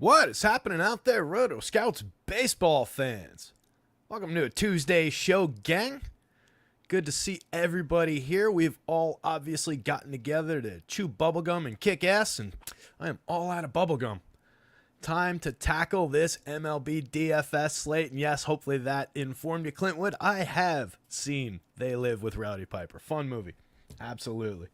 What is happening out there, Roto Scouts baseball fans? Welcome to a Tuesday show, gang. Good to see everybody here. We've all obviously gotten together to chew bubblegum and kick ass, and I am all out of bubblegum. Time to tackle this MLB DFS slate, and yes, hopefully that informed you, Clintwood. I have seen They Live with Rowdy Piper. Fun movie. Absolutely.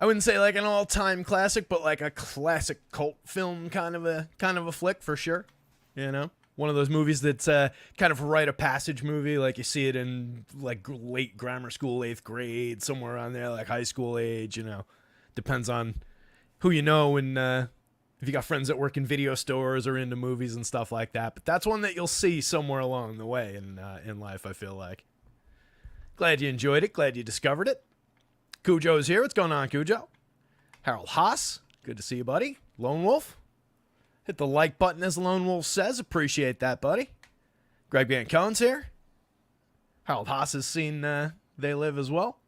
I wouldn't say like an all-time classic, but like a classic cult film kind of a flick for sure. You know, one of those movies that's kind of a rite of passage movie, like you see it in like late grammar school, 8th grade, somewhere around there, like high school age. You know, depends on who you know and if you got friends that work in video stores or into movies and stuff like that. But that's one that you'll see somewhere along the way in life. I feel like. Glad you enjoyed it. Glad you discovered it. Cujo's here. What's going on, Cujo? Harold Haas. Good to see you, buddy. Lone Wolf. Hit the like button, as Lone Wolf says. Appreciate that, buddy. Greg Van Cohen's here. Harold Haas has seen They Live as well.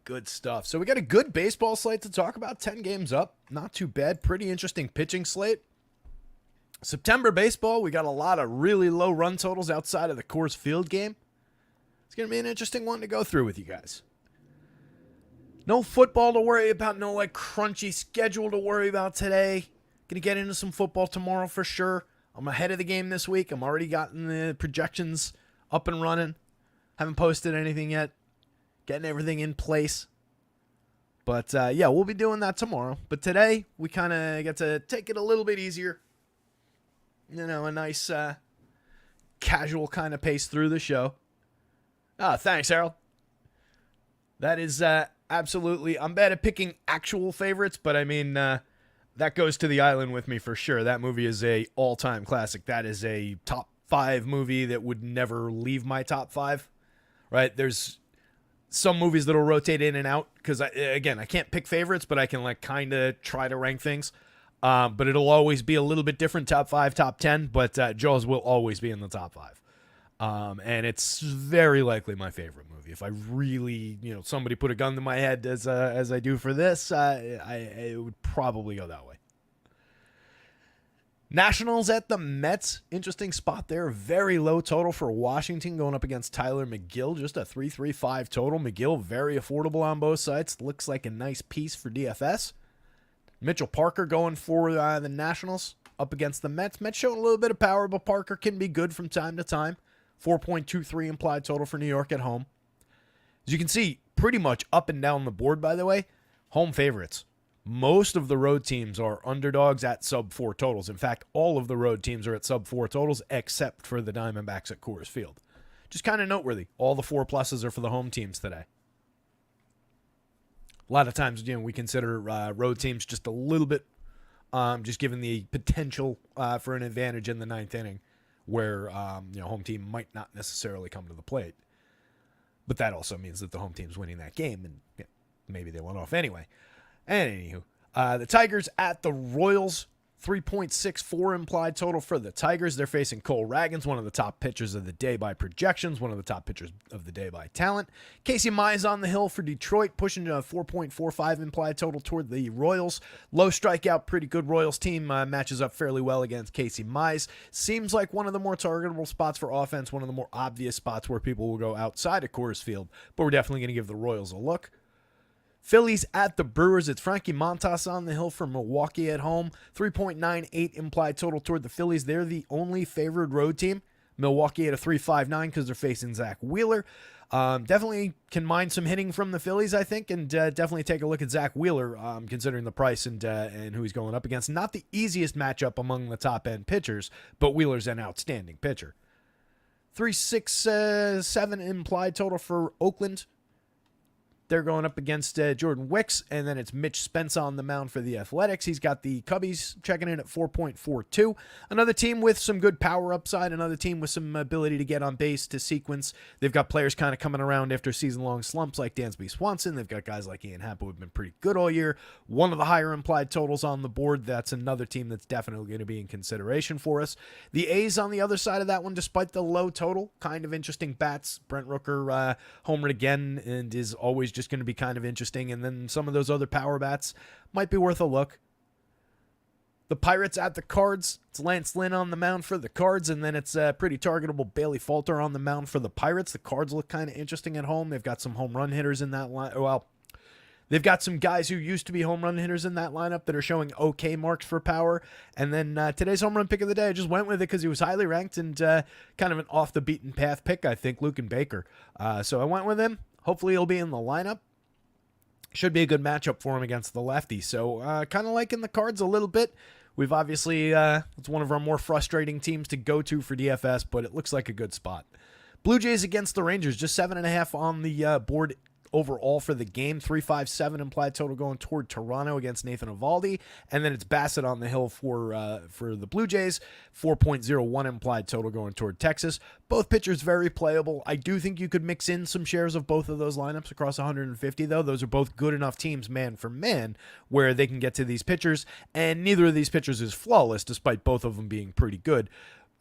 Good stuff. So we got a good baseball slate to talk about. 10 games up. Not too bad. Pretty interesting pitching slate. September baseball, we got a lot of really low run totals outside of the Coors Field game. It's going to be an interesting one to go through with you guys. No football to worry about. No like crunchy schedule to worry about today. Going to get into some football tomorrow for sure. I'm ahead of the game this week. I'm already gotten the projections up and running. Haven't posted anything yet. Getting everything in place. But yeah, we'll be doing that tomorrow. But today, we kind of get to take it a little bit easier. You know, a nice casual kind of pace through the show. Thanks, Harold. That is absolutely... I'm bad at picking actual favorites, but I mean, that goes to the island with me for sure. That movie is a all-time classic. That is a top 5 movie that would never leave my top 5, right? There's some movies that'll rotate in and out because, again, I can't pick favorites, but I can like kind of try to rank things. But it'll always be a little bit different, top 5, top 10, but Jaws will always be in the top 5. And it's very likely my favorite movie. If I really, somebody put a gun to my head as I do for this, it would probably go that way. Nationals at the Mets. Interesting spot there. Very low total for Washington going up against Tyler McGill. Just a 3.35 total. McGill very affordable on both sides. Looks like a nice piece for DFS. Mitchell Parker going for the Nationals up against the Mets. Mets showing a little bit of power, but Parker can be good from time to time. 4.23 implied total for New York at home. As you can see, pretty much up and down the board, by the way, home favorites. Most of the road teams are underdogs at sub-4 totals. In fact, all of the road teams are at sub-4 totals except for the Diamondbacks at Coors Field. Just kind of noteworthy. All the 4 pluses are for the home teams today. A lot of times, we consider road teams just a little bit, just given the potential for an advantage in the 9th inning, where home team might not necessarily come to the plate. But that also means that the home team's winning that game, and maybe they went off anyway. And anywho, the Tigers at the Royals. 3.64 implied total for the Tigers. They're facing Cole Ragans, one of the top pitchers of the day by projections, one of the top pitchers of the day by talent. Casey Mize on the hill for Detroit, pushing a 4.45 implied total toward the Royals. Low strikeout, pretty good Royals team, matches up fairly well against Casey Mize. Seems like one of the more targetable spots for offense, one of the more obvious spots where people will go outside of Coors Field, but we're definitely going to give the Royals a look. Phillies at the Brewers. It's Frankie Montas on the hill for Milwaukee at home. 3.98 implied total toward the Phillies. They're the only favored road team. Milwaukee at a 3.59 because they're facing Zach Wheeler. Definitely can mind some hitting from the Phillies, I think, and definitely take a look at Zach Wheeler, considering the price and who he's going up against. Not the easiest matchup among the top-end pitchers, but Wheeler's an outstanding pitcher. 3.67 implied total for Oakland. They're going up against Jordan Wicks, and then it's Mitch Spence on the mound for the Athletics. He's got the Cubbies checking in at 4.42. Another team with some good power upside, another team with some ability to get on base to sequence. They've got players kind of coming around after season-long slumps like Dansby Swanson. They've got guys like Ian Happ who have been pretty good all year. One of the higher implied totals on the board. That's another team that's definitely going to be in consideration for us. The A's on the other side of that one, despite the low total, kind of interesting bats. Brent Rooker homered again and is always just going to be kind of interesting. And then some of those other power bats might be worth a look. The Pirates at the Cards. It's Lance Lynn on the mound for the Cards, and then it's pretty targetable Bailey Falter on the mound for the Pirates. The Cards look kind of interesting at home. They've got some home run hitters in that line. Well, they've got some guys who used to be home run hitters in that lineup that are showing okay marks for power. And then today's home run pick of the day, I just went with it because he was highly ranked and kind of an off-the-beaten-path pick, I think, Luken Baker. So I went with him. Hopefully he'll be in the lineup. Should be a good matchup for him against the lefty. So kind of liking the Cards a little bit. We've obviously, it's one of our more frustrating teams to go to for DFS, but it looks like a good spot. Blue Jays against the Rangers, just 7.5 on the board overall for the game. 3.57 implied total going toward Toronto against Nathan Eovaldi, and then it's Bassett on the hill for the Blue Jays. 4.01 implied total going toward Texas. Both pitchers very playable. I do think you could mix in some shares of both of those lineups across 150, though. Those are both good enough teams, man for man, where they can get to these pitchers, and neither of these pitchers is flawless, despite both of them being pretty good.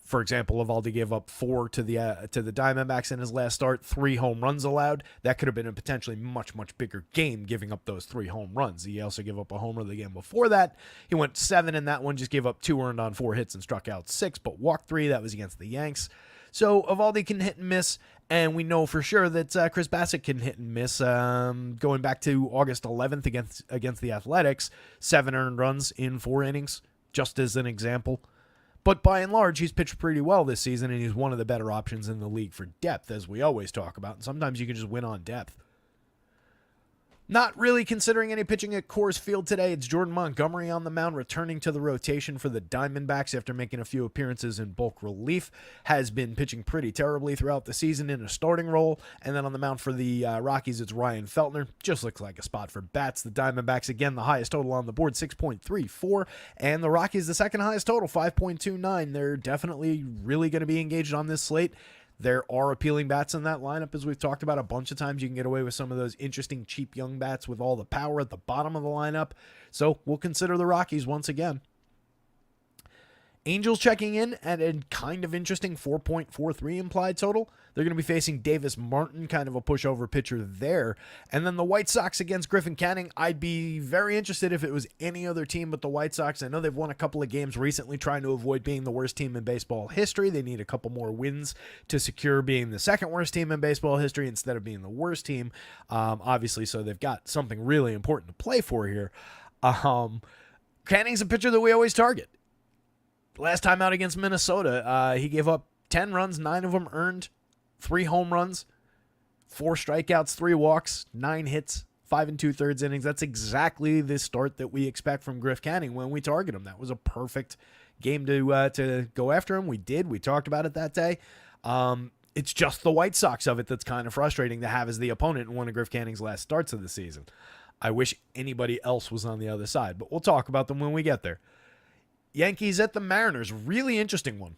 For example, Eovaldi gave up 4 to the Diamondbacks in his last start, 3 home runs allowed. That could have been a potentially much, much bigger game, giving up those 3 home runs. He also gave up a homer the game before that. He went 7 in that one, just gave up 2 earned on 4 hits and struck out 6, but walked 3. That was against the Yanks. So Eovaldi can hit and miss, and we know for sure that Chris Bassett can hit and miss. Going back to August 11th against the Athletics, 7 earned runs in 4 innings, just as an example. But by and large, he's pitched pretty well this season, and he's one of the better options in the league for depth, as we always talk about. And sometimes you can just win on depth. Not really considering any pitching at Coors Field today. It's Jordan Montgomery on the mound, returning to the rotation for the Diamondbacks after making a few appearances in bulk relief. Has been pitching pretty terribly throughout the season in a starting role. And then on the mound for the Rockies, it's Ryan Feltner. Just looks like a spot for bats. The Diamondbacks, again, the highest total on the board, 6.34. And the Rockies, the second highest total, 5.29. They're definitely really going to be engaged on this slate. There are appealing bats in that lineup, as we've talked about a bunch of times. You can get away with some of those interesting, cheap young bats with all the power at the bottom of the lineup. So we'll consider the Rockies once again. Angels checking in at a kind of interesting 4.43 implied total. They're going to be facing Davis Martin, kind of a pushover pitcher there. And then the White Sox against Griffin Canning. I'd be very interested if it was any other team but the White Sox. I know they've won a couple of games recently trying to avoid being the worst team in baseball history. They need a couple more wins to secure being the second worst team in baseball history instead of being the worst team. Obviously, so they've got something really important to play for here. Canning's a pitcher that we always target. Last time out against Minnesota, he gave up 10 runs, 9 of them earned, 3 home runs, 4 strikeouts, 3 walks, 9 hits, 5 2/3 innings. That's exactly the start that we expect from Griff Canning when we target him. That was a perfect game to go after him. We did. We talked about it that day. It's just the White Sox of it that's kind of frustrating to have as the opponent in one of Griff Canning's last starts of the season. I wish anybody else was on the other side, but we'll talk about them when we get there. Yankees at the Mariners. Really interesting one.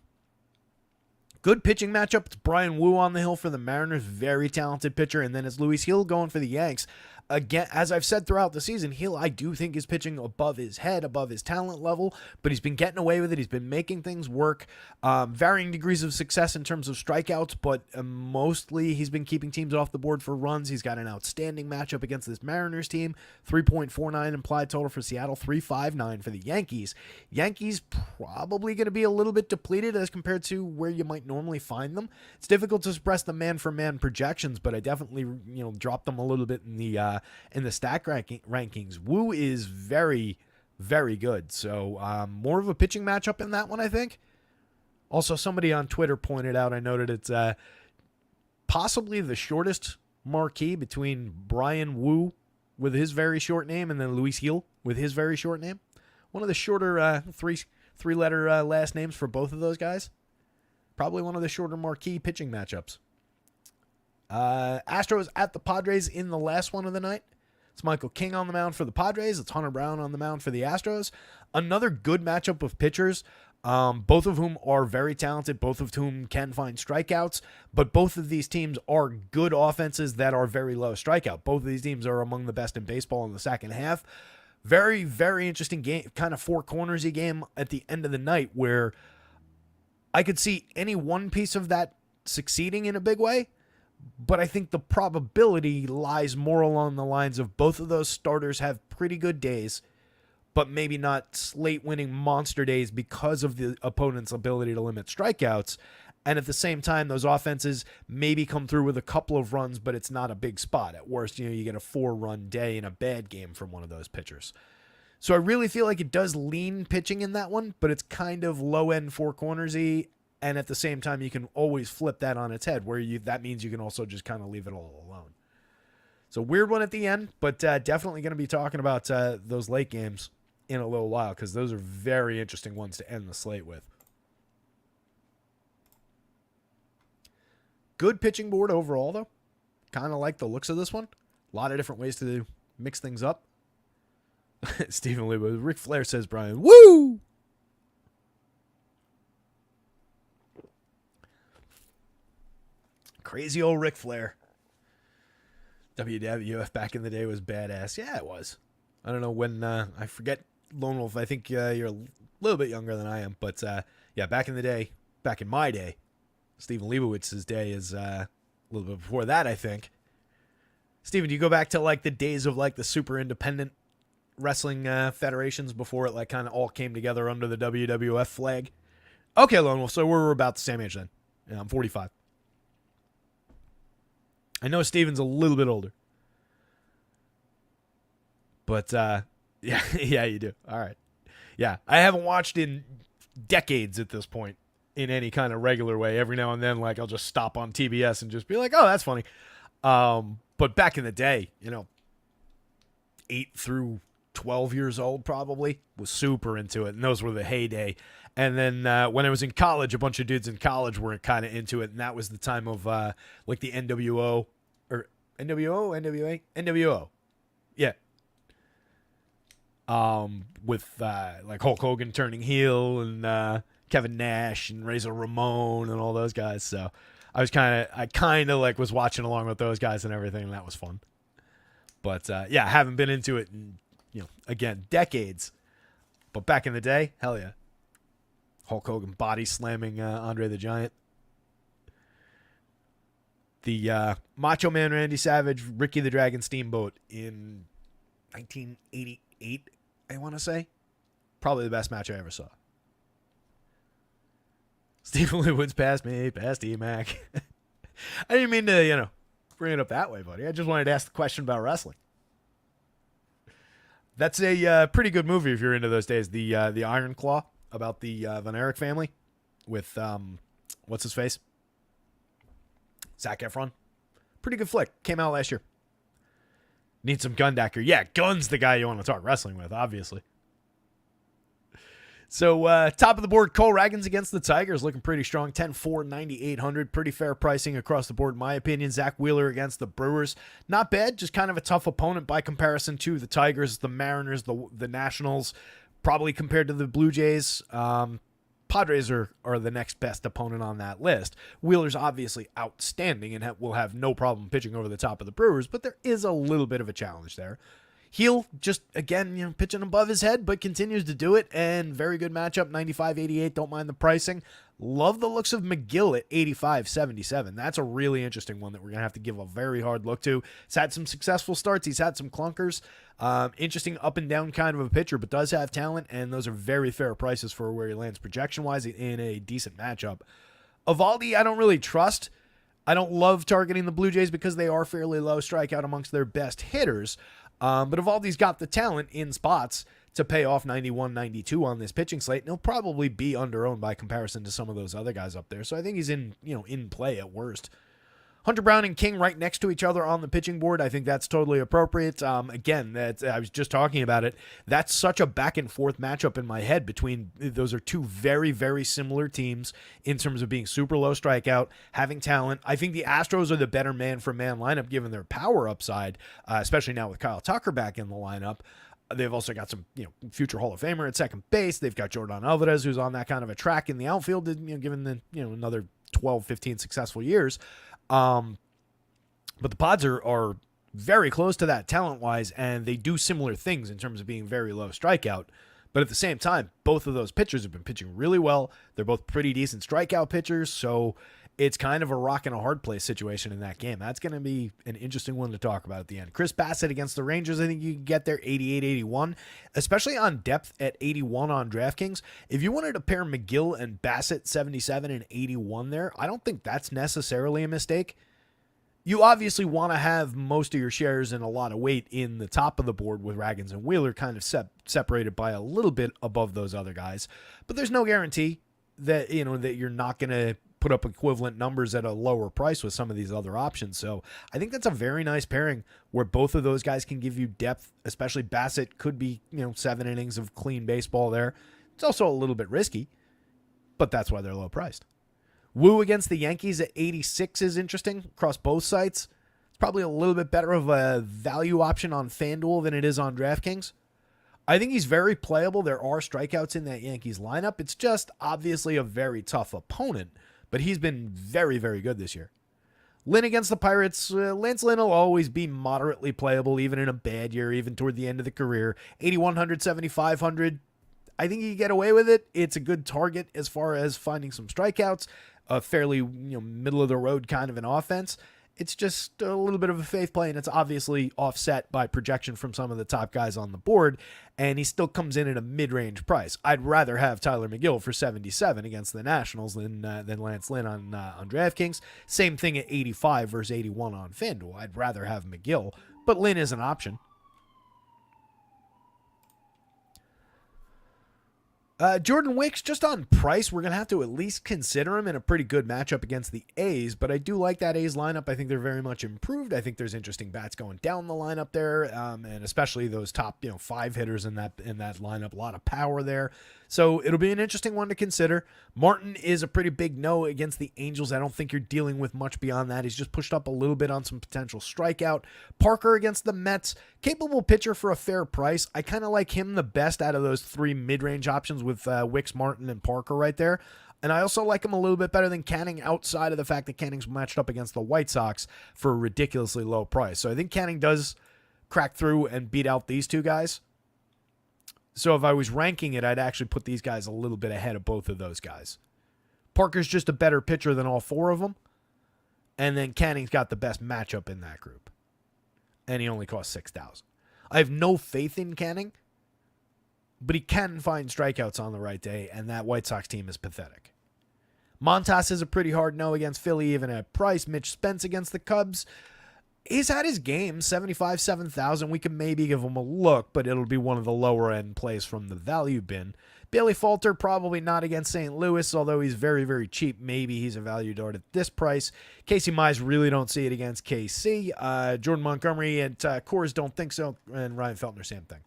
Good pitching matchup. It's Brian Wu on the hill for the Mariners. Very talented pitcher. And then it's Luis Gil going for the Yanks. Again, as I've said throughout the season, Gil, I do think, is pitching above his head, above his talent level, but he's been getting away with it. He's been making things work. Varying degrees of success in terms of strikeouts, but mostly he's been keeping teams off the board for runs. He's got an outstanding matchup against this Mariners team. 3.49 implied total for Seattle, 3.59 for the Yankees. Yankees probably going to be a little bit depleted as compared to where you might normally find them. It's difficult to suppress the man-for-man projections, but I definitely dropped them a little bit in the stack rankings. Wu is very, very good. So more of a pitching matchup in that one, I think. Also, somebody on Twitter pointed out, I noted it's possibly the shortest marquee between Brian Wu with his very short name and then Luis Gil with his very short name. One of the shorter three-letter last names for both of those guys. Probably one of the shorter marquee pitching matchups. Astros at the Padres in the last one of the night. It's Michael King on the mound for the Padres. It's Hunter Brown on the mound for the Astros. Another good matchup of pitchers, both of whom are very talented, both of whom can find strikeouts, but both of these teams are good offenses that are very low strikeout. Both of these teams are among the best in baseball in the second half. Very, very interesting game, kind of four corners-y game at the end of the night where I could see any one piece of that succeeding in a big way, But I think the probability lies more along the lines of both of those starters have pretty good days, but maybe not slate-winning monster days because of the opponent's ability to limit strikeouts. And at the same time, those offenses maybe come through with a couple of runs, but it's not a big spot. At worst, you get a 4-run day in a bad game from one of those pitchers. So I really feel like it does lean pitching in that one, but it's kind of low-end four corners-y. And at the same time, you can always flip that on its head, where that means you can also just kind of leave it all alone. So weird one at the end, but definitely going to be talking about those late games in a little while, because those are very interesting ones to end the slate with. Good pitching board overall, though. Kind of like the looks of this one. A lot of different ways to mix things up. Stephen Lee, Ric Flair says, Brian, woo! Crazy old Ric Flair. WWF back in the day was badass. Yeah, it was. I don't know when, I forget, Lone Wolf, I think you're a little bit younger than I am, but yeah, back in the day, back in my day, Stephen Leibowitz's day is a little bit before that, I think. Stephen, do you go back to like the days of like the super independent wrestling federations before it like kind of all came together under the WWF flag? Okay, Lone Wolf, so we're about the same age then. Yeah, I'm 45. I know Steven's a little bit older. But, yeah, yeah, you do. All right. Yeah, I haven't watched in decades at this point in any kind of regular way. Every now and then, like, I'll just stop on TBS and just be like, oh, that's funny. But back in the day, 8 through 12 years old probably, was super into it. And those were the heyday. And then when I was in college, a bunch of dudes in college were kind of into it. And that was the time of like the NWO or NWO, NWA, NWO. Yeah. With like Hulk Hogan turning heel and Kevin Nash and Razor Ramon and all those guys. So I kind of like was watching along with those guys and everything. And that was fun. But yeah, I haven't been into it in, again, decades. But back in the day, hell yeah. Hulk Hogan body slamming Andre the Giant. The Macho Man Randy Savage, Ricky the Dragon Steamboat in 1988, I want to say. Probably the best match I ever saw. Stephen Lee Woods passed me, past E-Mac. I didn't mean to, bring it up that way, buddy. I just wanted to ask the question about wrestling. That's a pretty good movie if you're into those days. The Iron Claw, about the Von Erich family with, what's his face? Zac Efron. Pretty good flick. Came out last year. Need some Gundacker. Yeah, Gun's the guy you want to talk wrestling with, obviously. So, top of the board, Cole Ragans against the Tigers, looking pretty strong. 10-4, 9,800. Pretty fair pricing across the board, in my opinion. Zach Wheeler against the Brewers. Not bad, just kind of a tough opponent by comparison to the Tigers, the Mariners, the Nationals, probably compared to the Blue Jays. Padres are the next best opponent on that list. Wheeler's obviously outstanding and will have no problem pitching over the top of the Brewers, but there is a little bit of a challenge there. Heel, just, again, pitching above his head, but continues to do it, and very good matchup, 95-88, don't mind the pricing. Love the looks of McGill at 85-77. That's a really interesting one that we're going to have to give a very hard look to. He's had some successful starts. He's had some clunkers. Interesting up and down kind of a pitcher, but does have talent, and those are very fair prices for where he lands projection-wise in a decent matchup. Evaldi, I don't really trust. I don't love targeting the Blue Jays because they are fairly low strikeout amongst their best hitters. But Evaldi's got the talent in spots to pay off 91, 92 on this pitching slate, and he'll probably be under-owned by comparison to some of those other guys up there. So I think he's in play at worst. Hunter Brown and King right next to each other on the pitching board. I think that's totally appropriate. Again, I was just talking about it. That's such a back and forth matchup in my head between those are two very, very similar teams in terms of being super low strikeout, having talent. I think the Astros are the better man-for-man lineup given their power upside, especially now with Kyle Tucker back in the lineup. They've also got some, future Hall of Famer at second base. They've got Jordan Alvarez, who's on that kind of a track in the outfield, given the, another 12, 15 successful years. But the Pods are very close to that talent-wise, and they do similar things in terms of being very low strikeout. But at the same time, both of those pitchers have been pitching really well. They're both pretty decent strikeout pitchers, so it's kind of a rock and a hard place situation in that game. That's going to be an interesting one to talk about at the end. Chris Bassett against the Rangers, I think you can get there 88-81, especially on depth at 81 on DraftKings. If you wanted to pair McGill and Bassett 77 and 81 there, I don't think that's necessarily a mistake. You obviously want to have most of your shares and a lot of weight in the top of the board with Raggins and Wheeler kind of separated by a little bit above those other guys. But there's no guarantee that, that you're not going to put up equivalent numbers at a lower price with some of these other options. So I think that's a very nice pairing where both of those guys can give you depth, especially Bassett could be, 7 innings of clean baseball there. It's also a little bit risky, but that's why they're low priced. Wu against the Yankees at 86 is interesting across both sites. It's probably a little bit better of a value option on FanDuel than it is on DraftKings. I think he's very playable. There are strikeouts in that Yankees lineup. It's just obviously a very tough opponent, but he's been very, very good this year. Lynn against the Pirates. Lance Lynn will always be moderately playable, even in a bad year, even toward the end of the career. 8,100, 7,500. I think you can get away with it. It's a good target as far as finding some strikeouts. A fairly middle of the road kind of an offense. It's just a little bit of a faith play, and it's obviously offset by projection from some of the top guys on the board, and he still comes in at a mid-range price. I'd rather have Tyler McGill for 77 against the Nationals than Lance Lynn on DraftKings. Same thing at 85 versus 81 on FanDuel. I'd rather have McGill, but Lynn is an option. Jordan Wicks, just on price, we're going to have to at least consider him in a pretty good matchup against the A's, but I do like that A's lineup. I think they're very much improved. I think there's interesting bats going down the lineup there, and especially those top 5 hitters in that lineup. A lot of power there. So it'll be an interesting one to consider. Martin is a pretty big no against the Angels. I don't think you're dealing with much beyond that. He's just pushed up a little bit on some potential strikeout. Parker against the Mets, capable pitcher for a fair price. I kind of like him the best out of those 3 mid-range options with Wicks, Martin, and Parker right there. And I also like him a little bit better than Canning outside of the fact that Canning's matched up against the White Sox for a ridiculously low price. So I think Canning does crack through and beat out these two guys. So if I was ranking it, I'd actually put these guys a little bit ahead of both of those guys. Parker's just a better pitcher than all 4 of them. And then Canning's got the best matchup in that group. And he only costs $6,000. I have no faith in Canning, but he can find strikeouts on the right day, and that White Sox team is pathetic. Montas is a pretty hard no against Philly, even at price. Mitch Spence against the Cubs. He's had his game, 75, 7,000. We can maybe give him a look, but it'll be one of the lower end plays from the value bin. Bailey Falter, probably not against St. Louis, although he's very, very cheap. Maybe he's a value dart at this price. Casey Mize, really don't see it against KC. Jordan Montgomery and Coors don't think so. And Ryan Feltner, same thing.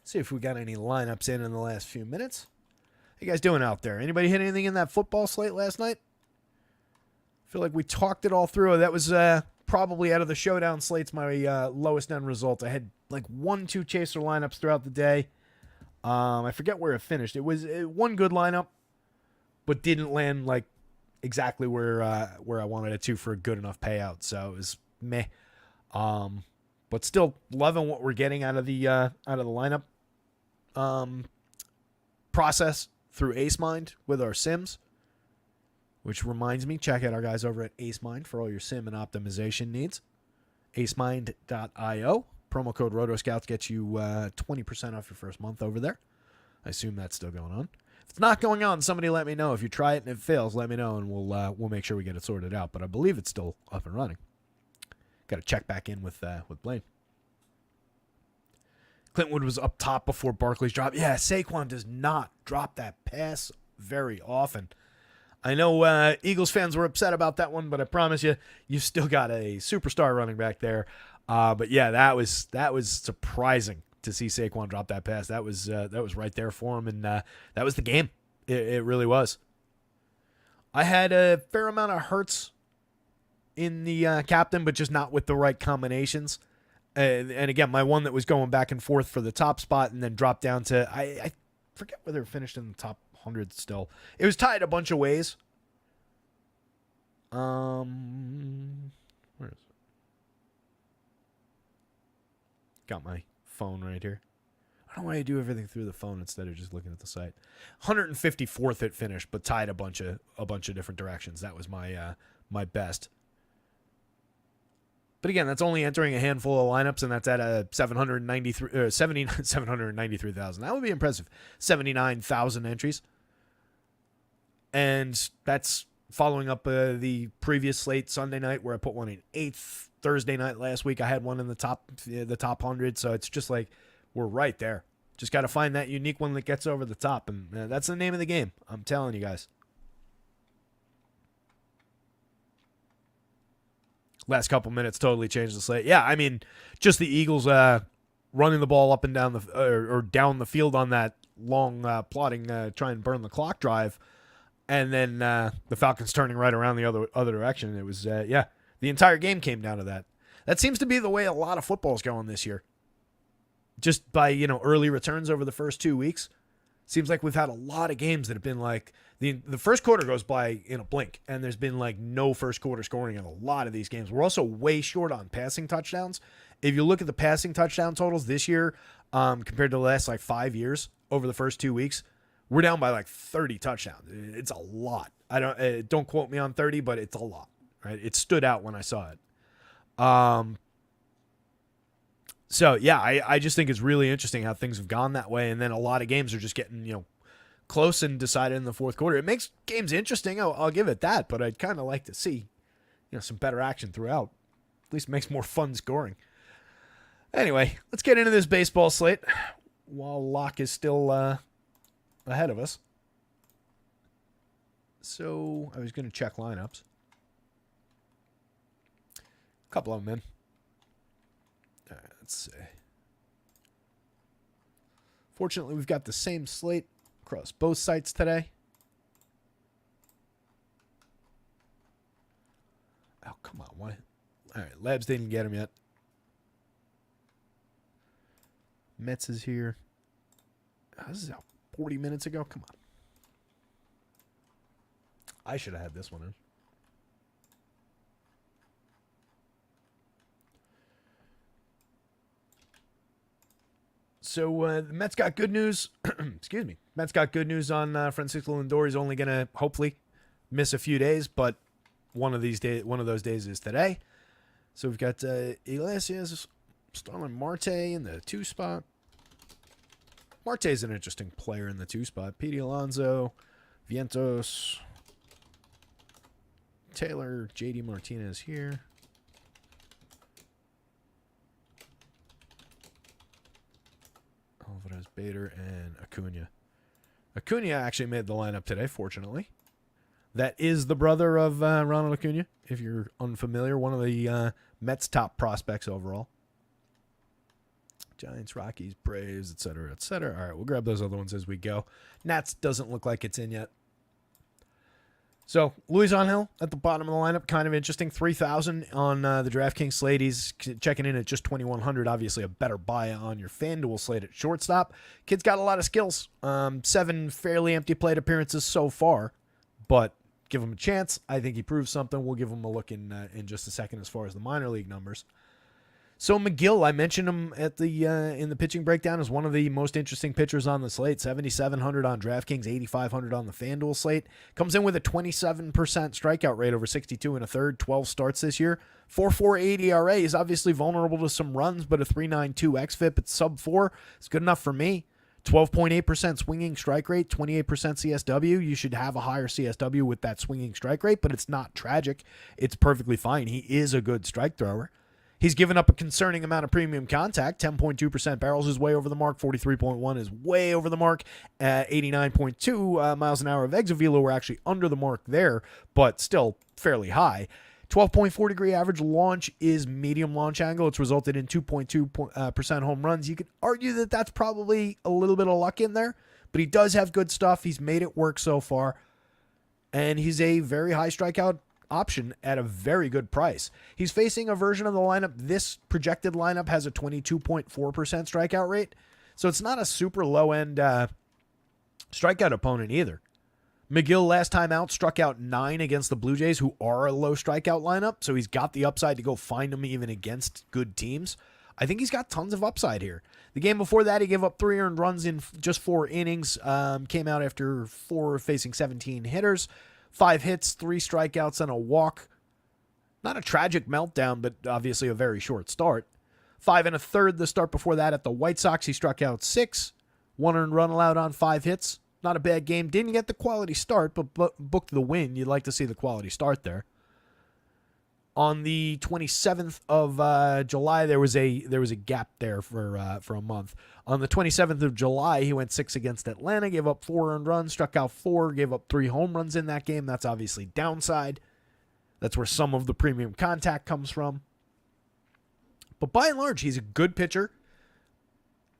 See if we got any lineups in the last few minutes. How you guys doing out there? Anybody hit anything in that football slate last night? I feel like we talked it all through. That was probably out of the showdown slates my lowest end result. I had like 1-2 chaser lineups throughout the day. I forget where it finished. It was one good lineup, but didn't land like exactly where I wanted it to for a good enough payout. So it was meh. But still loving what we're getting out of the lineup process through AceMind with our sims, which reminds me, check out our guys over at AceMind for all your sim and optimization needs. AceMind.io. Promo code rotoscouts gets you 20% off your first month over there. I assume that's still going on. If it's not going on, somebody let me know. If you try it and it fails, let me know, and we'll make sure we get it sorted out. But I believe it's still up and running. Got to check back in with Blaine. Clintwood was up top before Barkley's drop. Yeah, Saquon does not drop that pass very often. I know Eagles fans were upset about that one, but I promise you've still got a superstar running back there. But yeah, that was surprising to see Saquon drop that pass. That was right there for him, and that was the game. It really was. I had a fair amount of Hurts in the captain, but just not with the right combinations. And again, my one that was going back and forth for the top spot and then dropped down to, I forget whether it finished in the top 100 still. It was tied a bunch of ways. Where is it? Got my phone right here. I don't want to do everything through the phone instead of just looking at the site. 154th it finished, but tied a bunch of different directions. That was my my best. But again, that's only entering a handful of lineups, and that's at a 793,000. That would be impressive. 79,000 entries. And that's following up the previous slate Sunday night where I put one in 8th. Thursday night last week, I had one in the top 100. So it's just like we're right there. Just got to find that unique one that gets over the top. And that's the name of the game. I'm telling you guys. Last couple minutes totally changed the slate. Yeah, I mean, just the Eagles running the ball up and down or down the field on that long plotting, try and burn the clock drive, and then the Falcons turning right around the other direction. It was the entire game came down to that. That seems to be the way a lot of football is going this year. Just by early returns over the first 2 weeks, seems like we've had a lot of games that have been like the first quarter goes by in a blink, and there's been like no first quarter scoring in a lot of these games. We're also way short on passing touchdowns. If you look at the passing touchdown totals this year compared to the last like 5 years over the first 2 weeks, we're down by like 30 touchdowns. It's a lot. I don't quote me on 30, but it's a lot. Right? It stood out when I saw it. So yeah, I just think it's really interesting how things have gone that way, and then a lot of games are just getting close and decided in the fourth quarter. It makes games interesting. I'll give it that, but I'd kind of like to see some better action throughout. At least it makes more fun scoring. Anyway, let's get into this baseball slate while Locke is still ahead of us. So I was going to check lineups. A couple of them in. All right, let's see. Fortunately, we've got the same slate across both sites today. Oh, come on. Why? All right, Labs didn't get him yet. Mets is here. Oh, this is out 40 minutes ago. Come on. I should have had this one in. So the Mets got good news. Excuse me. Mets got good news on Francisco Lindor. He's only going to hopefully miss a few days, but one of those days is today. So we've got Iglesias, Starlin Marte in the 2 spot. Marte's an interesting player in the 2 spot. Pete Alonso, Vientos, Taylor, JD Martinez here. Alvarez, Bader, and Acuna. Acuna actually made the lineup today, fortunately. That is the brother of Ronald Acuna, if you're unfamiliar. One of the Mets' top prospects overall. Giants, Rockies, Braves, etc., etc. All right, we'll grab those other ones as we go. Nats doesn't look like it's in yet. So, Luis Angel at the bottom of the lineup, kind of interesting. 3,000 on the DraftKings slate. He's checking in at just 2,100. Obviously, a better buy on your FanDuel slate at shortstop. Kid's got a lot of skills. 7 fairly empty plate appearances so far, but give him a chance. I think he proves something. We'll give him a look in just a second as far as the minor league numbers. So McGill, I mentioned him at the in the pitching breakdown as one of the most interesting pitchers on the slate. 7,700 on DraftKings, 8,500 on the FanDuel slate. Comes in with a 27% strikeout rate over 62 1/3, 12 starts this year. 4.48 ERA. He's obviously vulnerable to some runs, but a 3.92 xFIP at sub 4 is good enough for me. 12.8% swinging strike rate, 28% CSW. You should have a higher CSW with that swinging strike rate, but it's not tragic. It's perfectly fine. He is a good strike thrower. He's given up a concerning amount of premium contact. 10.2% barrels is way over the mark. 43.1 is way over the mark. 89.2 miles an hour of exit velo were actually under the mark there, but still fairly high. 12.4 degree average launch is medium launch angle. It's resulted in 2.2% home runs. You could argue that that's probably a little bit of luck in there, but he does have good stuff. He's made it work so far, and he's a very high strikeout option at a very good price. He's facing a version of the lineup. This projected lineup has a 22.4% strikeout rate, so it's not a super low-end strikeout opponent either. McGill last time out struck out 9 against the Blue Jays, who are a low strikeout lineup, so he's got the upside to go find them even against good teams. I think he's got tons of upside here. The game before that, he gave up 3 earned runs in just 4 innings. Came out after 4 facing 17 hitters. 5 hits, 3 strikeouts, and a walk. Not a tragic meltdown, but obviously a very short start. 5 1/3 the start before that at the White Sox. He struck out 6. 1 earned run allowed on 5 hits. Not a bad game. Didn't get the quality start, but booked the win. You'd like to see the quality start there. On the 27th of July, there was a gap there for a month. On the 27th of July, he went 6 against Atlanta, gave up 4 earned runs, struck out 4, gave up 3 home runs in that game. That's obviously downside. That's where some of the premium contact comes from. But by and large, he's a good pitcher.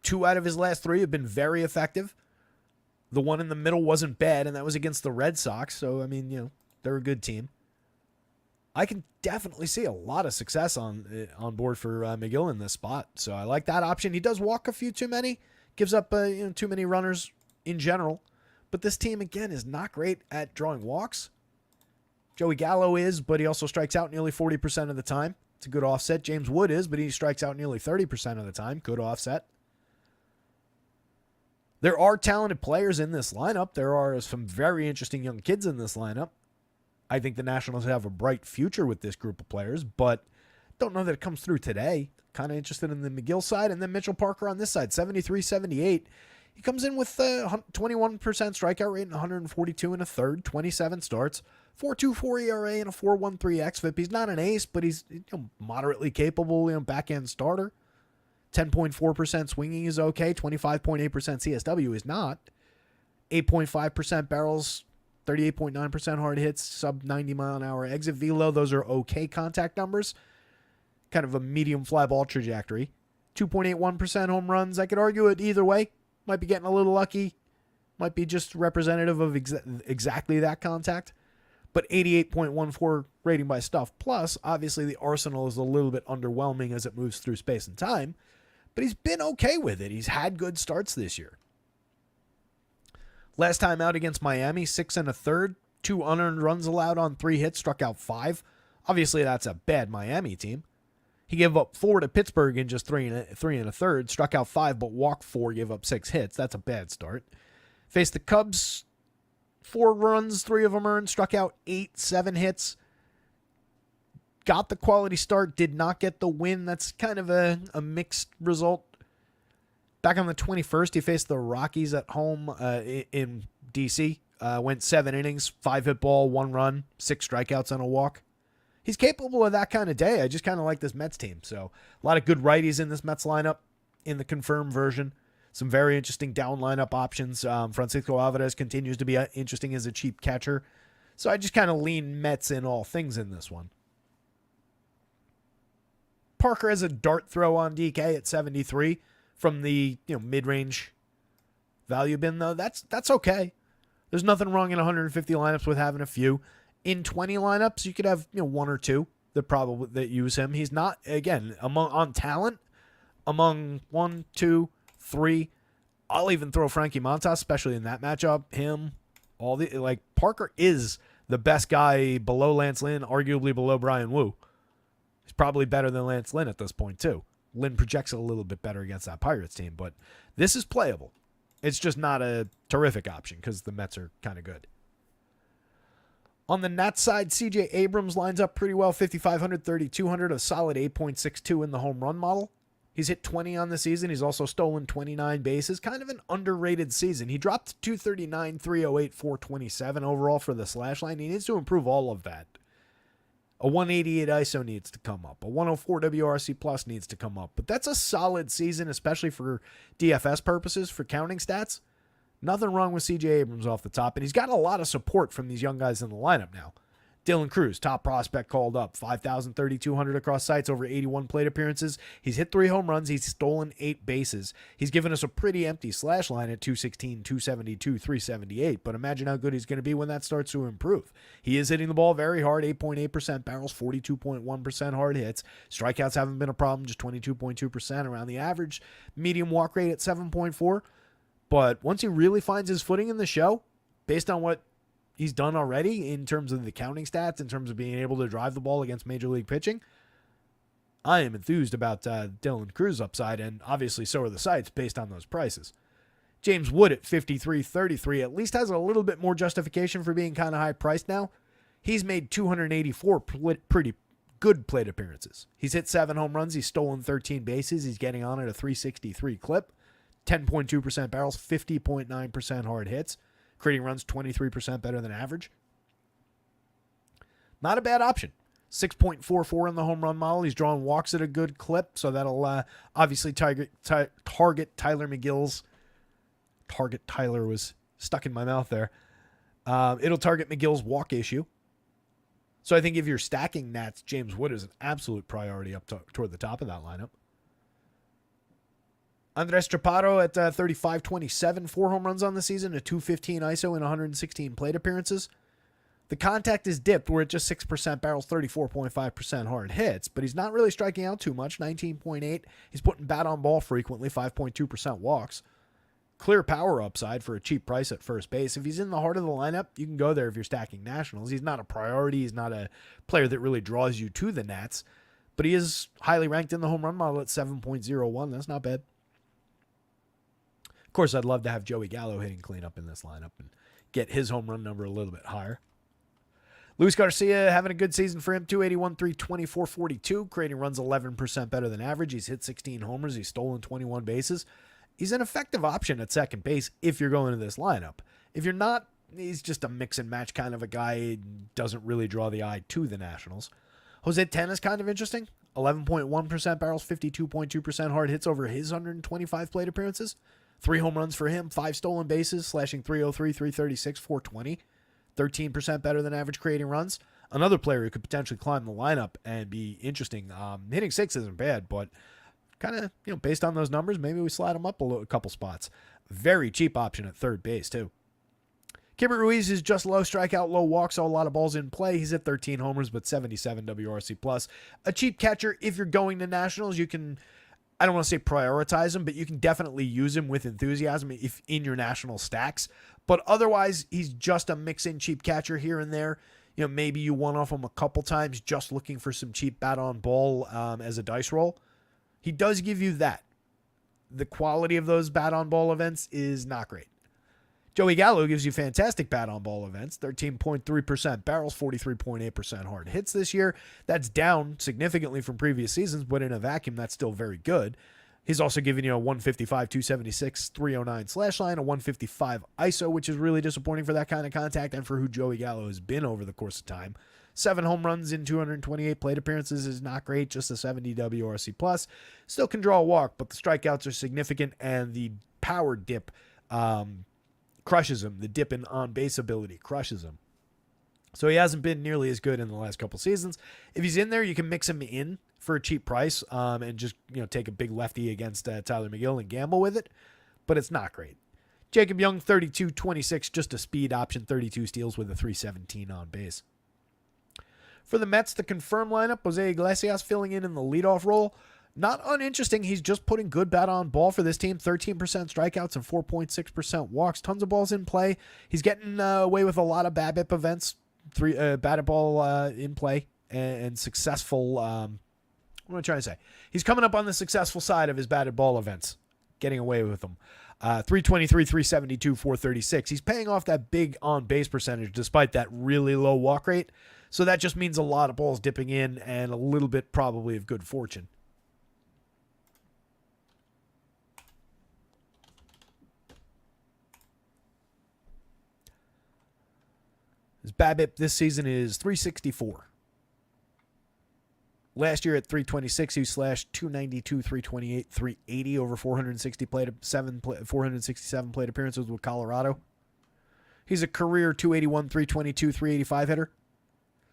2 out of his last 3 have been very effective. The one in the middle wasn't bad, and that was against the Red Sox. So, I mean, they're a good team. I can definitely see a lot of success on board for McGill in this spot. So I like that option. He does walk a few too many, gives up too many runners in general. But this team, again, is not great at drawing walks. Joey Gallo is, but he also strikes out nearly 40% of the time. It's a good offset. James Wood is, but he strikes out nearly 30% of the time. Good offset. There are talented players in this lineup. There are some very interesting young kids in this lineup. I think the Nationals have a bright future with this group of players, but don't know that it comes through today. Kind of interested in the McGill side, and then Mitchell Parker on this side, 73-78. He comes in with a 21% strikeout rate and 142 1/3, 27 starts, 4.24 ERA and a 4.13 xFIP. He's not an ace, but he's moderately capable, backhand starter. 10.4% swinging is okay. 25.8% CSW is not. 8.5% barrels, 38.9% hard hits, sub 90 mile an hour exit velo. Those are okay contact numbers. Kind of a medium fly ball trajectory. 2.81% home runs. I could argue it either way. Might be getting a little lucky. Might be just representative of exactly that contact. But 88.14 rating by stuff. Plus, obviously, the arsenal is a little bit underwhelming as it moves through space and time. But he's been okay with it. He's had good starts this year. Last time out against Miami, 6 1/3, 2 unearned runs allowed on 3 hits, struck out 5. Obviously, that's a bad Miami team. He gave up 4 to Pittsburgh in just 3 1/3, struck out 5, but walked 4, gave up 6 hits. That's a bad start. Faced the Cubs, 4 runs, 3 of them earned, struck out 8, 7 hits. Got the quality start, did not get the win. That's kind of a mixed result. Back on the 21st, he faced the Rockies at home in D.C. Went 7 innings, 5 hit ball, 1 run, 6 strikeouts and a walk. He's capable of that kind of day. I just kind of like this Mets team. So a lot of good righties in this Mets lineup in the confirmed version. Some very interesting down lineup options. Francisco Alvarez continues to be interesting as a cheap catcher. So I just kind of lean Mets in all things in this one. Parker has a dart throw on DK at 73 from the mid-range value bin, though. That's okay. There's nothing wrong in 150 lineups with having a few. In 20 lineups, you could have 1 or 2 that use him. He's not, again, on talent, among 1, 2, 3. I'll even throw Frankie Montas, especially in that matchup. Him, Parker is the best guy below Lance Lynn, arguably below Brian Wu. He's probably better than Lance Lynn at this point, too. Lynn projects a little bit better against that Pirates team, but this is playable. It's just not a terrific option because the Mets are kind of good. On the Nats side, C.J. Abrams lines up pretty well, 5,500, 3,200, a solid 8.62 in the home run model. He's hit 20 on the season. He's also stolen 29 bases. Kind of an underrated season. He dropped 239, 308, 427 overall for the slash line. He needs to improve all of that. A 188 ISO needs to come up. A 104 WRC plus needs to come up. But that's a solid season, especially for DFS purposes, for counting stats. Nothing wrong with C.J. Abrams off the top. And he's got a lot of support from these young guys in the lineup now. Dylan Cruz, top prospect, called up. 5,000, 3,200 across sites, over 81 plate appearances. He's hit 3 home runs. He's stolen 8 bases. He's given us a pretty empty slash line at 216, 272, 378. But imagine how good he's going to be when that starts to improve. He is hitting the ball very hard, 8.8% barrels, 42.1% hard hits. Strikeouts haven't been a problem, just 22.2% around the average. Medium walk rate at 7.4. But once he really finds his footing in the show, based on what he's done already in terms of the counting stats, in terms of being able to drive the ball against major league pitching, I am enthused about Dylan Cruz upside, and obviously so are the sites based on those prices. James Wood at 53.33 at least has a little bit more justification for being kind of high priced now. He's made 284 pretty good plate appearances. He's hit 7 home runs. He's stolen 13 bases. He's getting on at a 363 clip, 10.2% barrels, 50.9% hard hits, creating runs 23% better than average. Not a bad option. 6.44 in the home run model. He's drawing walks at a good clip, so that'll obviously target Tyler McGill's. Target Tyler was stuck in my mouth there. It'll target McGill's walk issue. So I think if you're stacking Nats, James Wood is an absolute priority up toward the top of that lineup. Andres Chaparro at 35.27, 4 home runs on the season, a 215 ISO and 116 plate appearances. The contact is dipped. We're at just 6% barrels, 34.5% hard hits, but he's not really striking out too much, 19.8. He's putting bat on ball frequently, 5.2% walks. Clear power upside for a cheap price at first base. If he's in the heart of the lineup, you can go there if you're stacking Nationals. He's not a priority. He's not a player that really draws you to the Nats, but he is highly ranked in the home run model at 7.01. That's not bad. Of course, I'd love to have Joey Gallo hitting cleanup in this lineup and get his home run number a little bit higher. Luis Garcia having a good season for him, 281, 324, 42, creating runs 11% better than average. He's hit 16 homers. He's stolen 21 bases. He's an effective option at second base if you're going to this lineup. If you're not, he's just a mix and match kind of a guy. He doesn't really draw the eye to the Nationals. Jose Ten is kind of interesting. 11.1% barrels, 52.2% hard hits over his 125 plate appearances. 3 home runs for him, 5 stolen bases, slashing 303, 336, 420. 13% better than average creating runs. Another player who could potentially climb the lineup and be interesting. Hitting 6 isn't bad, but kind of, based on those numbers, maybe we slide him up a couple spots. Very cheap option at third base, too. Keibert Ruiz is just low strikeout, low walk, so a lot of balls in play. He's at 13 homers, but 77 WRC+. A cheap catcher, if you're going to Nationals, you can, I don't want to say prioritize him, but you can definitely use him with enthusiasm if in your National stacks. But otherwise, he's just a mix-in cheap catcher here and there. Maybe you one-off him a couple times just looking for some cheap bat-on-ball as a dice roll. He does give you that. The quality of those bat-on-ball events is not great. Joey Gallo gives you fantastic bat-on-ball events, 13.3% barrels, 43.8% hard hits this year. That's down significantly from previous seasons, but in a vacuum, that's still very good. He's also given you a 155, 276, 309 slash line, a 155 ISO, which is really disappointing for that kind of contact and for who Joey Gallo has been over the course of time. 7 home runs in 228 plate appearances is not great, just a 70 WRC+. Still can draw a walk, but the strikeouts are significant, and the power dip crushes him. The dip in on-base ability crushes him. So he hasn't been nearly as good in the last couple seasons. If he's in there, you can mix him in for a cheap price and just take a big lefty against Tyler McGill and gamble with it, but it's not great. Jacob Young, 32-26, just a speed option, 32 steals with a 317 on base. For the Mets, the confirmed lineup, Jose Iglesias filling in the leadoff role. Not uninteresting. He's just putting good bat on ball for this team. 13% strikeouts and 4.6% walks. Tons of balls in play. He's getting away with a lot of BABIP events. 3 batted ball in play and successful. What am I trying to say? He's coming up on the successful side of his batted ball events, getting away with them. 323, 372, 436. He's paying off that big on base percentage despite that really low walk rate. So that just means a lot of balls dipping in and a little bit probably of good fortune. His BABIP this season is 364. Last year at 326, he slashed 292, 328, 380 over 467 plate appearances with Colorado. He's a career 281, 322, 385 hitter.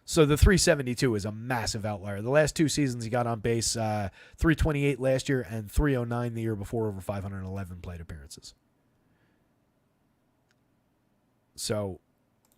So the 372 is a massive outlier. The last 2 seasons he got on base 328 last year and 309 the year before over 511 plate appearances. So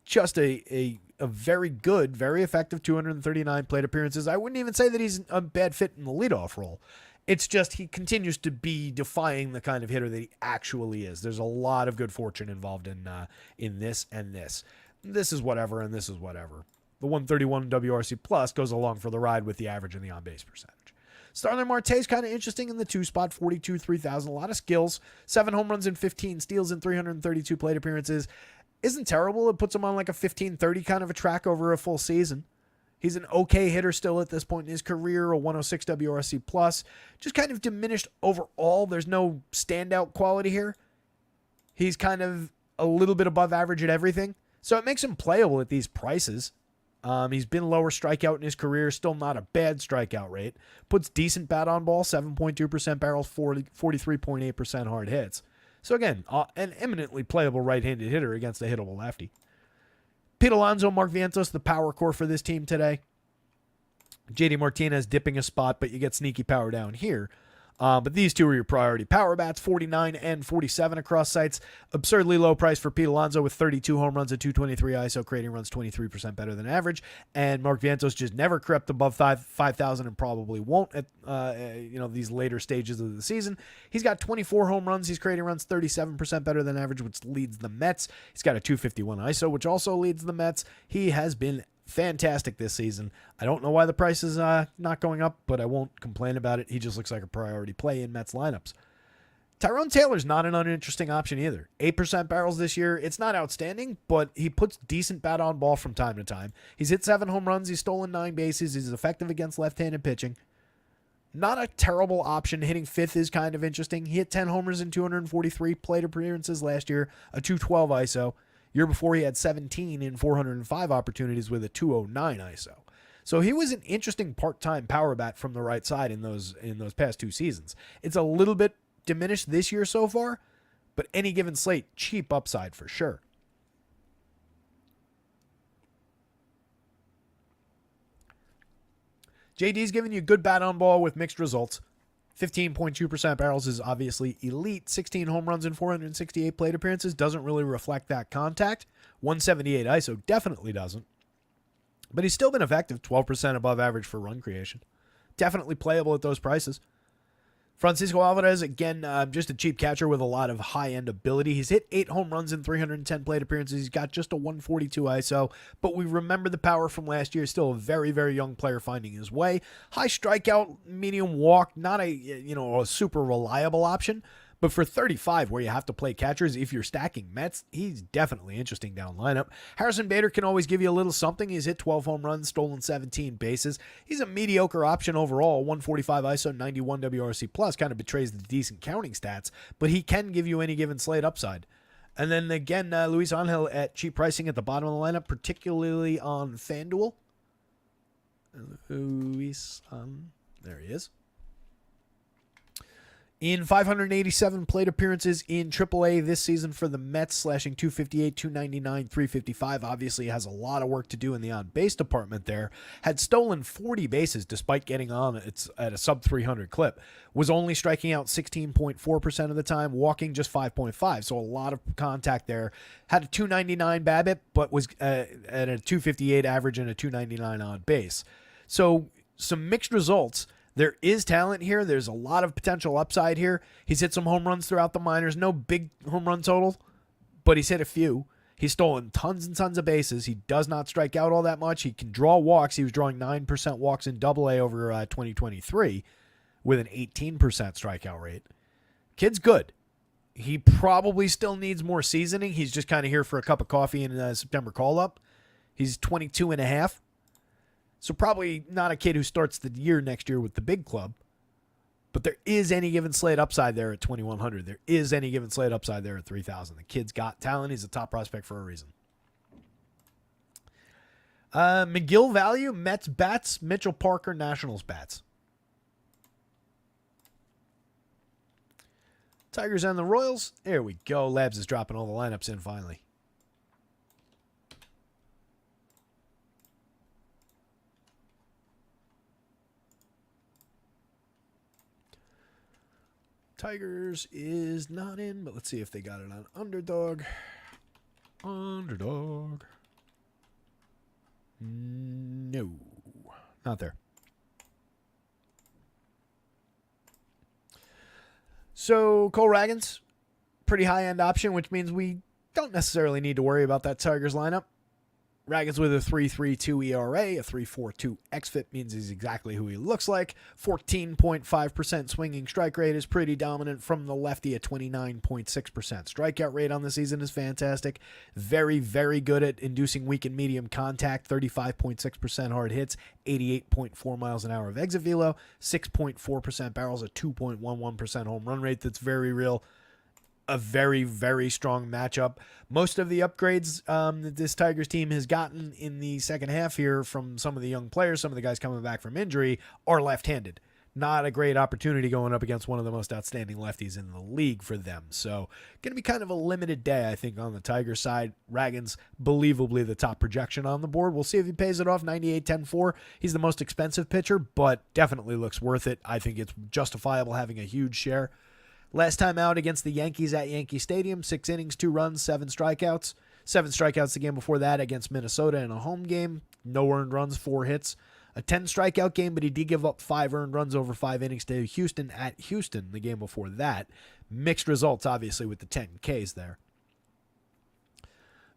just a very good, very effective 239 plate appearances. I wouldn't even say that he's a bad fit in the leadoff role. It's just he continues to be defying the kind of hitter that he actually is. There's a lot of good fortune involved in this and this. This is whatever and this is whatever. The 131 WRC plus goes along for the ride with the average and the on-base percentage. Starling Marte's kind of interesting in the 2 spot, 42, 3,000. A lot of skills. 7 home runs and 15 steals in 332 plate appearances. Isn't terrible. It puts him on like a 15-30 kind of a track over a full season. He's an okay hitter still at this point in his career, a 106 WRC+. Just kind of diminished overall. There's no standout quality here. He's kind of a little bit above average at everything. So it makes him playable at these prices. He's been lower strikeout in his career, still not a bad strikeout rate. Puts decent bat on ball, 7.2% barrels, 43.8% hard hits. So again, an eminently playable right-handed hitter against a hittable lefty. Pete Alonso, Mark Vientos, the power core for this team today. JD Martinez dipping a spot, but you get sneaky power down here. But these two are your priority power bats, 49 and 47 across sites. Absurdly low price for Pete Alonso with 32 home runs at 223 ISO, creating runs 23% better than average. And Mark Vientos just never crept above 5,000 and probably won't at these later stages of the season. He's got 24 home runs. He's creating runs 37% better than average, which leads the Mets. He's got a 251 ISO, which also leads the Mets. He has been fantastic this season. I don't know why the price is not going up, but I won't complain about it. He just looks like a priority play in Mets lineups. Tyrone Taylor's not an uninteresting option either. 8% barrels this year. It's not outstanding, but he puts decent bat on ball from time to time. He's hit 7 home runs. He's stolen 9 bases. He's effective against left-handed pitching. Not a terrible option. Hitting 5th is kind of interesting. He hit 10 homers in 243 plate appearances last year, a 212 ISO. Year before, he had 17 in 405 opportunities with a 209 ISO. So he was an interesting part-time power bat from the right side in those past 2 seasons. It's a little bit diminished this year so far, but any given slate, cheap upside for sure. JD's giving you good bat on ball with mixed results. 15.2% barrels is obviously elite. 16 home runs in 468 plate appearances doesn't really reflect that contact. 178 ISO definitely doesn't. But he's still been effective, 12% above average for run creation. Definitely playable at those prices. Francisco Alvarez, again, just a cheap catcher with a lot of high-end ability. He's hit 8 home runs in 310 plate appearances. He's got just a 142 ISO, but we remember the power from last year. Still a very, very young player finding his way. High strikeout, medium walk, not a super reliable option, but for 35, where you have to play catchers, if you're stacking Mets, he's definitely interesting down lineup. Harrison Bader can always give you a little something. He's hit 12 home runs, stolen 17 bases. He's a mediocre option overall. 145 ISO, 91 WRC plus, kind of betrays the decent counting stats, but he can give you any given slate upside. And then again, Luis Angel at cheap pricing at the bottom of the lineup, particularly on FanDuel. There he is. In 587 plate appearances in AAA this season for the Mets, slashing 258, 299, 355. Obviously has a lot of work to do in the on-base department there. Had stolen 40 bases despite getting on at a sub-300 clip. Was only striking out 16.4% of the time, walking just 5.5. So a lot of contact there. Had a 299 BABIP, but was at a 258 average and a 299 on base. So some mixed results. There is talent here. There's a lot of potential upside here. He's hit some home runs throughout the minors. No big home run total, but he's hit a few. He's stolen tons and tons of bases. He does not strike out all that much. He can draw walks. He was drawing 9% walks in AA over 2023 with an 18% strikeout rate. Kid's good. He probably still needs more seasoning. He's just kind of here for a cup of coffee in a September call-up. He's 22 and a half. So probably not a kid who starts the year next year with the big club. But there is any given slate upside there at 2,100. There is any given slate upside there at 3,000. The kid's got talent. He's a top prospect for a reason. McGill value, Mets bats, Mitchell Parker, Nationals bats. Tigers and the Royals. There we go. Labs is dropping all the lineups in finally. Tigers is not in, but let's see if they got it on Underdog. Underdog. No, not there. So Cole Ragans, pretty high-end option, which means we don't necessarily need to worry about that Tigers lineup. Raggins with a 3.32 ERA, a 3.42 xFIP means he's exactly who he looks like. 14.5% swinging strike rate is pretty dominant from the lefty at 29.6%. Strikeout rate on the season is fantastic. Very, very good at inducing weak and medium contact. 35.6% hard hits, 88.4 miles an hour of exit velo, 6.4% barrels, a 2.11% home run rate. That's very real. A very, very strong matchup. Most of the upgrades that this Tigers team has gotten in the second half here from some of the young players, some of the guys coming back from injury, are left-handed. Not a great opportunity going up against one of the most outstanding lefties in the league for them. So going to be kind of a limited day, I think, on the Tigers side. Raggins, believably the top projection on the board. We'll see if he pays it off. 98-10-4. He's the most expensive pitcher, but definitely looks worth it. I think it's justifiable having a huge share. Last time out against the Yankees at Yankee Stadium, 6 innings, 2 runs, 7 strikeouts. 7 strikeouts the game before that against Minnesota in a home game. No earned runs, 4 hits. A 10 strikeout game, but he did give up 5 earned runs over 5 innings to Houston at Houston the game before that. Mixed results, obviously, with the 10 Ks there.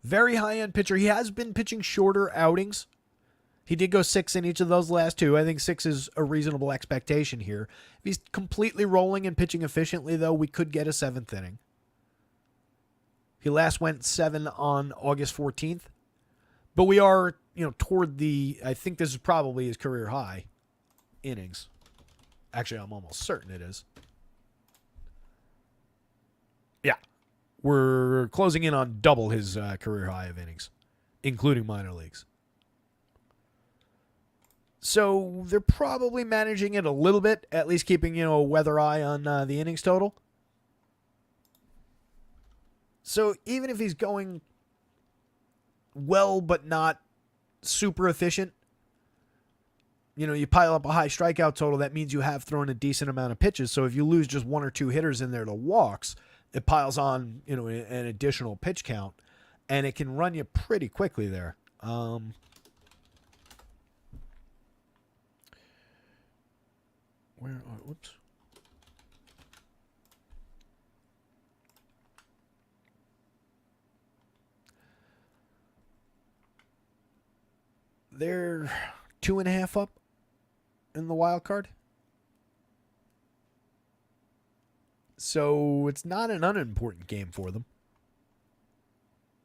Very high-end pitcher. He has been pitching shorter outings. He did go 6 in each of those last 2. I think 6 is a reasonable expectation here. If he's completely rolling and pitching efficiently, though, we could get a 7th inning. He last went 7 on August 14th. But we are, toward I think this is probably his career high innings. Actually, I'm almost certain it is. Yeah. We're closing in on double his career high of innings, including minor leagues. So they're probably managing it a little bit, at least keeping, a weather eye on the innings total. So even if he's going well but not super efficient, you pile up a high strikeout total, that means you have thrown a decent amount of pitches. So if you lose just 1 or 2 hitters in there to walks, it piles on, an additional pitch count, and it can run you pretty quickly there. Whoops. They're 2.5 up in the wild card. So it's not an unimportant game for them.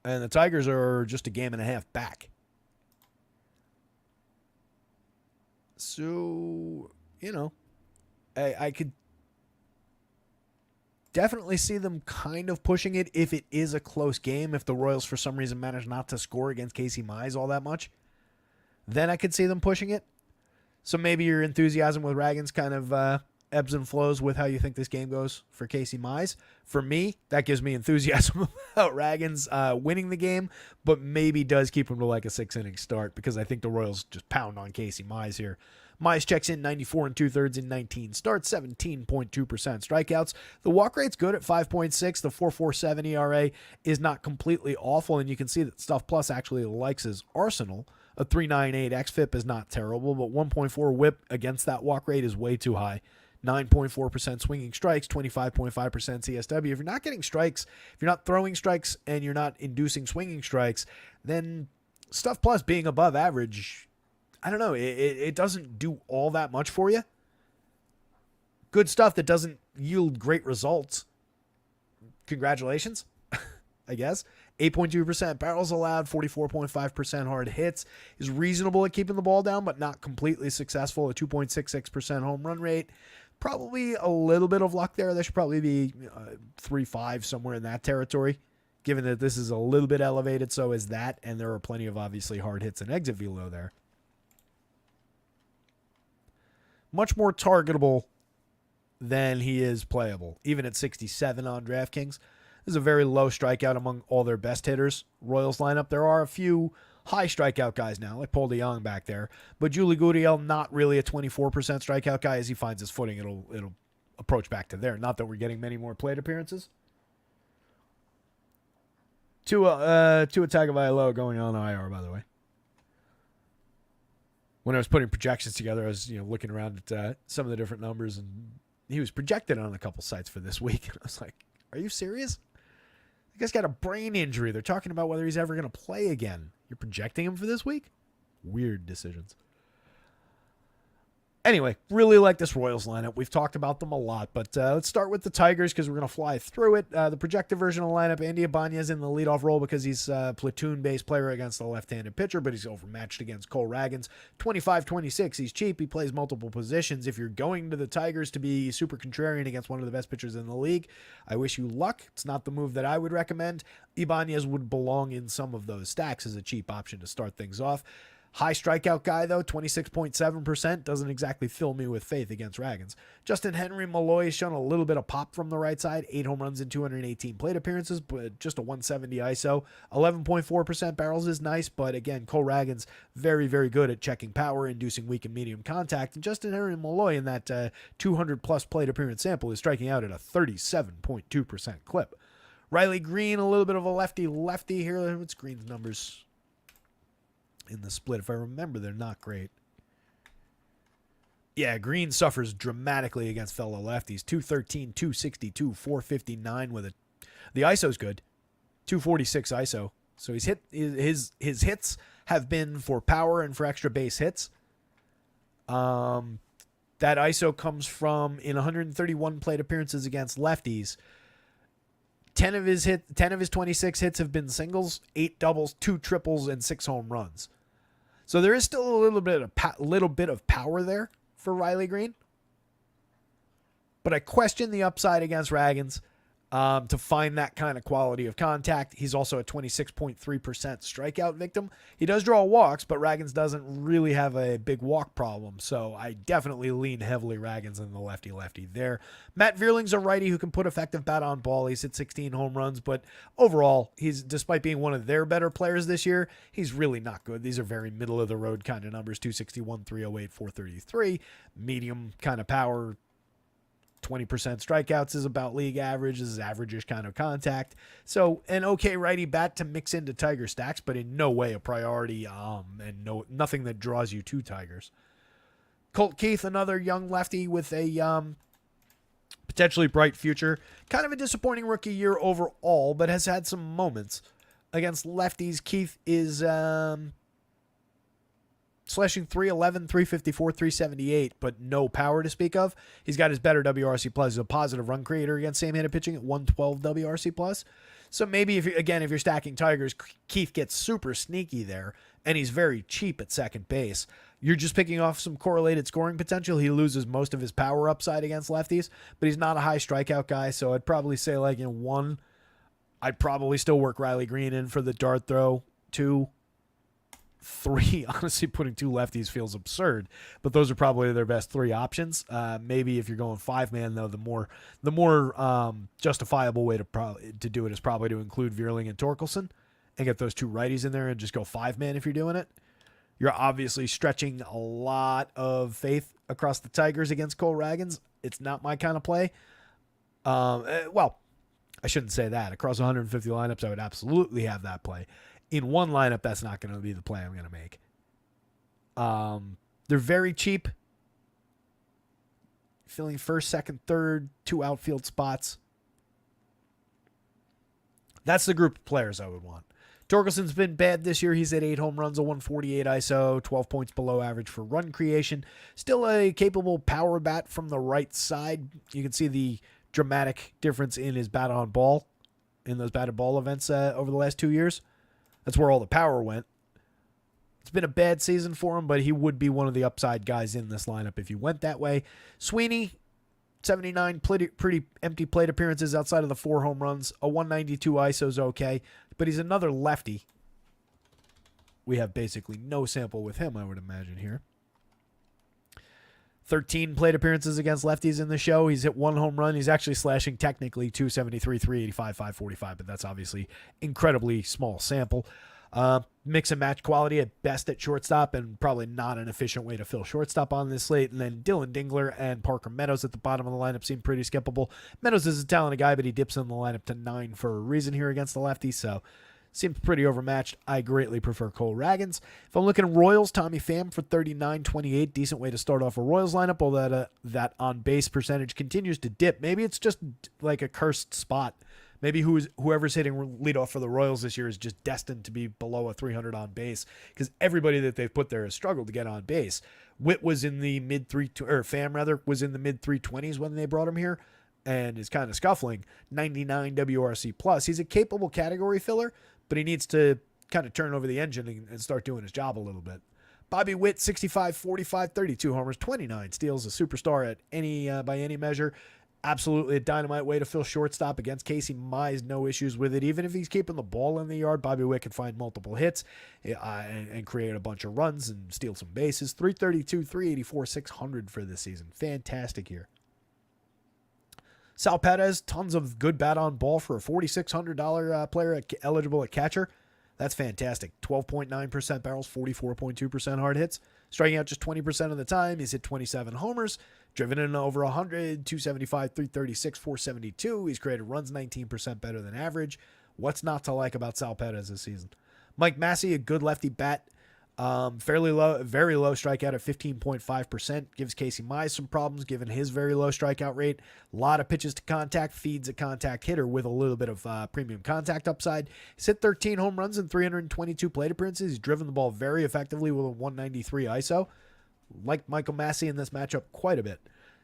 And the Tigers are just a game and a half back. So, I could definitely see them kind of pushing it if it is a close game. If the Royals, for some reason, manage not to score against Casey Mize all that much, then I could see them pushing it. So maybe your enthusiasm with Raggins kind of ebbs and flows with how you think this game goes for Casey Mize. For me, that gives me enthusiasm about Raggins winning the game, but maybe does keep him to like a 6-inning start because I think the Royals just pound on Casey Mize here. Mize checks in 94 2/3 in 19 starts, 17.2% strikeouts. The walk rate's good at 5.6. The 4.47 ERA is not completely awful, and you can see that Stuff Plus actually likes his arsenal. A 3.98 xFIP is not terrible, but 1.4 whip against that walk rate is way too high. 9.4% swinging strikes, 25.5% CSW. If you're not getting strikes, if you're not throwing strikes, and you're not inducing swinging strikes, then Stuff Plus being above average, I don't know, it doesn't do all that much for you. Good stuff that doesn't yield great results. Congratulations, I guess. 8.2% barrels allowed, 44.5% hard hits is reasonable at keeping the ball down, but not completely successful. A 2.66% home run rate. Probably a little bit of luck there. There should probably be 3.5 somewhere in that territory, given that this is a little bit elevated. So is that, and there are plenty of obviously hard hits and exit velo there. Much more targetable than he is playable, even at 67 on DraftKings. This is a very low strikeout among all their best hitters. Royals lineup, there are a few high strikeout guys now, like Paul DeJong back there. But Julie Gurriel, not really a 24% strikeout guy. As he finds his footing, it'll approach back to there. Not that we're getting many more plate appearances. Tua Tagovailoa going on IR, by the way. When I was putting projections together, I was looking around at some of the different numbers, and he was projected on a couple sites for this week. And I was like, "Are you serious?" The guy's got a brain injury. They're talking about whether he's ever going to play again. You're projecting him for this week? Weird decisions. Anyway, really like this Royals lineup. We've talked about them a lot, but let's start with the Tigers because we're going to fly through it. The projected version of the lineup, Andy Ibanez in the leadoff role because he's a platoon-based player against a left-handed pitcher, but he's overmatched against Cole Ragans. 25-26, he's cheap. He plays multiple positions. If you're going to the Tigers to be super contrarian against one of the best pitchers in the league, I wish you luck. It's not the move that I would recommend. Ibanez would belong in some of those stacks as a cheap option to start things off. High strikeout guy, though, 26.7%. Doesn't exactly fill me with faith against Ragans. Justin Henry Malloy has shown a little bit of pop from the right side. 8 home runs in 218 plate appearances, but just a 170 ISO. 11.4% barrels is nice, but again, Cole Ragans very, very good at checking power, inducing weak and medium contact. And Justin Henry Malloy in that 200-plus plate appearance sample is striking out at a 37.2% clip. Riley Green, a little bit of a lefty-lefty here. What's Green's numbers in the split? If I remember, they're not great. Yeah, Green suffers dramatically against fellow lefties. 213, 262, 459 with it. The ISO's good. 246 ISO. So he's hit his hits have been for power and for extra base hits. That ISO comes from in 131 plate appearances against lefties. 10 of his 26 hits have been singles, 8 doubles, 2 triples, and 6 home runs. So there is still a little bit of power there for Riley Green. But I question the upside against Ragans to find that kind of quality of contact. He's also a 26.3% strikeout victim. He does draw walks, but Ragans doesn't really have a big walk problem. So I definitely lean heavily Ragans in the lefty-lefty there. Matt Vierling's a righty who can put effective bat on ball. He's hit 16 home runs, but overall, despite being one of their better players this year, he's really not good. These are very middle-of-the-road kind of numbers, 261, 308, 433, medium kind of power. 20% strikeouts is about league average. This is average-ish kind of contact. So an okay righty bat to mix into Tiger stacks, but in no way a priority and nothing that draws you to Tigers. Colt Keith, another young lefty with a potentially bright future. Kind of a disappointing rookie year overall, but has had some moments. Against lefties, Keith is slashing 311, 354, 378, but no power to speak of. He's got his better WRC+. He's a positive run creator against same-handed pitching at 112 WRC+. So maybe, if you're stacking Tigers, Keith gets super sneaky there, and he's very cheap at second base. You're just picking off some correlated scoring potential. He loses most of his power upside against lefties, but he's not a high strikeout guy, so I'd probably say in 1, I'd probably still work Riley Green in for the dart throw. 2, 3, honestly, putting 2 lefties feels absurd, but those are probably their best 3 options. Maybe if you're going 5-man, though, the more justifiable way to do it is probably to include Vierling and Torkelson and get those 2 righties in there and just go 5-man if you're doing it. You're obviously stretching a lot of faith across the Tigers against Cole Ragans. It's not my kind of play. Well, I shouldn't say that. Across 150 lineups, I would absolutely have that play. In one lineup, that's not going to be the play I'm going to make. They're very cheap. Filling first, second, third, 2 outfield spots. That's the group of players I would want. Torkelson's been bad this year. He's at 8 home runs, a 148 ISO, 12 points below average for run creation. Still a capable power bat from the right side. You can see the dramatic difference in his bat on ball in those batted ball events over the last 2 years. That's where all the power went. It's been a bad season for him, but he would be one of the upside guys in this lineup if you went that way. Sweeney, 79 pretty empty plate appearances outside of the 4 home runs. A 192 ISO is okay, but he's another lefty. We have basically no sample with him, I would imagine, here. 13 plate appearances against lefties in the show. He's hit 1 home run. He's actually slashing technically 273, 385, 545, but that's obviously incredibly small sample. Mix and match quality at best at shortstop and probably not an efficient way to fill shortstop on this slate. And then Dylan Dingler and Parker Meadows at the bottom of the lineup seem pretty skippable. Meadows is a talented guy, but he dips in the lineup to 9 for a reason here against the lefties, so seems pretty overmatched. I greatly prefer Cole Ragans. If I'm looking at Royals, Tommy Pham for 39.28. Decent way to start off a Royals lineup, although that on-base percentage continues to dip. Maybe it's just like a cursed spot Maybe whoever's hitting leadoff for the Royals this year is just destined to be below a 300 on base because everybody that they've put there has struggled to get on base. Witt was in the Pham rather was in the mid 320s when they brought him here, and is kind of scuffling. 99 WRC plus. He's a capable category filler, but he needs to kind of turn over the engine and start doing his job a little bit. Bobby Witt, 65, 45, 32 homers, 29 steals, a superstar at by any measure. Absolutely a dynamite way to fill shortstop against Casey Mize. No issues with it. Even if he's keeping the ball in the yard, Bobby Witt can find multiple hits and create a bunch of runs and steal some bases. 332, 384, 600 for this season. Fantastic year. Sal Perez, tons of good bat on ball for a $4,600 player eligible at catcher. That's fantastic. 12.9% barrels, 44.2% hard hits. Striking out just 20% of the time. He's hit 27 homers, driven in over 100, 275, 336, 472. He's created runs 19% better than average. What's not to like about Sal Perez this season? Mike Massey, a good lefty bat. Fairly low, very low strikeout at 15.5%. Gives Casey Mize some problems given his very low strikeout rate. A lot of pitches to contact, feeds a contact hitter with a little bit of premium contact upside. He's hit 13 home runs in 322 plate appearances. He's driven the ball very effectively with a 193 ISO. Like Michael Massey in this matchup quite a bit.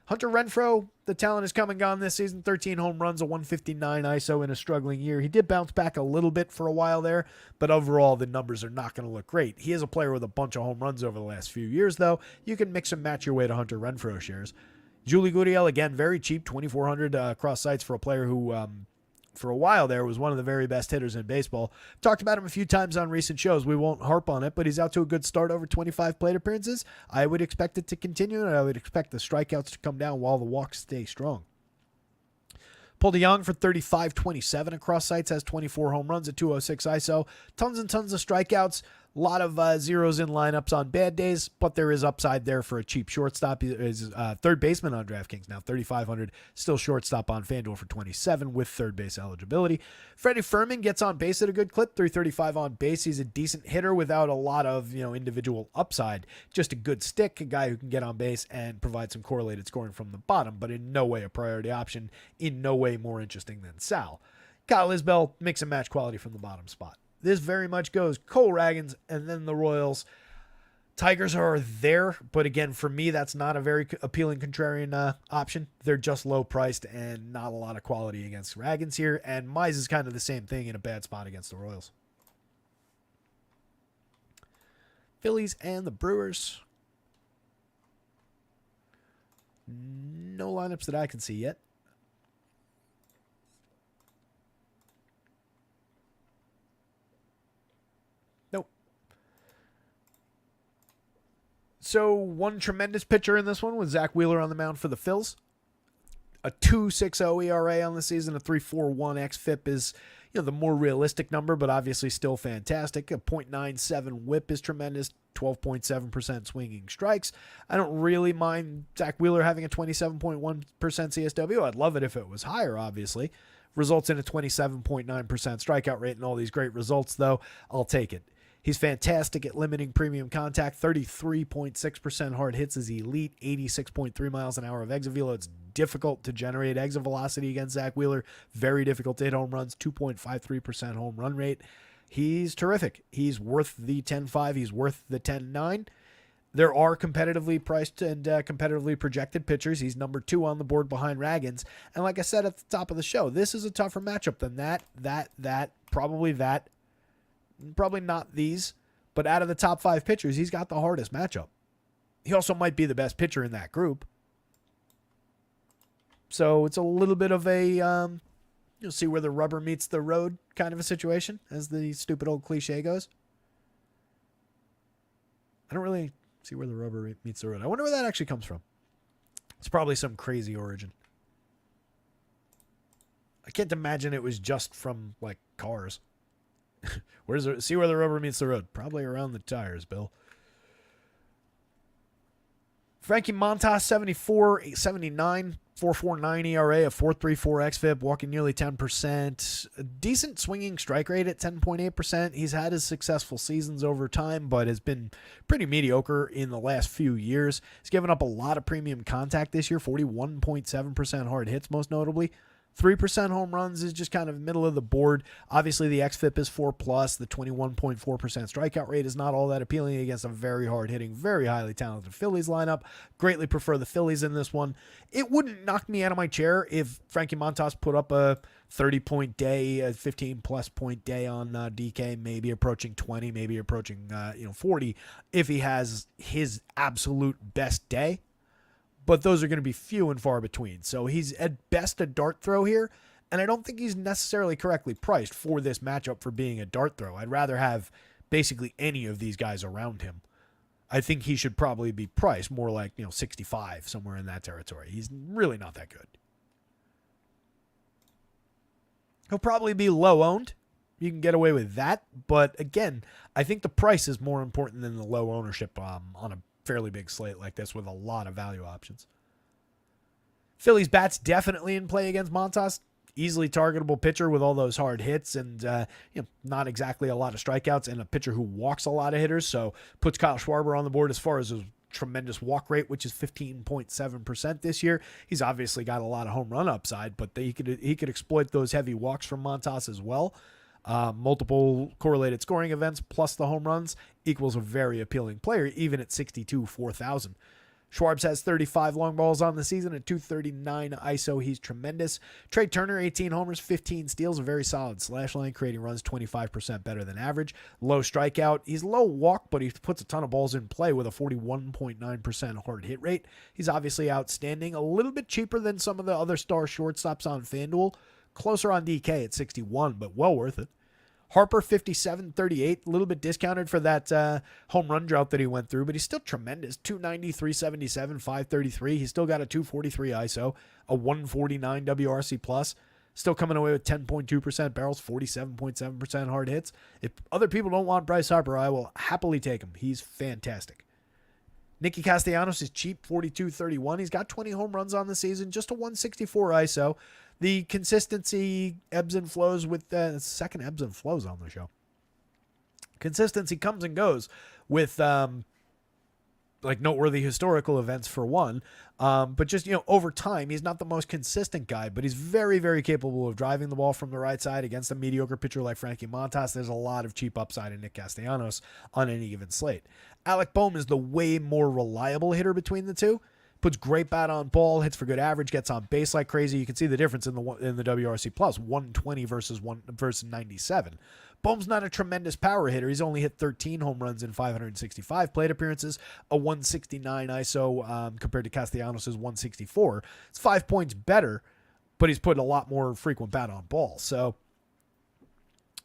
Hunter Renfroe, the talent has come and gone this season. 13 home runs, a 159 ISO in a struggling year. He did bounce back a little bit for a while there, but overall the numbers are not going to look great. He is a player with a bunch of home runs over the last few years, though. You can mix and match your way to Hunter Renfroe shares. Julie Gurriel, again, very cheap, 2,400 across sites for a player who, for a while there, was one of the very best hitters in baseball. Talked about him a few times on recent shows. We won't harp on it, but he's out to a good start over 25 plate appearances. I would expect it to continue, and I would expect the strikeouts to come down while the walks stay strong. Paul DeJong for 35-27 across sites, has 24 home runs at 206 ISO. Tons and tons of strikeouts. A lot of zeros in lineups on bad days, but there is upside there for a cheap shortstop. He is third baseman on DraftKings now, 3,500. Still shortstop on FanDuel for 27 with third base eligibility. Freddie Fermin gets on base at a good clip, 335 on base. He's a decent hitter without a lot of individual upside. Just a good stick, a guy who can get on base and provide some correlated scoring from the bottom, but in no way a priority option, in no way more interesting than Sal. Kyle Isbell, mix and match quality from the bottom spot. This very much goes Cole Ragans and then the Royals. Tigers are there, but again, for me, that's not a very appealing contrarian option. They're just low priced and not a lot of quality against Ragans here, and Mize is kind of the same thing in a bad spot against the Royals. Phillies and the Brewers. No lineups that I can see yet. So one tremendous pitcher in this one was Zach Wheeler on the mound for the Phils. A 2.60 ERA on the season, a 3.41 xFIP is the more realistic number, but obviously still fantastic. A .97 WHIP is tremendous. 12.7% swinging strikes. I don't really mind Zach Wheeler having a 27.1% CSW. I'd love it if it was higher, obviously. Results in a 27.9% strikeout rate and all these great results, though. I'll take it. He's fantastic at limiting premium contact. 33.6% hard hits is elite. 86.3 miles an hour of exit velo. It's difficult to generate exit velocity against Zach Wheeler. Very difficult to hit home runs. 2.53% home run rate. He's terrific. He's worth the 10.5. He's worth the 10.9. There are competitively priced and competitively projected pitchers. He's number 2 on the board behind Ragans. And like I said at the top of the show, this is a tougher matchup than that, probably not these, but out of the top 5 pitchers, he's got the hardest matchup. He also might be the best pitcher in that group. So it's a little bit of a, you'll see where the rubber meets the road kind of a situation, as the stupid old cliche goes. I don't really see where the rubber meets the road. I wonder where that actually comes from. It's probably some crazy origin. I can't imagine it was just from, like, cars. See where the rubber meets the road? Probably around the tires, Bill. Frankie Montas, 74, 79, 4.49 ERA, a 4.34 xFIP, walking nearly 10%. A decent swinging strike rate at 10.8%. He's had his successful seasons over time, but has been pretty mediocre in the last few years. He's given up a lot of premium contact this year, 41.7% hard hits most notably. 3% home runs is just kind of middle of the board. Obviously, the xFIP is 4+. The 21.4% strikeout rate is not all that appealing against a very hard-hitting, very highly talented Phillies lineup. Greatly prefer the Phillies in this one. It wouldn't knock me out of my chair if Frankie Montas put up a 30-point day, a 15-plus point day on DK, maybe approaching 20, maybe approaching 40, if he has his absolute best day. But those are going to be few and far between. So he's at best a dart throw here, and I don't think he's necessarily correctly priced for this matchup for being a dart throw. I'd rather have basically any of these guys around him. I think he should probably be priced more like 65, somewhere in that territory. He's really not that good. He'll probably be low owned. You can get away with that. But again, I think the price is more important than the low ownership on a fairly big slate like this with a lot of value options. Phillies bats definitely in play against Montas. Easily targetable pitcher with all those hard hits and not exactly a lot of strikeouts, and a pitcher who walks a lot of hitters. So puts Kyle Schwarber on the board as far as his tremendous walk rate, which is 15.7% this year. He's obviously got a lot of home run upside, but he could exploit those heavy walks from Montas as well. Multiple correlated scoring events plus the home runs equals a very appealing player, even at 4,000. Schwarbs has 35 long balls on the season at 239 ISO. He's tremendous. Trey Turner, 18 homers, 15 steals, a very solid slash line, creating runs 25% better than average. Low strikeout. He's low walk, but he puts a ton of balls in play with a 41.9% hard hit rate. He's obviously outstanding. A little bit cheaper than some of the other star shortstops on FanDuel. Closer on DK at 61, but well worth it. Harper, 57-38, a little bit discounted for that home run drought that he went through, but he's still tremendous. 290, 377, 533. He's still got a 243 ISO, a 149 WRC plus. Still coming away with 10.2% barrels, 47.7% hard hits. If other people don't want Bryce Harper, I will happily take him. He's fantastic. Nicky Castellanos is cheap, 42-31. He's got 20 home runs on the season, just a 164 ISO. The consistency ebbs and flows with second ebbs and flows on the show. Consistency comes and goes with noteworthy historical events for one. But just, over time, he's not the most consistent guy, but he's very, very capable of driving the ball from the right side against a mediocre pitcher like Frankie Montas. There's a lot of cheap upside in Nick Castellanos on any given slate. Alec Bohm is the way more reliable hitter between the two. Puts great bat on ball, hits for good average, gets on base like crazy. You can see the difference in the WRC plus, 120 versus 97. Bohm's not a tremendous power hitter. He's only hit 13 home runs in 565 plate appearances, a 169 ISO compared to Castellanos' 164. It's 5 points better, but he's put a lot more frequent bat on ball. So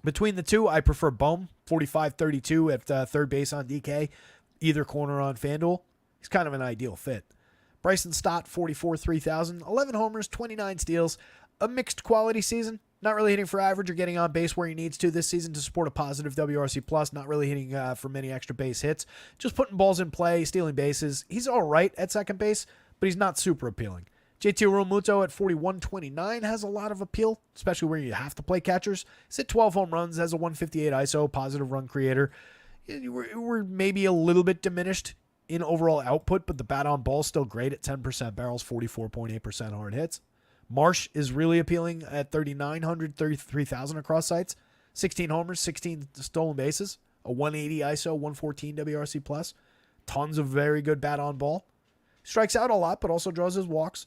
between the two, I prefer Bohm, 45-32 at third base on DK, either corner on FanDuel. He's kind of an ideal fit. Bryson Stott, 44-3,000, 11 homers, 29 steals, a mixed quality season. Not really hitting for average or getting on base where he needs to this season to support a positive WRC plus. Not really hitting for many extra base hits. Just putting balls in play, stealing bases. He's all right at second base, but he's not super appealing. JT Realmuto at 41-29 has a lot of appeal, especially where you have to play catchers. He's hit 12 home runs, has a 158 ISO, positive run creator. We're maybe a little bit diminished in overall output, but the bat on ball is still great at 10% barrels, 44.8% hard hits. Marsh is really appealing at 3,900, 33,000 across sites. 16 homers, 16 stolen bases, a 180 ISO, 114 WRC plus. Tons of very good bat on ball. Strikes out a lot, but also draws his walks.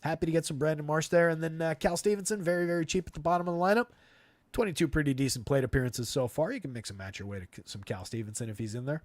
Happy to get some Brandon Marsh there. And then Cal Stevenson, very, very cheap at the bottom of the lineup. 22 pretty decent plate appearances so far. You can mix and match your way to some Cal Stevenson if he's in there.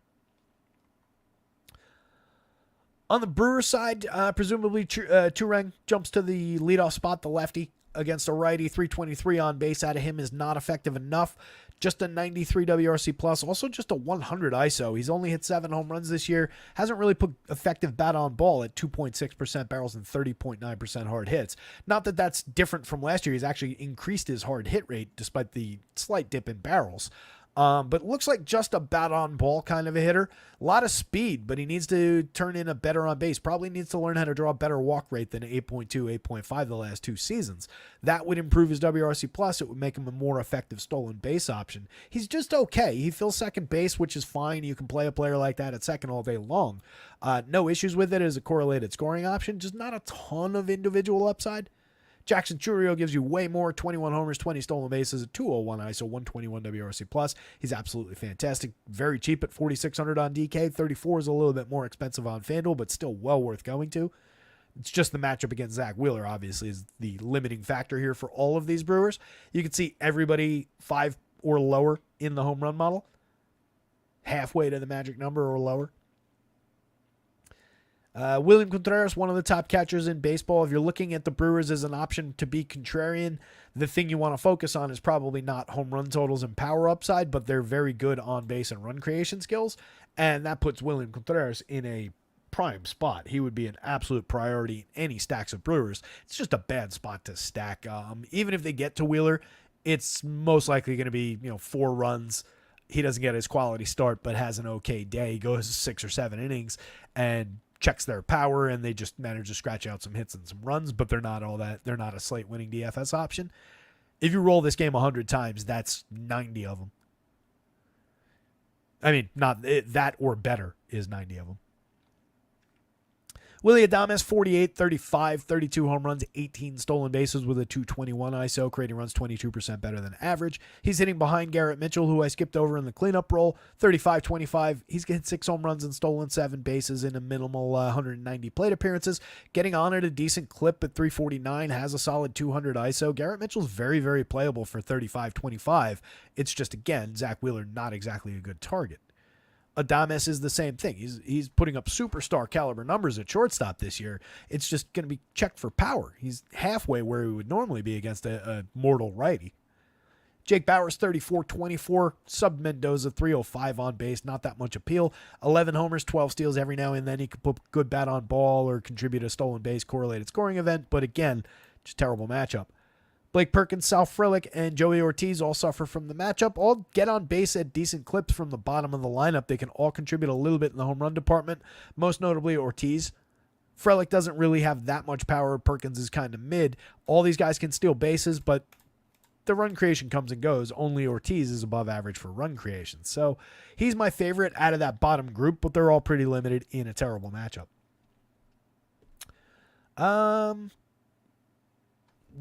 On the Brewers side, presumably Turang jumps to the leadoff spot, the lefty, against a righty. 323 on base out of him is not effective enough. Just a 93 WRC plus, also just a 100 ISO. He's only hit 7 home runs this year. Hasn't really put effective bat on ball at 2.6% barrels and 30.9% hard hits. Not that that's different from last year. He's actually increased his hard hit rate despite the slight dip in barrels. But looks like just a bat on ball kind of a hitter. A lot of speed, but he needs to turn in a better on base. Probably needs to learn how to draw a better walk rate than 8.2, 8.5 the last 2 seasons. That would improve his WRC plus. It would make him a more effective stolen base option. He's just okay. He fills second base, which is fine. You can play a player like that at second all day long. No issues with it as a correlated scoring option. Just not a ton of individual upside. Jackson Chourio gives you way more, 21 homers, 20 stolen bases, a 201 ISO, 121 WRC+. He's absolutely fantastic. Very cheap at $4,600 on DK. 34 is a little bit more expensive on FanDuel, but still well worth going to. It's just the matchup against Zach Wheeler, obviously, is the limiting factor here for all of these Brewers. You can see everybody 5 or lower in the home run model. Halfway to the magic number or lower. William Contreras, one of the top catchers in baseball. If you're looking at the Brewers as an option to be contrarian, the thing you want to focus on is probably not home run totals and power upside, but they're very good on base and run creation skills, and that puts William Contreras in a prime spot. He would be an absolute priority in any stacks of Brewers. It's just a bad spot to stack. Even if they get to Wheeler, it's most likely going to be 4 runs. He doesn't get his quality start, but has an okay day. He goes 6 or 7 innings and checks their power, and they just manage to scratch out some hits and some runs, but they're not all that. They're not a slate winning DFS option. If you roll this game 100 times, that's 90 of them. I mean, not that or better is 90 of them. Willy Adames, 48, 35, 32 home runs, 18 stolen bases with a 221 ISO, creating runs 22% better than average. He's hitting behind Garrett Mitchell, who I skipped over in the cleanup role, 35, 25. He's hit 6 home runs and stolen 7 bases in a minimal 190 plate appearances, getting on at a decent clip at 349, has a solid 200 ISO. Garrett Mitchell's very, very playable for 35, 25. It's just, again, Zach Wheeler, not exactly a good target. Adames is the same thing. He's putting up superstar caliber numbers at shortstop this year. It's just going to be checked for power. He's halfway where he would normally be against a mortal righty. Jake Bauers, 34, 24. Sub Mendoza, 305 on base. Not that much appeal. 11 homers, 12 steals every now and then. He could put good bat on ball or contribute a stolen base correlated scoring event. But again, just terrible matchup. Blake Perkins, Sal Frelick, and Joey Ortiz all suffer from the matchup. All get on base at decent clips from the bottom of the lineup. They can all contribute a little bit in the home run department, most notably Ortiz. Frelick doesn't really have that much power. Perkins is kind of mid. All these guys can steal bases, but the run creation comes and goes. Only Ortiz is above average for run creation. So he's my favorite out of that bottom group, but they're all pretty limited in a terrible matchup.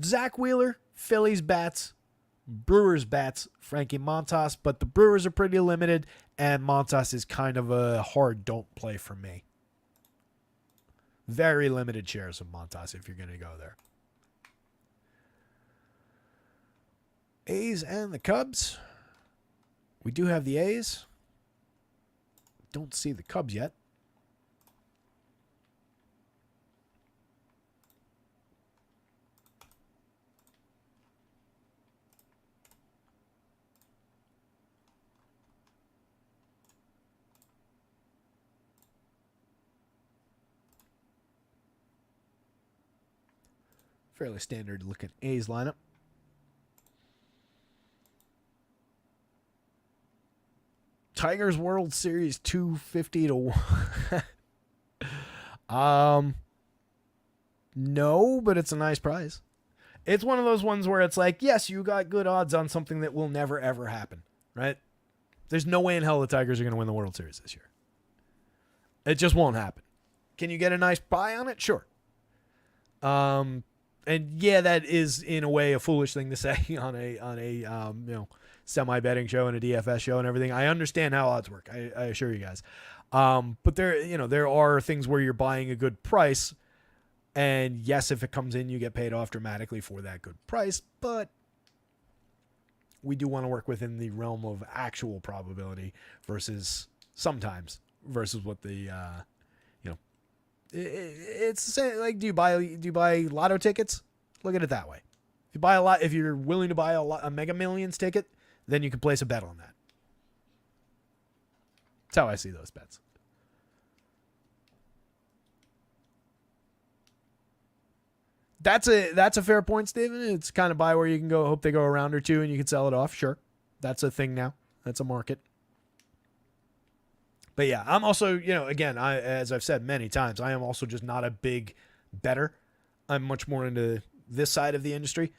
Zach Wheeler, Phillies bats, Brewers bats, Frankie Montas, but the Brewers are pretty limited, and Montas is kind of a hard don't play for me. Very limited shares of Montas if you're going to go there. A's and the Cubs. We do have the A's. Don't see the Cubs yet. Fairly standard looking A's lineup. Tigers World Series 250 to 1. No, but it's a nice prize. It's one of those ones where it's like, yes, you got good odds on something that will never ever happen, right? There's no way in hell the Tigers are going to win the World Series this year. It just won't happen. Can you get a nice buy on it? Sure. And yeah, that is in a way a foolish thing to say on a semi-betting show and a DFS show and everything. I understand how odds work. I assure you guys. But there are things where you're buying a good price, and yes, if it comes in, you get paid off dramatically for that good price. But we do want to work within the realm of actual probability versus what the it's the same. Like, do you buy lotto tickets? Look at it that way. If you're willing to buy a Mega Millions ticket, then you can place a bet on that. That's how I see those bets. That's a fair point, Steven. It's kind of buy where you can go, hope they go a round or two and you can sell it off. Sure. That's a thing now. That's a market. But yeah, I'm also, again, as I've said many times, I am also just not a big bettor. I'm much more into this side of the industry.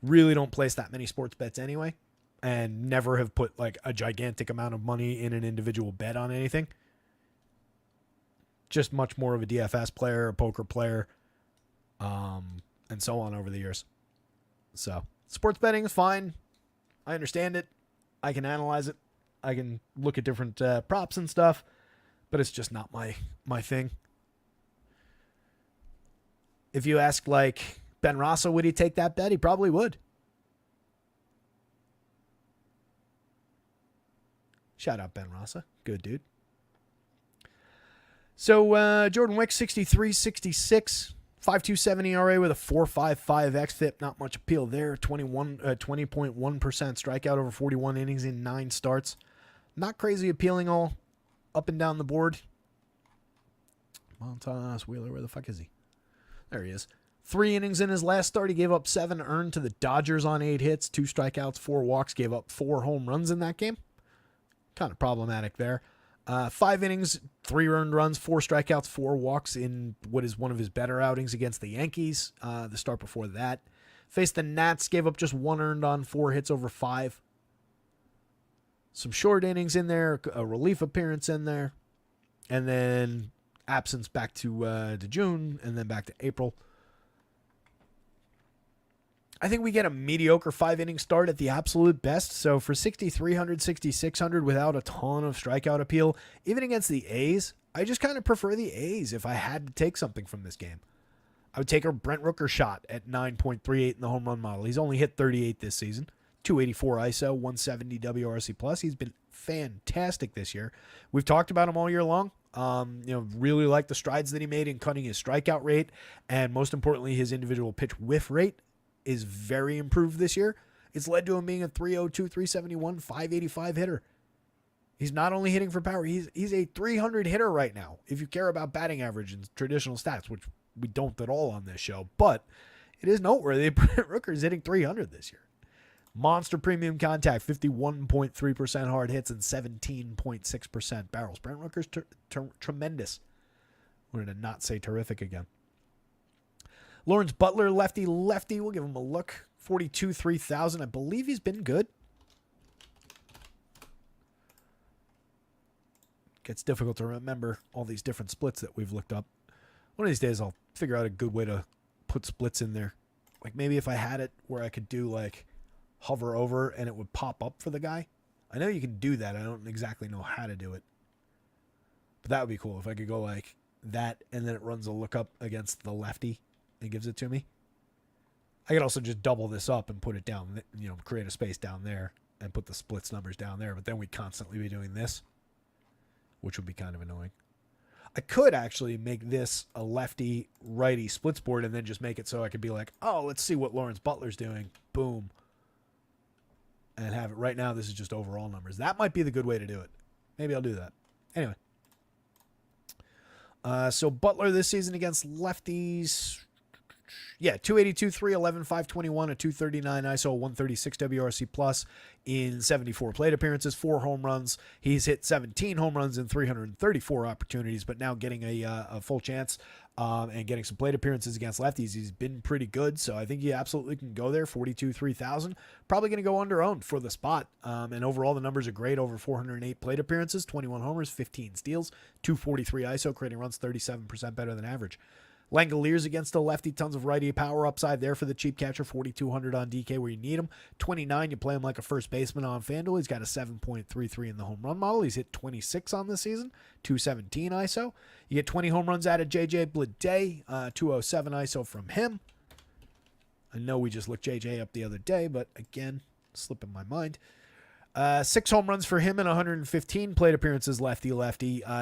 Really don't place that many sports bets anyway, and never have put like a gigantic amount of money in an individual bet on anything. Just much more of a DFS player, a poker player, and and so on over the years. So sports betting is fine. I understand it. I can analyze it. I can look at different props and stuff, but it's just not my thing. If you ask like Ben Rosso, would he take that bet? He probably would. Shout out Ben Rossa. Good dude. So Jordan Wick, 63-66, 5.27 ERA with a 4.55 xFIP. Not much appeal there. 20.1% strikeout over 41 innings in 9 starts. Not crazy appealing all up and down the board. Montas Wheeler, where the fuck is he? There he is. 3 innings in his last start. He gave up 7 earned to the Dodgers on 8 hits, 2 strikeouts, 4 walks. Gave up 4 home runs in that game. Kind of problematic there. 5 innings, 3 earned runs, 4 strikeouts, 4 walks in what is one of his better outings against the Yankees. The start before that. Faced the Nats, gave up just 1 earned on 4 hits over 5. Some short innings in there, a relief appearance in there, and then absence back to June, and then back to April. I think we get a mediocre 5-inning start at the absolute best. So for 6,300, 6,600 without a ton of strikeout appeal, even against the A's, I just kind of prefer the A's if I had to take something from this game. I would take a Brent Rooker shot at 9.38 in the home run model. He's only hit 38 this season. 284 ISO, 170 WRC plus. He's been fantastic this year. We've talked about him all year long. Really like the strides that he made in cutting his strikeout rate, and most importantly, his individual pitch whiff rate is very improved this year. It's led to him being a 302, 371, 585 hitter. He's not only hitting for power, he's a 300 hitter right now. If you care about batting average and traditional stats, which we don't at all on this show, but it is noteworthy that Brent Rooker is hitting 300 this year. Monster premium contact, 51.3% hard hits and 17.6% barrels. Brent Rooker's tremendous. I'm going to not say terrific again. Lawrence Butler, lefty. We'll give him a look. 42, 3,000. I believe he's been good. Gets difficult to remember all these different splits that we've looked up. One of these days I'll figure out a good way to put splits in there. Like maybe if I had it where I could do like hover over and it would pop up for the guy. I know you can do that. I don't exactly know how to do it. But that would be cool if I could go like that and then it runs a lookup against the lefty and gives it to me. I could also just double this up and put it down, create a space down there and put the splits numbers down there. But then we'd constantly be doing this, which would be kind of annoying. I could actually make this a lefty righty splits board and then just make it so I could be like, oh, let's see what Lawrence Butler's doing. Boom. And have it right now. This is just overall numbers. That might be the good way to do it. Maybe I'll do that. Anyway. So Butler this season against lefties. Yeah, 282, 311, 521, a 239 ISO, 136 WRC plus in 74 plate appearances, 4 home runs. He's hit 17 home runs in 334 opportunities, but now getting a full chance and getting some plate appearances against lefties. He's been pretty good, so I think he absolutely can go there. 42, 3,000. Probably going to go under-owned for the spot. And overall, the numbers are great. Over 408 plate appearances, 21 homers, 15 steals, 243 ISO, creating runs 37% better than average. Langoliers against a lefty, tons of righty power upside there for the cheap catcher, 4,200 on DK where you need him. 29, you play him like a first baseman on FanDuel. He's got a 7.33 in the home run model. He's hit 26 on this season, 217 ISO. You get 20 home runs out of JJ Bleday, 207 ISO from him. I know we just looked JJ up the other day, but again, slipping my mind. 6 home runs for him and 115 plate appearances, lefty.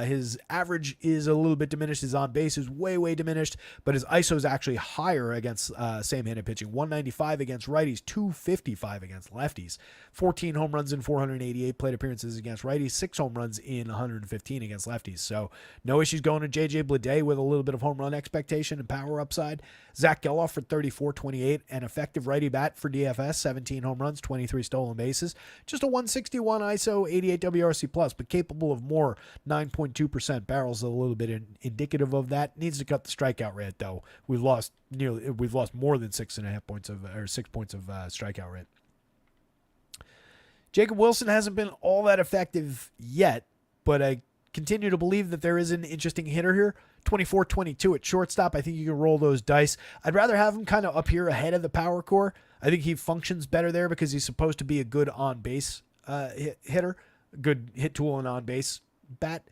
His average is a little bit diminished. His on base is way diminished, but his ISO is actually higher against same-handed pitching. 195 against righties, 255 against lefties. 14 home runs in 488 plate appearances against righties, 6 home runs in 115 against lefties. So no issues going to JJ Bleday with a little bit of home run expectation and power upside. Zach Geloff for 34-28, an effective righty bat for DFS, 17 home runs, 23 stolen bases. Just a 161 ISO, 88 WRC plus, but capable of more. 9.2% barrels, a little bit indicative of that. Needs to cut the strikeout rate though. We've lost more than 6.5 points of 6 points of strikeout rate. Jacob Wilson hasn't been all that effective yet, but I continue to believe that there is an interesting hitter here. 24-22 at shortstop. I think you can roll those dice. I'd rather have him kind of up here ahead of the power core. I think he functions better there because he's supposed to be a good on-base hitter, good hit tool and on-base bat.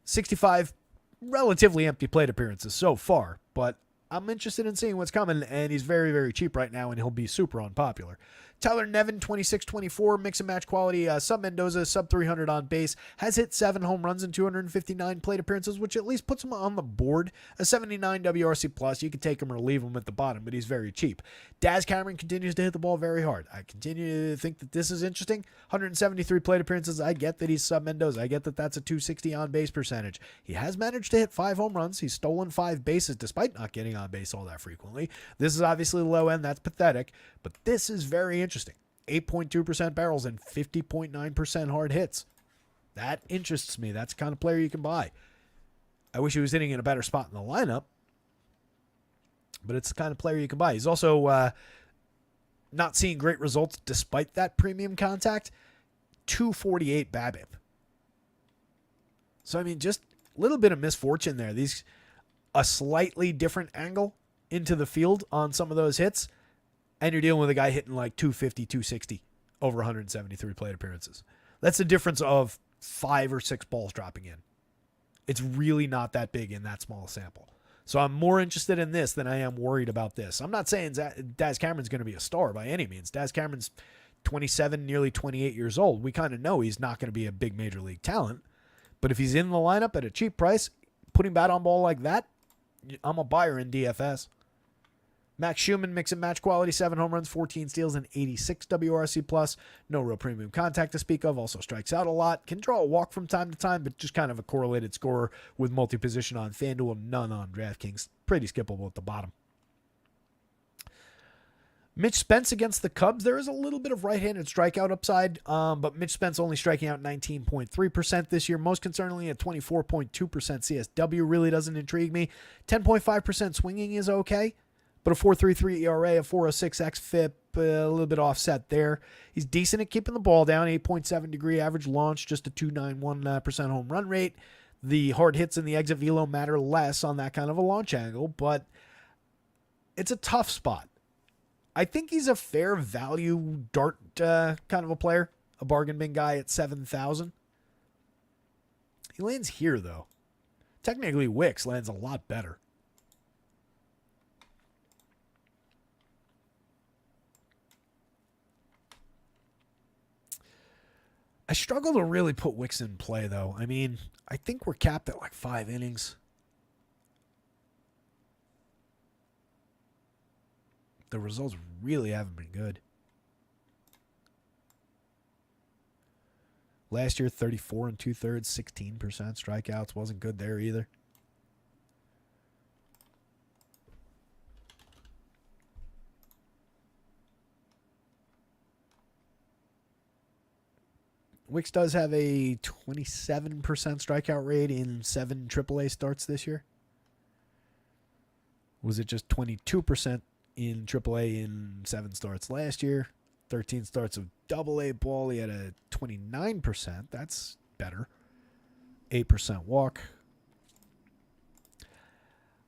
65 relatively empty plate appearances so far, but I'm interested in seeing what's coming, and he's very, very cheap right now, and he'll be super unpopular. Tyler Nevin, 26-24, mix and match quality. Sub Mendoza, sub 300 on base. Has hit 7 home runs in 259 plate appearances, which at least puts him on the board. A 79 WRC plus. You can take him or leave him at the bottom, but he's very cheap. Daz Cameron continues to hit the ball very hard. I continue to think that this is interesting. 173 plate appearances. I get that he's sub Mendoza. I get that that's a 260 on base percentage. He has managed to hit 5 home runs. He's stolen 5 bases despite not getting on base all that frequently. This is obviously low end. That's pathetic, but this is very interesting. 8.2% barrels and 50.9% hard hits. That interests me. That's the kind of player you can buy. I wish he was hitting in a better spot in the lineup, but it's the kind of player you can buy. He's also not seeing great results despite that premium contact. 248 BABIP. So, I mean, just a little bit of misfortune there. A slightly different angle into the field on some of those hits, and you're dealing with a guy hitting like 250, 260 over 173 plate appearances. That's the difference of 5 or 6 balls dropping in. It's really not that big in that small sample. So I'm more interested in this than I am worried about this. I'm not saying Daz Cameron's going to be a star by any means. Daz Cameron's 27, nearly 28 years old. We kind of know he's not going to be a big major league talent. But if he's in the lineup at a cheap price, putting bat on ball like that, I'm a buyer in DFS. Max Schumann, mix and match quality, 7 home runs, 14 steals, and 86 WRC plus. No real premium contact to speak of. Also strikes out a lot. Can draw a walk from time to time, but just kind of a correlated scorer with multi-position on FanDuel, none on DraftKings. Pretty skippable at the bottom. Mitch Spence against the Cubs. There is a little bit of right-handed strikeout upside, but Mitch Spence only striking out 19.3% this year. Most concerningly, at 24.2% CSW really doesn't intrigue me. 10.5% swinging is okay. But a 4.33 ERA, a 4.06 xFIP, a little bit offset there. He's decent at keeping the ball down, 8.7 degree average launch, just a 2.91% home run rate. The hard hits and the exit velo matter less on that kind of a launch angle, but it's a tough spot. I think he's a fair value dart kind of a player, a bargain bin guy at 7,000. He lands here, though. Technically, Wicks lands a lot better. I struggle to really put Wicks in play, though. I mean, I think we're capped at like 5 innings. The results really haven't been good. Last year, 34 2/3, 16% strikeouts. Wasn't good there either. Wicks does have a 27% strikeout rate in 7 AAA starts this year. Was it just 22% in AAA in 7 starts last year? 13 starts of AA ball. He had a 29%. That's better. 8% walk.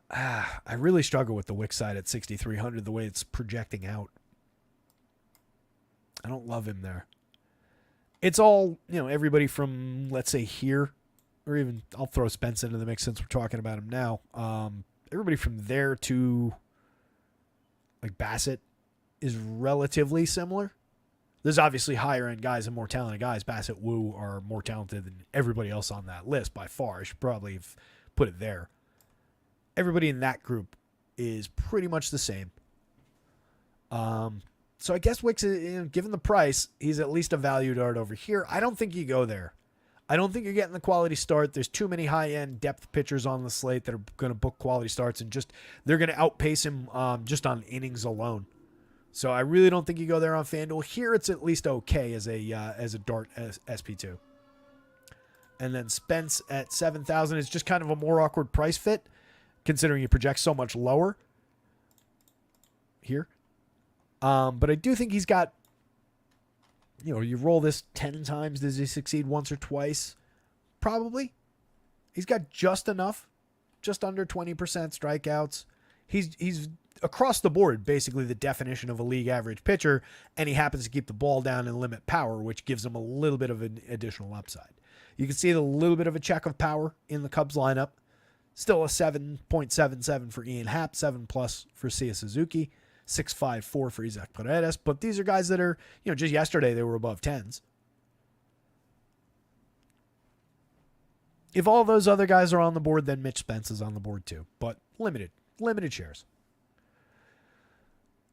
I really struggle with the Wicks side at 6,300, the way it's projecting out. I don't love him there. It's all, everybody from, let's say, here, or even, I'll throw Spence into the mix since we're talking about him now. Everybody from there to, like, Bassett is relatively similar. There's obviously higher-end guys and more talented guys. Bassett, Wu are more talented than everybody else on that list by far. I should probably have put it there. Everybody in that group is pretty much the same. So I guess Wicks, given the price, he's at least a value dart over here. I don't think you go there. I don't think you're getting the quality start. There's too many high-end depth pitchers on the slate that are going to book quality starts, and they're going to outpace him just on innings alone. So I really don't think you go there on FanDuel. Here it's at least okay as a dart SP2. And then Spence at 7,000 is just kind of a more awkward price fit, considering you project so much lower here. But I do think he's got, you roll this 10 times. Does he succeed once or twice? Probably. He's got just enough, just under 20% strikeouts. He's across the board basically the definition of a league average pitcher, and he happens to keep the ball down and limit power, which gives him a little bit of an additional upside. You can see a little bit of a check of power in the Cubs lineup. Still a 7.77 for Ian Happ, 7+ for Seiya Suzuki, 6.54 for Isaac Paredes. But these are guys that are, just yesterday they were above 10s. If all those other guys are on the board, then Mitch Spence is on the board too, but limited shares.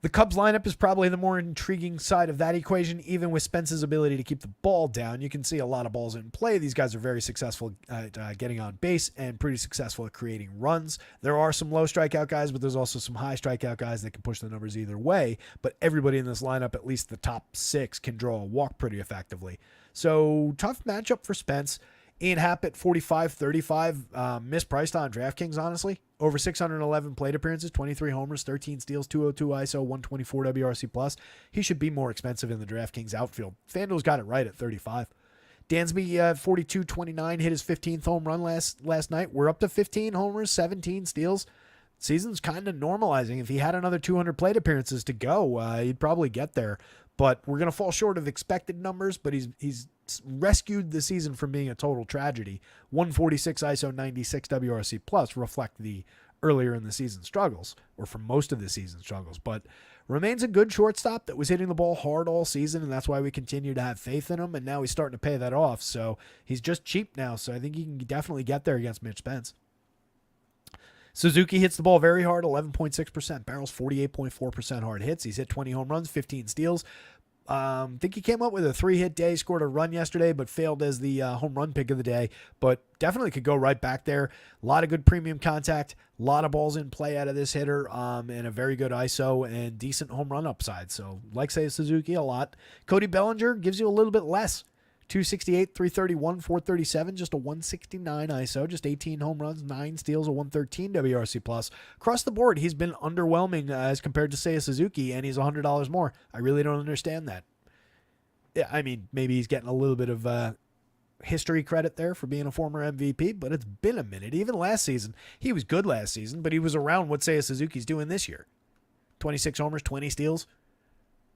The Cubs lineup is probably the more intriguing side of that equation, even with Spence's ability to keep the ball down. You can see a lot of balls in play. These guys are very successful at getting on base and pretty successful at creating runs. There are some low strikeout guys, but there's also some high strikeout guys that can push the numbers either way. But everybody in this lineup, at least the top 6, can draw a walk pretty effectively. So tough matchup for Spence. Ian Happ at 45.35, mispriced on DraftKings, honestly. Over 611 plate appearances, 23 homers, 13 steals, 202 ISO, 124 WRC+. He should be more expensive in the DraftKings outfield. FanDuel's got it right at 35. Dansby, 42.29, hit his 15th home run last night. We're up to 15 homers, 17 steals. Season's kind of normalizing. If he had another 200 plate appearances to go, he'd probably get there. But we're going to fall short of expected numbers, but he's rescued the season from being a total tragedy. 146 ISO, 96 WRC+ reflect the earlier in the season struggles, or for most of the season struggles, but remains a good shortstop that was hitting the ball hard all season, and that's why we continue to have faith in him, and now he's starting to pay that off. So he's just cheap now, so I think he can definitely get there against Mitch Spence. Suzuki hits the ball very hard, 11.6%, barrels 48.4% hard hits. He's hit 20 home runs, 15 steals. I think he came up with a 3-hit day, scored a run yesterday, but failed as the home run pick of the day. But definitely could go right back there. A lot of good premium contact, a lot of balls in play out of this hitter, and a very good ISO and decent home run upside. So, like say Suzuki a lot. Cody Bellinger gives you a little bit less. 268, 331, 437, just a 169 ISO, just 18 home runs, 9 steals, a 113 WRC+. Across the board, he's been underwhelming as compared to, say, a Suzuki, and he's $100 more. I really don't understand that. Yeah, I mean, maybe he's getting a little bit of history credit there for being a former MVP, but it's been a minute. Even last season, he was good last season, but he was around what, say, a Suzuki's doing this year. 26 homers, 20 steals.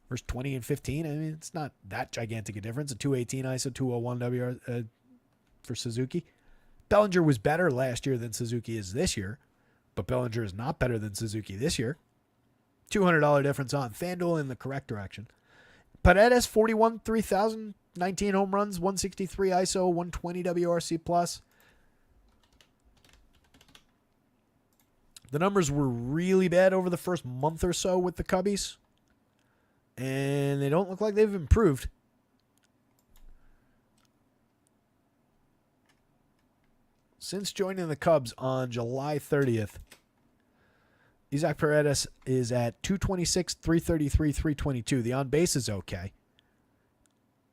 Versus 20 and 15. I mean, it's not that gigantic a difference. A 218 ISO, 201 WR for Suzuki. Bellinger was better last year than Suzuki is this year, but Bellinger is not better than Suzuki this year. $200 difference on FanDuel in the correct direction. Paredes, 41, 3,000, 19 home runs, 163 ISO, 120 WRC+. The numbers were really bad over the first month or so with the Cubbies, and they don't look like they've improved. Since joining the Cubs on July 30th, Isaac Paredes is at 226, 333, 322. The on base is okay.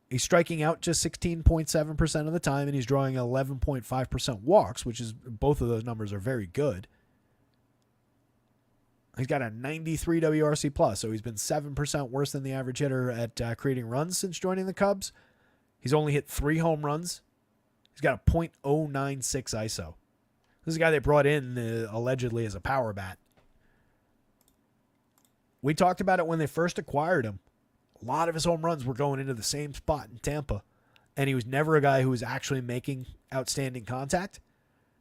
He's striking out just 16.7% of the time, and he's drawing 11.5% walks, which is, both of those numbers are very good. He's got a 93 WRC+, so he's been 7% worse than the average hitter at creating runs since joining the Cubs. He's only hit 3 home runs. He's got a .096 ISO. This is a guy they brought in allegedly as a power bat. We talked about it when they first acquired him. A lot of his home runs were going into the same spot in Tampa, and he was never a guy who was actually making outstanding contact.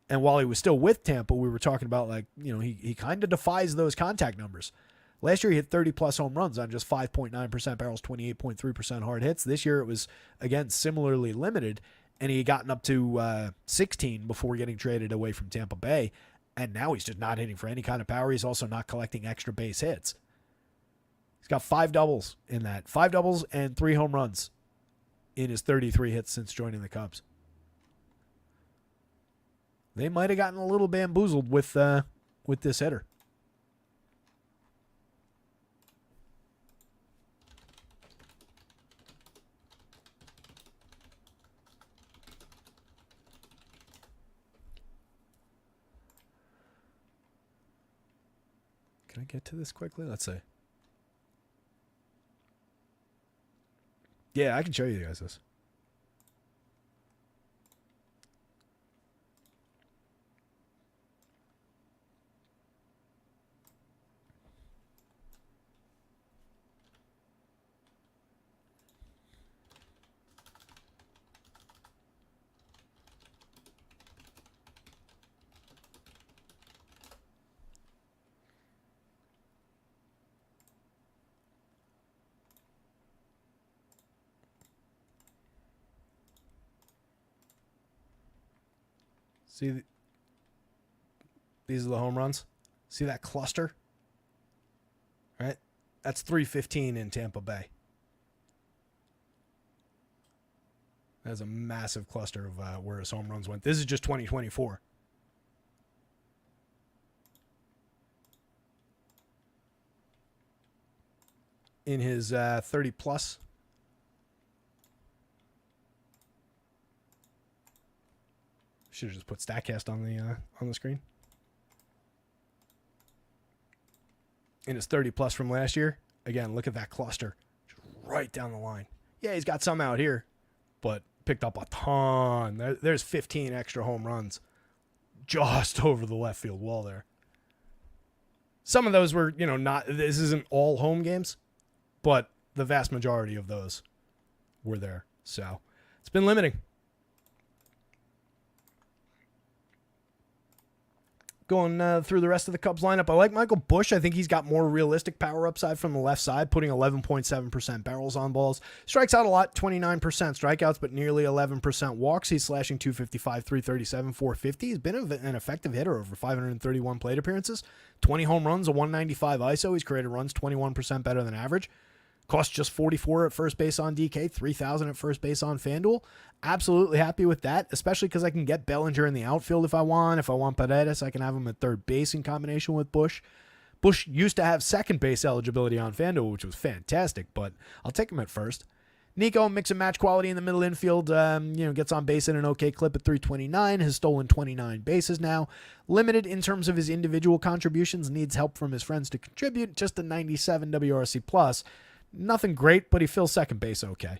And while he was still with Tampa, we were talking about, like, you know, he kind of defies those contact numbers. Last year, he hit 30-plus home runs on just 5.9% barrels, 28.3% hard hits. This year, it was, again, similarly limited, and he had gotten up to 16 before getting traded away from Tampa Bay. And now he's just not hitting for any kind of power. He's also not collecting extra base hits. He's got 5 doubles in that. 5 doubles and 3 home runs in his 33 hits since joining the Cubs. They might have gotten a little bamboozled with this hitter. Can I get to this quickly? Let's see. Yeah, I can show you guys this. See, these are the home runs. See that cluster? Right? That's 315 in Tampa Bay. That's a massive cluster of where his home runs went. This is just 2024. In his 30 plus. Should have just put StatCast on the screen. In his 30 plus from last year, again, look at that cluster, just right down the line. Yeah, he's got some out here, but picked up a ton. There's 15 extra home runs just over the left field wall there. Some of those were, not. This isn't all home games, but the vast majority of those were there. So it's been limiting. Going through the rest of the Cubs lineup, I like Michael Busch. I think he's got more realistic power upside from the left side, putting 11.7% barrels on balls. Strikes out a lot, 29% strikeouts, but nearly 11% walks. He's slashing 255, 337, 450. He's been an effective hitter over 531 plate appearances, 20 home runs, a 195 ISO. He's created runs 21% better than average. Cost just 44 at first base on DK, 3,000 at first base on FanDuel. Absolutely happy with that, especially because I can get Bellinger in the outfield if I want. If I want Paredes, I can have him at third base in combination with Busch. Busch used to have second base eligibility on FanDuel, which was fantastic, but I'll take him at first. Nico, mix and match quality in the middle infield, gets on base in an okay clip at 329, has stolen 29 bases now. Limited in terms of his individual contributions, needs help from his friends to contribute, just a 97 WRC+. Nothing great, but he fills second base okay.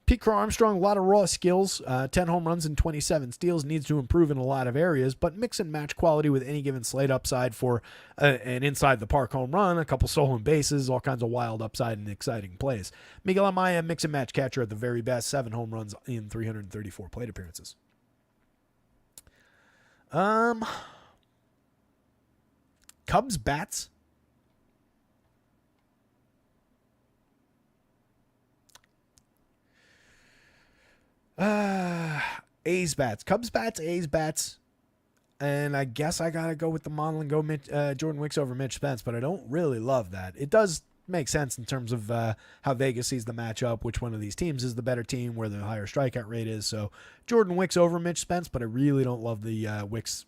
Pete Crow Armstrong, a lot of raw skills, 10 home runs and 27 steals, needs to improve in a lot of areas, but mix and match quality with any given slate upside for an inside-the-park home run, a couple stolen bases, all kinds of wild upside and exciting plays. Miguel Amaya, mix and match catcher at the very best, 7 home runs in 334 plate appearances. Cubs bats. A's bats. Cubs bats, A's bats. And I guess I got to go with the model and go Jordan Wicks over Mitch Spence, but I don't really love that. It does make sense in terms of how Vegas sees the matchup, which one of these teams is the better team, where the higher strikeout rate is. So Jordan Wicks over Mitch Spence, but I really don't love the Wicks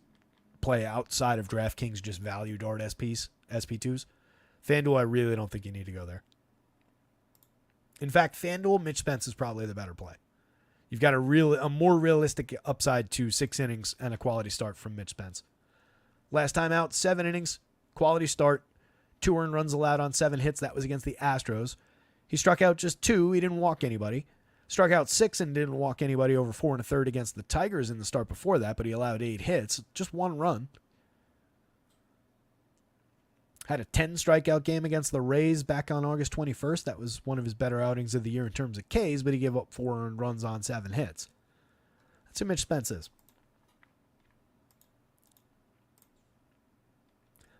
play outside of DraftKings just value dart SP2s. FanDuel, I really don't think you need to go there. In fact, FanDuel, Mitch Spence is probably the better play. You've got a more realistic upside to 6 innings and a quality start from Mitch Spence. Last time out, 7 innings, quality start, 2 earned runs allowed on 7 hits. That was against the Astros. He struck out just 2. He didn't walk anybody. Struck out 6 and didn't walk anybody over 4 1/3 against the Tigers in the start before that, but he allowed 8 hits, just 1 run. Had a 10 strikeout game against the Rays back on August 21st. That was one of his better outings of the year in terms of Ks, but he gave up 4 earned runs on 7 hits. That's who Mitch Spence is.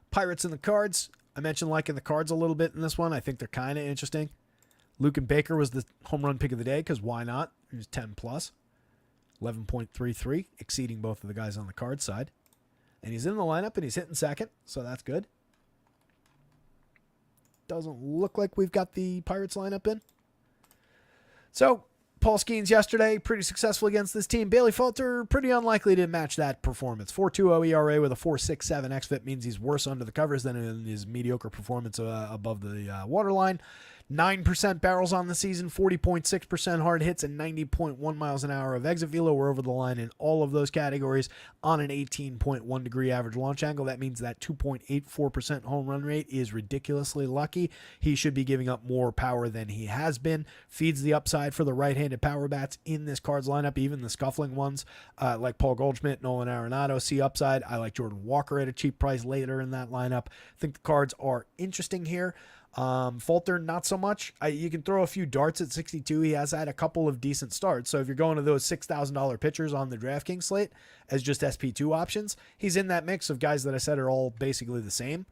Pirates and the Cards. I mentioned liking the Cards a little bit in this one. I think they're kind of interesting. Luken Baker was the home run pick of the day because why not? He was 10 plus. 11.33, exceeding both of the guys on the Cards side. And he's in the lineup and he's hitting second, so that's good. Doesn't look like we've got the Pirates lineup in. So, Paul Skeens yesterday, pretty successful against this team. Bailey Falter, pretty unlikely to match that performance. 4.20 ERA with a 4.67 xFIP means he's worse under the covers than in his mediocre performance above the waterline. 9% barrels on the season, 40.6% hard hits, and 90.1 miles an hour of exit velo. We're over the line in all of those categories on an 18.1 degree average launch angle. That means that 2.84% home run rate is ridiculously lucky. He should be giving up more power than he has been. Feeds the upside for the right-handed power bats in this Cards lineup, even the scuffling ones like Paul Goldschmidt, Nolan Arenado see upside. I like Jordan Walker at a cheap price later in that lineup. I think the Cards are interesting here. Falter, not so much. You can throw a few darts at 62. He has had a couple of decent starts. So if you're going to those $6,000 pitchers on the DraftKings slate as just SP2 options, he's in that mix of guys that I said are all basically the same.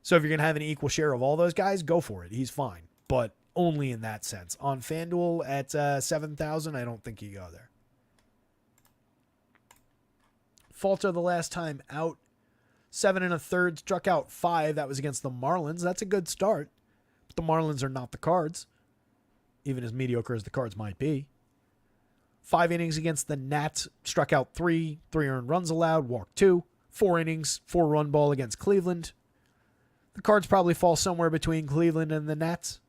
So if you're going to have an equal share of all those guys, go for it. He's fine, but only in that sense. On FanDuel at 7,000, I don't think you go there. Falter the last time out, 7 1/3, struck out 5. That was against the Marlins. That's a good start. But the Marlins are not the Cards, even as mediocre as the Cards might be. 5 innings against the Nats, struck out 3, 3 earned runs allowed, walked 2. 4 innings, 4-run ball against Cleveland. The Cards probably fall somewhere between Cleveland and the Nats.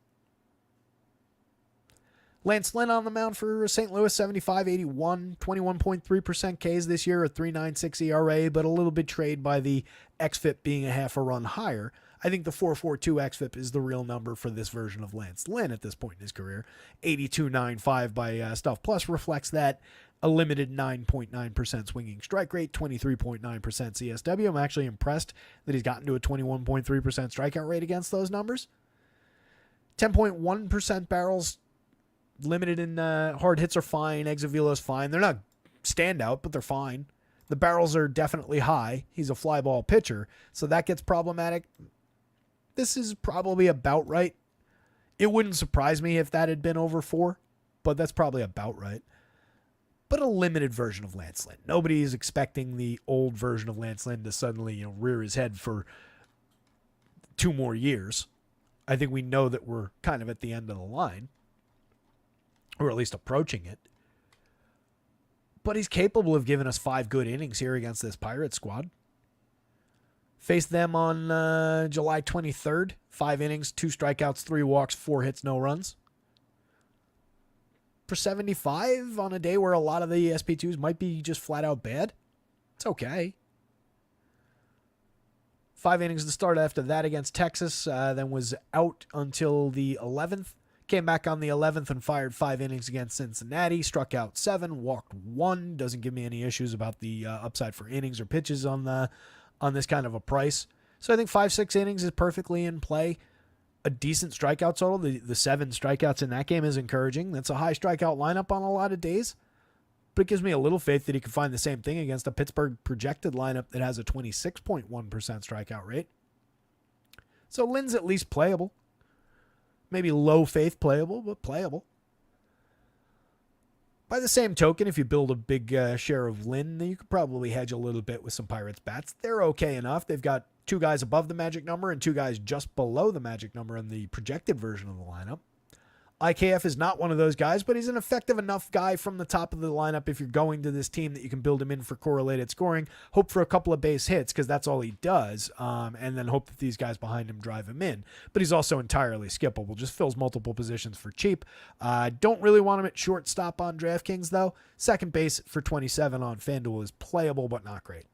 Lance Lynn on the mound for St. Louis, 75-81, 21.3% Ks this year, a 3.96 ERA, but a little bit betrayed by the xFIP being a half a run higher. I think the 4.42 xFIP is the real number for this version of Lance Lynn at this point in his career. 82.95 by Stuff Plus reflects that. A limited 9.9% swinging strike rate, 23.9% CSW. I'm actually impressed that he's gotten to a 21.3% strikeout rate against those numbers. 10.1% barrels. Limited in hard hits are fine. Exit velo's fine. They're not standout, but they're fine. The barrels are definitely high. He's a fly ball pitcher, so that gets problematic. This is probably about right. It wouldn't surprise me if that had been over 4, but that's probably about right. But a limited version of Lance Lynn. Nobody is expecting the old version of Lance Lynn to suddenly, rear his head for 2 more years. I think we know that we're kind of at the end of the line, or at least approaching it. But he's capable of giving us 5 good innings here against this Pirates squad. Faced them on July 23rd. 5 innings, 2 strikeouts, 3 walks, 4 hits, no runs. For 75 on a day where a lot of the SP2s might be just flat out bad, it's okay. 5 innings to start after that against Texas, then was out until the 11th. Came back on the 11th and fired 5 innings against Cincinnati. Struck out 7, walked 1. Doesn't give me any issues about the upside for innings or pitches on this kind of a price. So I think 5-6 innings is perfectly in play. A decent strikeout total. The 7 strikeouts in that game is encouraging. That's a high strikeout lineup on a lot of days. But it gives me a little faith that he can find the same thing against a Pittsburgh projected lineup that has a 26.1% strikeout rate. So Lynn's at least playable. Maybe low faith playable, but playable. By the same token, if you build a big share of Lynn, then you could probably hedge a little bit with some Pirates bats. They're okay enough. They've got 2 guys above the magic number and 2 guys just below the magic number in the projected version of the lineup. IKF is not one of those guys, but he's an effective enough guy from the top of the lineup if you're going to this team that you can build him in for correlated scoring, hope for a couple of base hits because that's all he does, and then hope that these guys behind him drive him in. But he's also entirely skippable, just fills multiple positions for cheap. Don't really want him at shortstop on DraftKings, though. Second base for 27 on FanDuel is playable, but not great.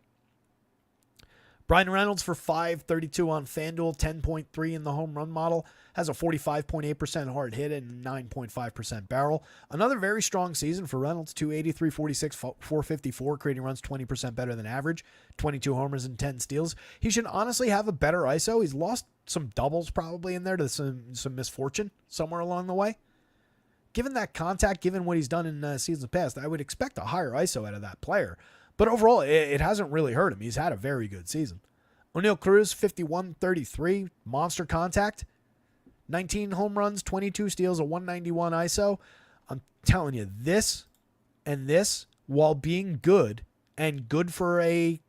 Brian Reynolds for 5.32 on FanDuel, 10.3 in the home run model, has a 45.8% hard hit and 9.5% barrel. Another very strong season for Reynolds, 283, 46, 454, creating runs 20% better than average, 22 homers and 10 steals. He should honestly have a better ISO. He's lost some doubles probably in there to some misfortune somewhere along the way. Given that contact, given what he's done in seasons past, I would expect a higher ISO out of that player. But overall, it hasn't really hurt him. He's had a very good season. O'Neal Cruz, 51-33, monster contact. 19 home runs, 22 steals, a 191 ISO. I'm telling you, this and this, while being good, and good for he's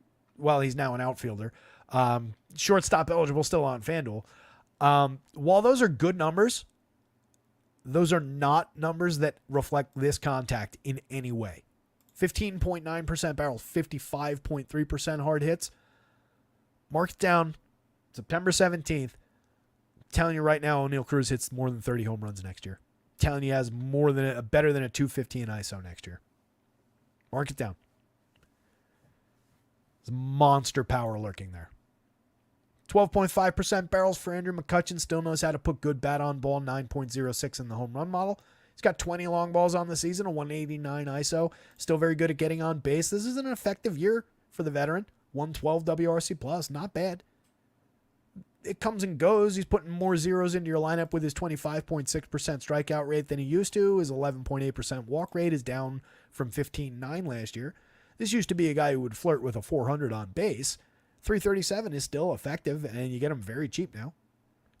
now an outfielder, shortstop eligible still on FanDuel. While those are good numbers, those are not numbers that reflect this contact in any way. 15.9% barrels, 55.3% hard hits. Mark it down, September 17th. I'm telling you right now, O'Neal Cruz hits more than 30 home runs next year. I'm telling you he has better than a 215 ISO next year. Mark it down. There's monster power lurking there. 12.5% barrels for Andrew McCutchen. Still knows how to put good bat on ball, 9.06 in the home run model. He's got 20 long balls on the season, a 189 ISO. Still very good at getting on base. This is an effective year for the veteran. 112 WRC plus, not bad. It comes and goes. He's putting more zeros into your lineup with his 25.6% strikeout rate than he used to. His 11.8% walk rate is down from 15.9 last year. This used to be a guy who would flirt with a 400 on base. 337 is still effective, and you get him very cheap now.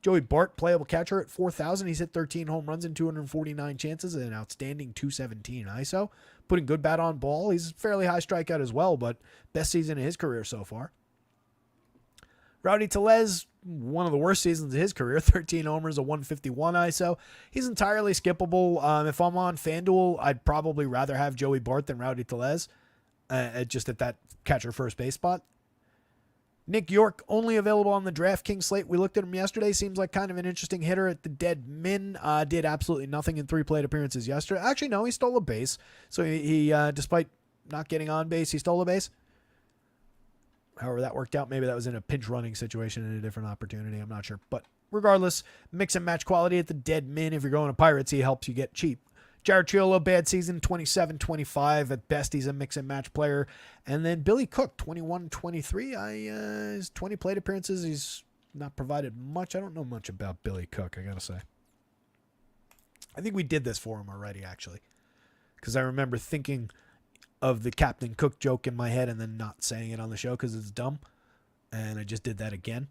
Joey Bart, playable catcher at 4,000. He's hit 13 home runs in 249 chances and an outstanding 217 ISO. putting good bat on ball. He's fairly high strikeout as well, but best season of his career so far. Rowdy Tellez, one of the worst seasons of his career, 13 homers, a 151 ISO. He's entirely skippable. If I'm on FanDuel, I'd probably rather have Joey Bart than Rowdy Tellez, just at that catcher first base spot. Nick York, only available on the DraftKings slate. We looked at him yesterday. Seems like kind of an interesting hitter at the dead min. Did absolutely nothing in 3 plate appearances yesterday. Actually, no, he stole a base. So he despite not getting on base, he stole a base. However that worked out, maybe that was in a pinch running situation in a different opportunity. I'm not sure. But regardless, mix and match quality at the dead min. If you're going to Pirates, he helps you get cheap. Jared Triolo, bad season, 27-25. At best, he's a mix and match player. And then Billy Cook, 21-23. His 20 plate appearances, he's not provided much. I don't know much about Billy Cook, I got to say. I think we did this for him already, actually. Because I remember thinking of the Captain Cook joke in my head and then not saying it on the show because it's dumb. And I just did that again.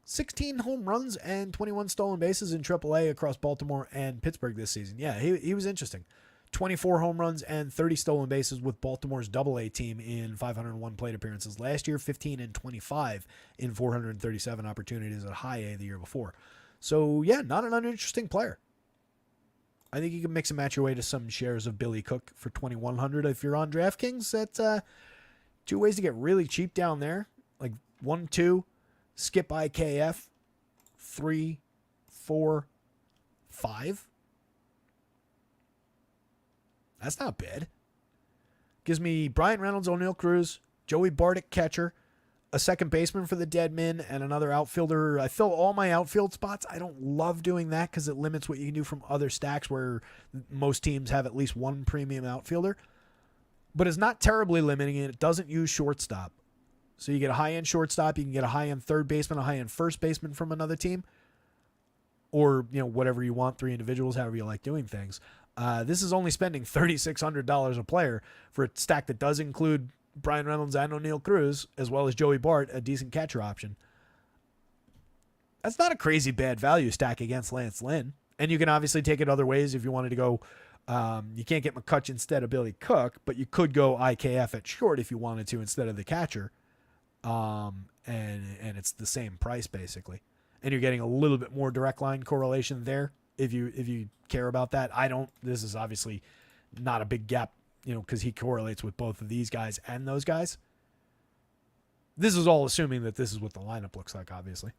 16 home runs and 21 stolen bases in AAA across Baltimore and Pittsburgh this season. Yeah, he was interesting. 24 home runs and 30 stolen bases with Baltimore's AA team in 501 plate appearances last year, 15-25 in 437 opportunities at high A the year before. So, yeah, not an uninteresting player. I think you can mix and match your way to some shares of Billy Cook for $2,100 if you're on DraftKings. That's 2 ways to get really cheap down there. Like 1, 2, skip IKF, 3, 4, 5. That's not bad. Gives me Brian Reynolds, O'Neal Cruz, Joey Bartic catcher, a second baseman for the dead men, and another outfielder. I fill all my outfield spots. I don't love doing that because it limits what you can do from other stacks where most teams have at least one premium outfielder. But it's not terribly limiting it. It doesn't use shortstop. So you get a high-end shortstop, you can get a high-end third baseman, a high-end first baseman from another team. Or, whatever you want, 3 individuals, however you like doing things. This is only spending $3,600 a player for a stack that does include Brian Reynolds and O'Neal Cruz, as well as Joey Bart, a decent catcher option. That's not a crazy bad value stack against Lance Lynn. And you can obviously take it other ways if you wanted to go. You can't get McCutch instead of Billy Cook, but you could go IKF at short if you wanted to instead of the catcher. And it's the same price basically. And you're getting a little bit more direct line correlation there if you care about that. I don't. This is obviously not a big gap, because he correlates with both of these guys and those guys. This is all assuming that this is what the lineup looks like, obviously.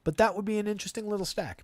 But that would be an interesting little stack.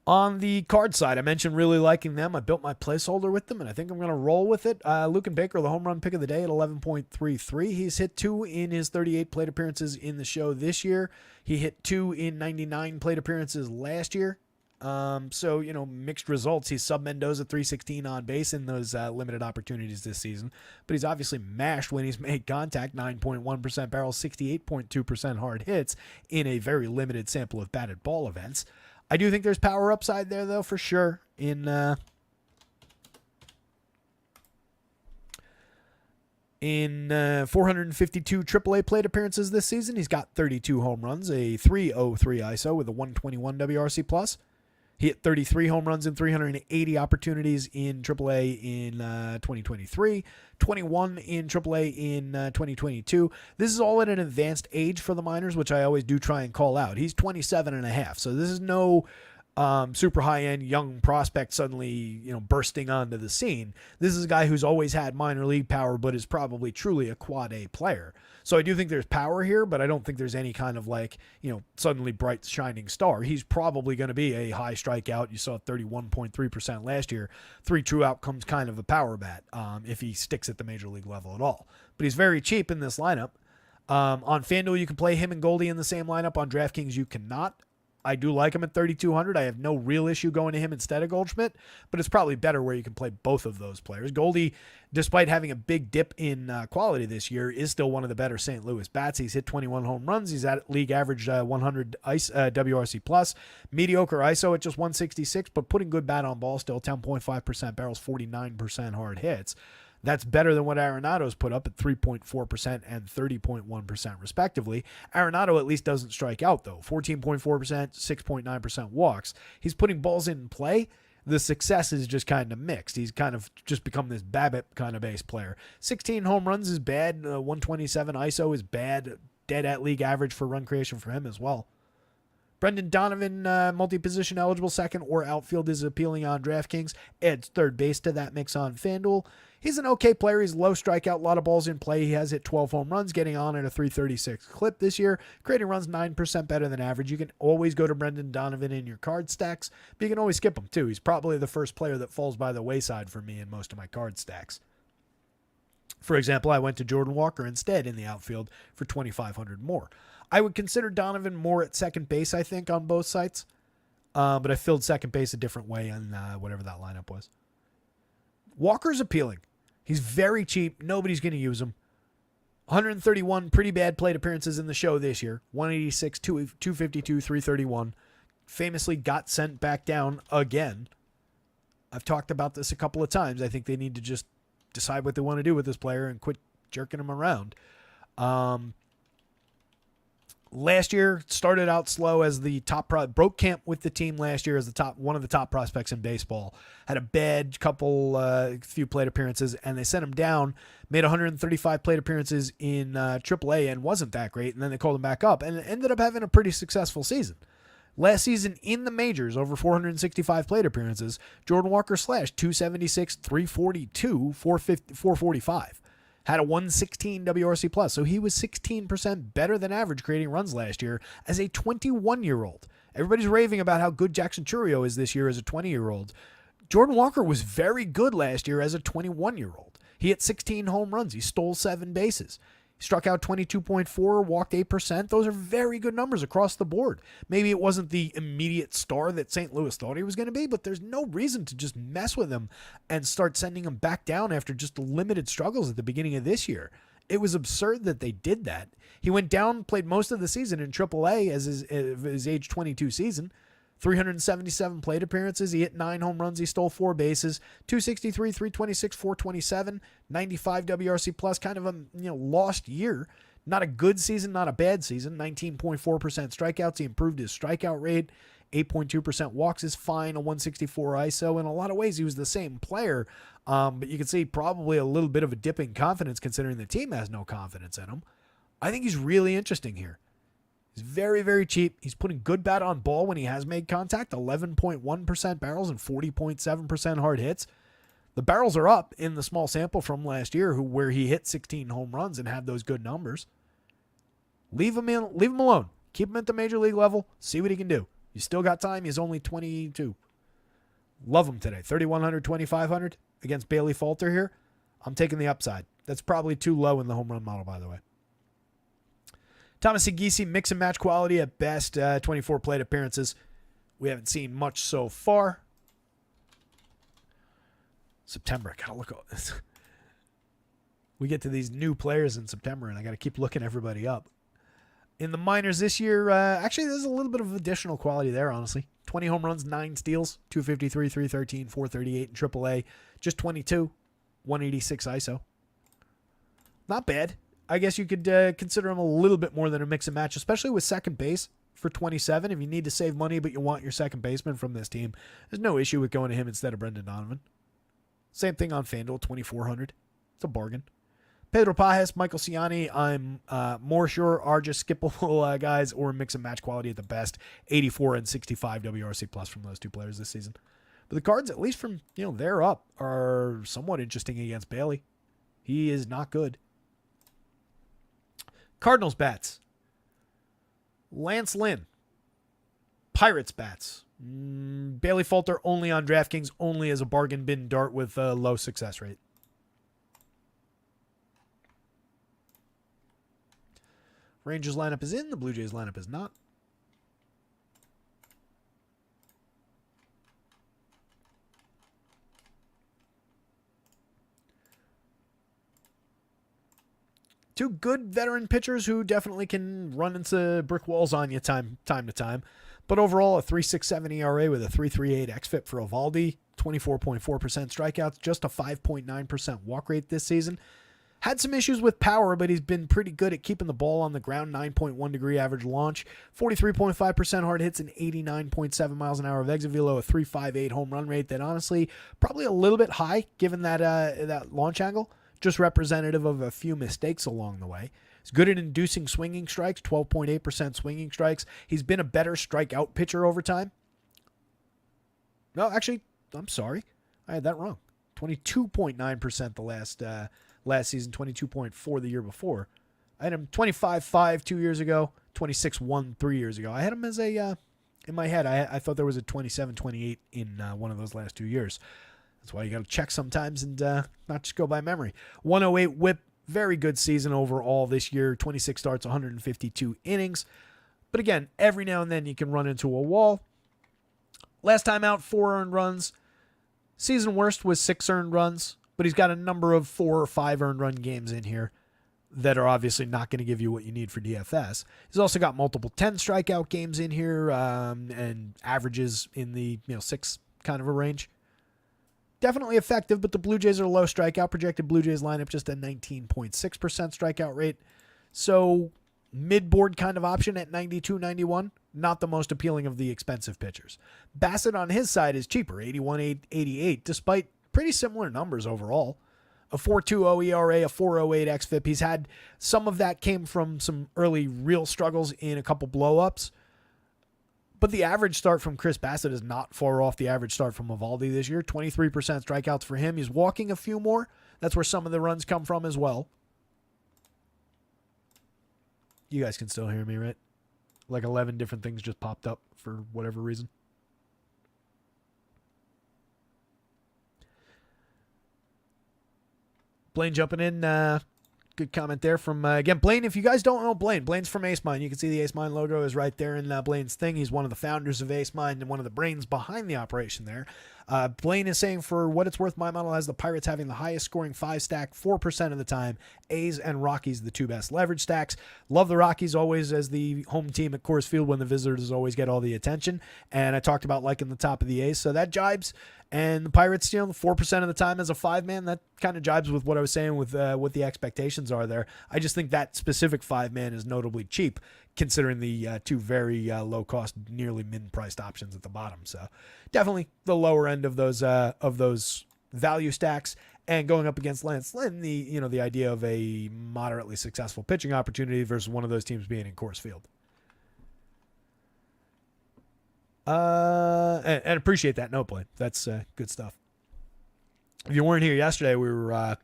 On the card side, I mentioned really liking them. I built my placeholder with them, and I think I'm going to roll with it. Luke and Baker, the home run pick of the day at 11.33. He's hit 2 in his 38 plate appearances in the show this year. He hit 2 in 99 plate appearances last year. So, mixed results. He's sub Mendoza 316 on base in those limited opportunities this season. But he's obviously mashed when he's made contact, 9.1% barrels, 68.2% hard hits in a very limited sample of batted ball events. I do think there's power upside there, though, for sure. In 452 AAA plate appearances this season, he's got 32 home runs, a 3.03 ISO with a 121 WRC+. He hit 33 home runs in 380 opportunities in AAA in 2023, 21 in AAA in 2022. This is all at an advanced age for the minors, which I always do try and call out. He's 27 and a half, so this is no super high-end young prospect suddenly, bursting onto the scene. This is a guy who's always had minor league power, but is probably truly a quad A player. So I do think there's power here, but I don't think there's any kind of suddenly bright shining star. He's probably going to be a high strikeout. You saw 31.3% last year. 3 true outcomes, kind of a power bat if he sticks at the major league level at all. But he's very cheap in this lineup. On FanDuel, you can play him and Goldie in the same lineup. On DraftKings, you cannot. I do like him at 3,200. I have no real issue going to him instead of Goldschmidt, but it's probably better where you can play both of those players. Goldie, despite having a big dip in quality this year, is still one of the better St. Louis bats. He's hit 21 home runs. He's at league average 100 WRC+. Mediocre ISO at just 166, but putting good bat on ball still, 10.5% barrels, 49% hard hits. That's better than what Arenado's put up at 3.4% and 30.1% respectively. Arenado at least doesn't strike out, though. 14.4%, 6.9% walks. He's putting balls in play. The success is just kind of mixed. He's kind of just become this Babbitt kind of base player. 16 home runs is bad. 127 ISO is bad. Dead at league average for run creation for him as well. Brendan Donovan, multi-position eligible second or outfield, is appealing on DraftKings. Adds third base to that mix on FanDuel. He's an okay player. He's low strikeout, a lot of balls in play. He has hit 12 home runs, getting on at a 336 clip this year. Creating runs 9% better than average. You can always go to Brendan Donovan in your card stacks, but you can always skip him too. He's probably the first player that falls by the wayside for me in most of my card stacks. For example, I went to Jordan Walker instead in the outfield for $2,500 more. I would consider Donovan more at second base, I think, on both sites. But I filled second base a different way on whatever that lineup was. Walker's appealing. He's very cheap. Nobody's going to use him. 131 pretty bad plate appearances in the show this year. 186, 252, 331. Famously got sent back down again. I've talked about this a couple of times. I think they need to just decide what they want to do with this player and quit jerking him around. Last year started out slow as the top broke camp with the team last year as one of the top prospects in baseball. Had a bad few plate appearances, and they sent him down. Made 135 plate appearances in AAA and wasn't that great. And then they called him back up and ended up having a pretty successful season. Last season in the majors, over 465 plate appearances, Jordan Walker slashed 276, 342, 445. Had a 116 WRC plus, so he was 16% better than average creating runs last year as a 21-year-old. Everybody's raving about how good Jackson Chourio is this year as a 20-year-old. Jordan Walker was very good last year as a 21-year-old. He hit 16 home runs. He stole 7 bases. He struck out 22.4, walked 8%. Those are very good numbers across the board. Maybe it wasn't the immediate star that St. Louis thought he was going to be, but there's no reason to just mess with him and start sending him back down after just limited struggles at the beginning of this year. It was absurd that they did that. He went down, played most of the season in AAA as his age 22 season. 377 plate appearances. He hit 9 home runs. He stole 4 bases. 263, 326, 427, 95 WRC plus. Kind of a lost year. Not a good season, not a bad season. 19.4% strikeouts. He improved his strikeout rate. 8.2% walks is fine. A 164 ISO. In a lot of ways, he was the same player. But you can see probably a little bit of a dip in confidence considering the team has no confidence in him. I think he's really interesting here. He's very, very cheap. He's putting good bat on ball when he has made contact. 11.1% barrels and 40.7% hard hits. The barrels are up in the small sample from last year where he hit 16 home runs and had those good numbers. Leave him alone. Keep him at the major league level. See what he can do. You still got time. He's only 22. Love him today. 3,100, 2,500 against Bailey Falter here. I'm taking the upside. That's probably too low in the home run model, by the way. Thomas Segisi, mix and match quality at best. 24 plate appearances. We haven't seen much so far. September. I gotta look at this. We get to these new players in September, and I gotta keep looking everybody up. In the minors this year, actually, there's a little bit of additional quality there, honestly. 20 home runs, 9 steals, 253, 313, 438 in AAA. Just 22, 186 ISO. Not bad. I guess you could consider him a little bit more than a mix and match, especially with second base for 27. If you need to save money, but you want your second baseman from this team, there's no issue with going to him instead of Brendan Donovan. Same thing on FanDuel, 2,400. It's a bargain. Pedro Pajes, Michael Ciani, I'm more sure are just skippable guys or mix and match quality at the best. 84 and 65 WRC plus from those two players this season. But the Cards, at least from they're up, are somewhat interesting against Bailey. He is not good. Cardinals bats. Lance Lynn. Pirates bats. Bailey Falter only on DraftKings, only as a bargain bin dart with a low success rate. Rangers lineup is in. The Blue Jays lineup is not. Two good veteran pitchers who definitely can run into brick walls on you time to time. But overall, a 3.67 ERA with a 3.38 xFIP for Eovaldi, 24.4% strikeouts, just a 5.9% walk rate this season. Had some issues with power, but he's been pretty good at keeping the ball on the ground. 9.1 degree average launch, 43.5% hard hits, and 89.7 miles an hour of exit velo, a 3.58 home run rate that honestly probably a little bit high given that launch angle, just representative of a few mistakes along the way. He's good at inducing swinging strikes, 12.8% swinging strikes. He's been a better strikeout pitcher over time. No, actually, I'm sorry. I had that wrong. 22.9% the last season, 22.4 the year before. I had him 25.5 2 years ago, 26.1 3 years ago. I had him as a, in my head, I thought there was a 27.28 in one of those last 2 years. That's why you got to check sometimes and not just go by memory. 108 whip, very good season overall this year. 26 starts, 152 innings. But again, every now and then you can run into a wall. Last time out, 4 earned runs. Season worst was 6 earned runs. But he's got a number of 4 or 5 earned run games in here that are obviously not going to give you what you need for DFS. He's also got multiple 10 strikeout games in here and averages in the 6 kind of a range. Definitely effective, but the Blue Jays are a low strikeout. Projected Blue Jays lineup just a 19.6% strikeout rate. So mid-board kind of option at 92, 91. Not the most appealing of the expensive pitchers. Bassett on his side is cheaper, 81.88, despite pretty similar numbers overall. A 4.20 ERA, a 4.08 xFIP. He's had some of that came from some early real struggles in a couple blow-ups. But the average start from Chris Bassett is not far off the average start from Eovaldi this year. 23% strikeouts for him. He's walking a few more. That's where some of the runs come from as well. You guys can still hear me, right? Like 11 different things just popped up for whatever reason. Blaine jumping in. Good comment there from, again, Blaine. If you guys don't know Blaine's from Ace Mine. You can see the Ace Mine logo is right there in Blaine's thing. He's one of the founders of Ace Mine and one of the brains behind the operation there. Blaine is saying, for what it's worth, my model has the Pirates having the highest scoring 5-stack 4% of the time. A's and Rockies, the 2 best leverage stacks. Love the Rockies always as the home team at Coors Field when the visitors always get all the attention. And I talked about liking the top of the A's, so that jibes. And the Pirates, 4% of the time as a 5-man, that kind of jibes with what I was saying with what the expectations are there. I just think that specific 5-man is notably cheap, considering the 2 very low-cost, nearly min-priced options at the bottom. So definitely the lower end of those value stacks. And going up against Lance Lynn, the idea of a moderately successful pitching opportunity versus one of those teams being in Coors Field. And appreciate that note, Blaine. That's good stuff. If you weren't here yesterday, we were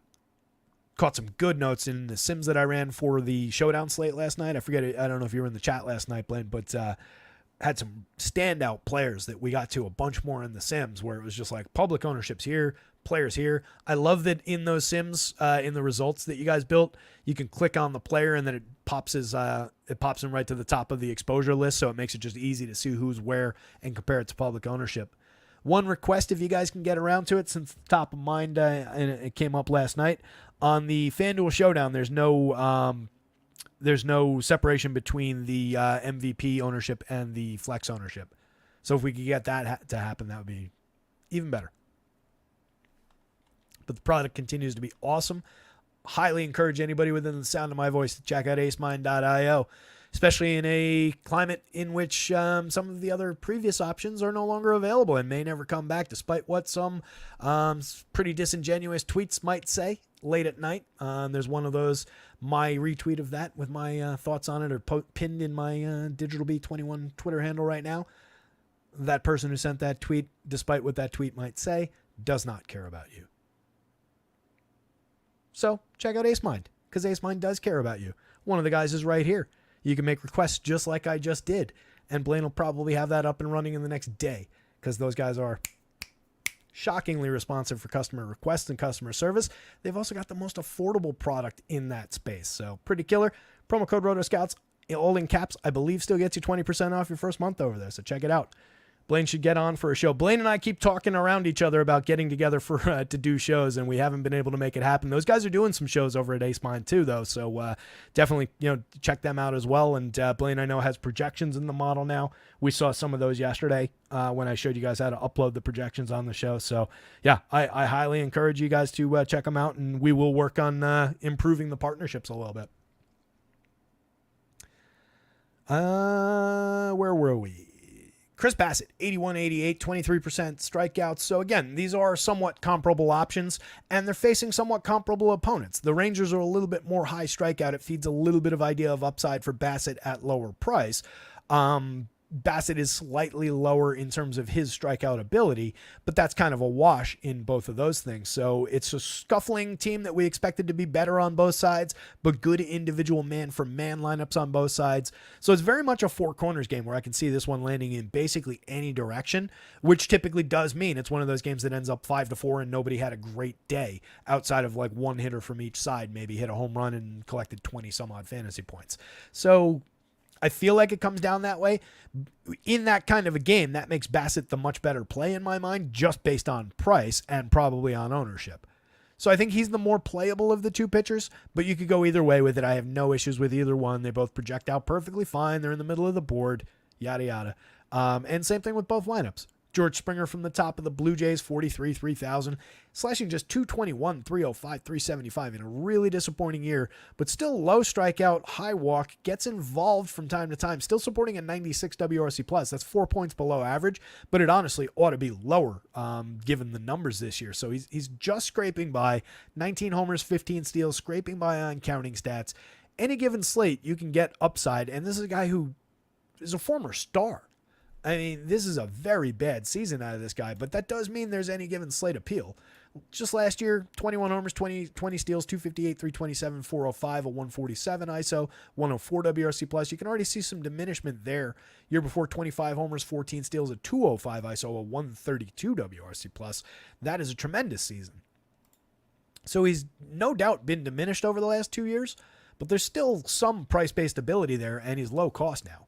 caught some good notes in the sims that I ran for the showdown slate last night. I don't know if you were in the chat last night, Blaine, but had some standout players that we got to a bunch more in the sims where it was just like public ownership's here, players here. I love that in those sims, in the results that you guys built, you can click on the player and then it pops him right to the top of the exposure list. So it makes it just easy to see who's where and compare it to public ownership. One request, if you guys can get around to it, since it's top of mind, and it came up last night on the FanDuel Showdown. There's no separation between the MVP ownership and the flex ownership. So if we could get that to happen, that would be even better. But the product continues to be awesome. Highly encourage anybody within the sound of my voice to check out acemine.io, especially in a climate in which some of the other previous options are no longer available and may never come back, despite what some pretty disingenuous tweets might say late at night. There's one of those, my retweet of that with my thoughts on it, or pinned in my DigitalB21 Twitter handle right now. That person who sent that tweet, despite what that tweet might say, does not care about you. So check out AceMind, because AceMind does care about you. One of the guys is right here. You can make requests just like I just did, and Blaine will probably have that up and running in the next day, because those guys are shockingly responsive for customer requests and customer service. They've also got the most affordable product in that space, so pretty killer. Promo code rotoscouts, all in caps, I believe still gets you 20% off your first month over there, so check it out. Blaine should get on for a show. Blaine and I keep talking around each other about getting together for to do shows, and we haven't been able to make it happen. Those guys are doing some shows over at Ace Mine too, though, so definitely check them out as well. And Blaine, I know, has projections in the model now. We saw some of those yesterday when I showed you guys how to upload the projections on the show. So yeah, I highly encourage you guys to check them out, and we will work on improving the partnerships a little bit. Where were we? Chris Bassett, 81-88, 23% strikeouts. So again, these are somewhat comparable options, and they're facing somewhat comparable opponents. The Rangers are a little bit more high strikeout. It feeds a little bit of idea of upside for Bassett at lower price. Bassett is slightly lower in terms of his strikeout ability, but that's kind of a wash in both of those things. So it's a scuffling team that we expected to be better on both sides, but good individual man-for-man lineups on both sides. So it's very much a four corners game where I can see this one landing in basically any direction, which typically does mean it's one of those games that ends up 5-4 and nobody had a great day outside of like one hitter from each side, maybe hit a home run and collected 20 some odd fantasy points. So I feel like it comes down that way. In that kind of a game, that makes Bassett the much better play in my mind, just based on price and probably on ownership. So I think he's the more playable of the two pitchers, but you could go either way with it. I have no issues with either one. They both project out perfectly fine. They're in the middle of the board, yada, yada. And same thing with both lineups. George Springer from the top of the Blue Jays, 43, 3,000, slashing just 221, 305, 375 in a really disappointing year, but still low strikeout, high walk, gets involved from time to time, still supporting a 96 WRC+. That's 4 points below average, but it honestly ought to be lower given the numbers this year. So he's just scraping by 19 homers, 15 steals, scraping by on counting stats. Any given slate, you can get upside, and this is a guy who is a former star. I mean, this is a very bad season out of this guy, but that does mean there's any given slate appeal. Just last year, 21 homers, 20 steals, 258, 327, 405, a 147 ISO, 104 WRC+. You can already see some diminishment there. Year before, 25 homers, 14 steals, a 205 ISO, a 132 WRC+. That is a tremendous season. So he's no doubt been diminished over the last 2 years, but there's still some price-based ability there, and he's low cost now.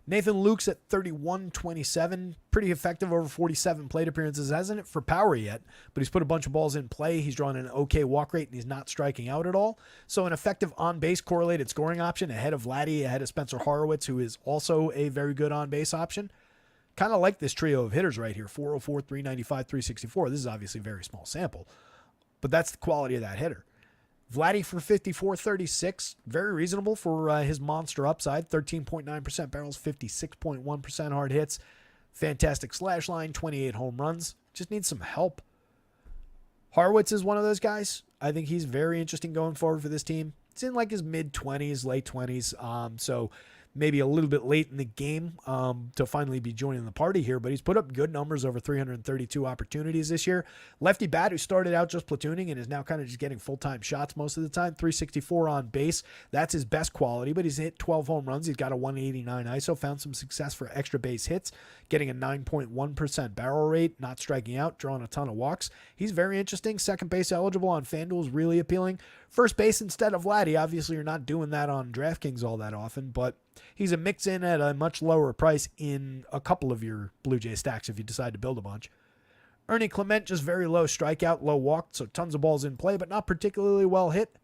Nathan Luke's at 31-27, pretty effective over 47 plate appearances. Hasn't it for power yet, but he's put a bunch of balls in play. He's drawn an okay walk rate, and he's not striking out at all. So an effective on-base correlated scoring option ahead of Vladdy, ahead of Spencer Horwitz, who is also a very good on-base option. Kind of like this trio of hitters right here, 404, 395, 364. This is obviously a very small sample, but that's the quality of that hitter. Vladdy for 54-36, very reasonable for his monster upside. 13.9% barrels, 56.1% hard hits. Fantastic slash line, 28 home runs. Just needs some help. Horwitz is one of those guys. I think he's very interesting going forward for this team. It's in like his mid-20s, late 20s. So maybe a little bit late in the game to finally be joining the party here, but he's put up good numbers over 332 opportunities this year. Lefty bat who started out just platooning and is now kind of just getting full-time shots most of the time. 364 on base. That's his best quality, but he's hit 12 home runs. He's got a 189 ISO, found some success for extra base hits, getting a 9.1% barrel rate, not striking out, drawing a ton of walks. He's very interesting. Second base eligible on FanDuel is really appealing. First base instead of Vladdy. Obviously, you're not doing that on DraftKings all that often, but he's a mix-in at a much lower price in a couple of your Blue Jay stacks if you decide to build a bunch. Ernie Clement, just very low strikeout, low walk, so tons of balls in play, but not particularly well hit.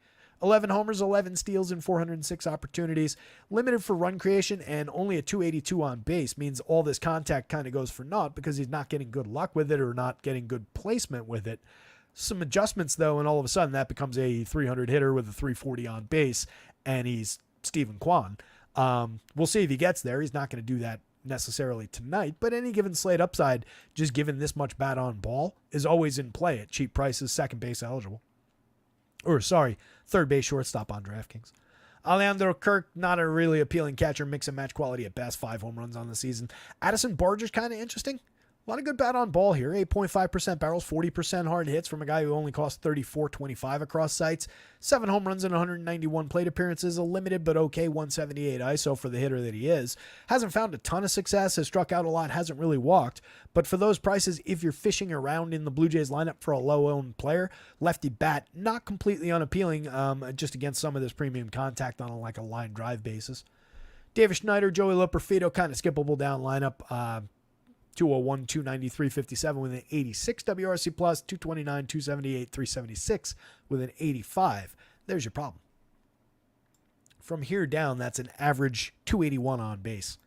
11 homers, 11 steals in 406 opportunities. Limited for run creation and only a 282 on base means all this contact kind of goes for naught because he's not getting good luck with it or not getting good placement with it. Some adjustments, though, and all of a sudden that becomes a 300 hitter with a 340 on base, and he's Stephen Kwan. We'll see if he gets there. He's not going to do that necessarily tonight, but any given slate upside, just given this much bat on ball, is always in play at cheap prices, second base eligible. Third base shortstop on DraftKings. Alejandro Kirk, not a really appealing catcher, mix and match quality at best, 5 home runs on the season. Addison Barger's kind of interesting. A lot of good bat on ball here. 8.5% barrels, 40% hard hits from a guy who only cost $34.25 across sites. 7 home runs and 191 plate appearances. A limited but okay 178 ISO for the hitter that he is. Hasn't found a ton of success. Has struck out a lot. Hasn't really walked. But for those prices, if you're fishing around in the Blue Jays lineup for a low-owned player, lefty bat, not completely unappealing just against some of this premium contact on a line drive basis. Davis Schneider, Joey Loperfido, kind of skippable down lineup. 201, 290, 357 with an 86 WRC plus, 229, 278, 376 with an 85. There's your problem. From here down, that's an average 281 on base.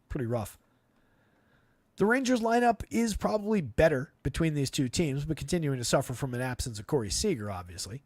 Pretty rough. The Rangers lineup is probably better between these two teams, but continuing to suffer from an absence of Corey Seager, obviously.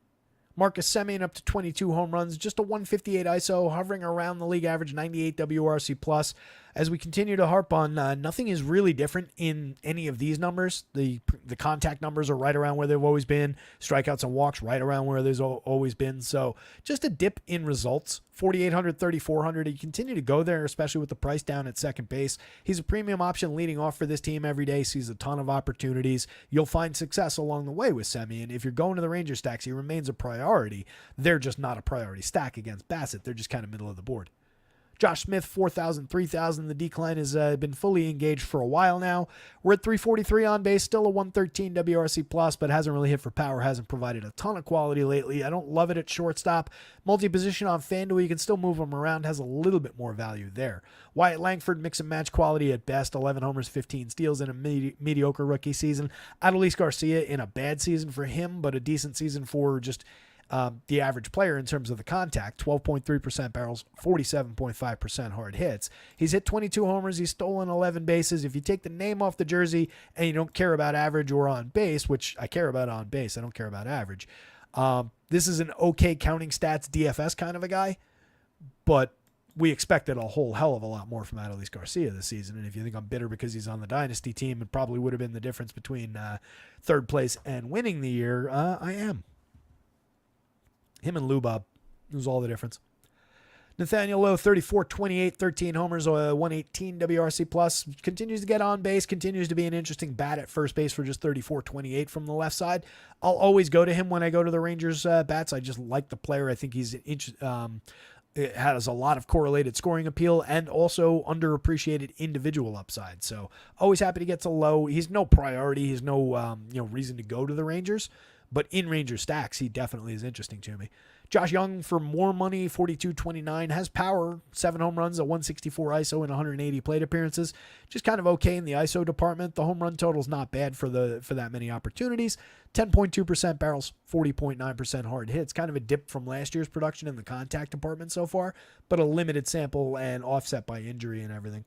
Marcus Semien up to 22 home runs, just a 158 ISO, hovering around the league average 98 WRC plus. As we continue to harp on, nothing is really different in any of these numbers. The contact numbers are right around where they've always been. Strikeouts and walks right around where there's always been. So just a dip in results. 4,800, 3,400. He continue to go there, especially with the price down at second base. He's a premium option leading off for this team every day. Sees a ton of opportunities. You'll find success along the way with Semien. If you're going to the Ranger stacks, he remains a priority. They're just not a priority stack against Bassett. They're just kind of middle of the board. Josh Smith, 4,000, 3,000. The decline has been fully engaged for a while now. We're at 343 on base, still a 113 WRC plus, but hasn't really hit for power, hasn't provided a ton of quality lately. I don't love it at shortstop. Multi-position on FanDuel, you can still move him around, has a little bit more value there. Wyatt Langford, mix and match quality at best, 11 homers, 15 steals in a mediocre rookie season. Adolis Garcia in a bad season for him, but a decent season for just the average player in terms of the contact. 12.3% barrels, 47.5% hard hits. He's hit 22 homers. He's stolen 11 bases. If you take the name off the jersey and you don't care about average or on base, which I care about on base, I don't care about average. This is an okay counting stats DFS kind of a guy, but we expected a whole hell of a lot more from Adolis Garcia this season. And if you think I'm bitter because he's on the dynasty team, it probably would have been the difference between third place and winning the year. I am. Him and Lubob. It was all the difference. Nathaniel Lowe, 34, 28, 13 homers, 118 WRC plus. Continues to get on base. Continues to be an interesting bat at first base for just 34, 28 from the left side. I'll always go to him when I go to the Rangers bats. I just like the player. I think he's it has a lot of correlated scoring appeal and also underappreciated individual upside. So always happy to get to Lowe. He's no priority. He's no reason to go to the Rangers. But in Ranger stacks, he definitely is interesting to me. Josh Young for more money, 42.29, has power, 7 home runs, a 164 ISO, and 180 plate appearances. Just kind of okay in the ISO department. The home run total's not bad for that many opportunities. 10.2% barrels, 40.9% hard hits. Kind of a dip from last year's production in the contact department so far, but a limited sample and offset by injury and everything.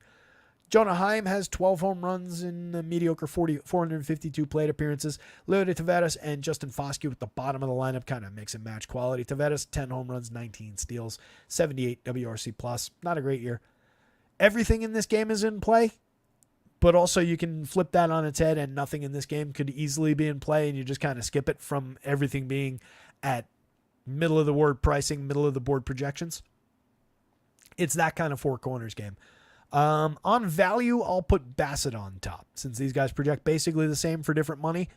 Jonah Heim has 12 home runs in the mediocre 452 plate appearances. Leody Taveras and Justin Foscue at the bottom of the lineup, kind of mix and match quality. Taveras, 10 home runs, 19 steals, 78 WRC plus. Not a great year. Everything in this game is in play, but also you can flip that on its head and nothing in this game could easily be in play, and you just kind of skip it from everything being at middle of the board pricing, middle of the board projections. It's that kind of four corners game. On value, I'll put Bassett on top since these guys project basically the same for different money,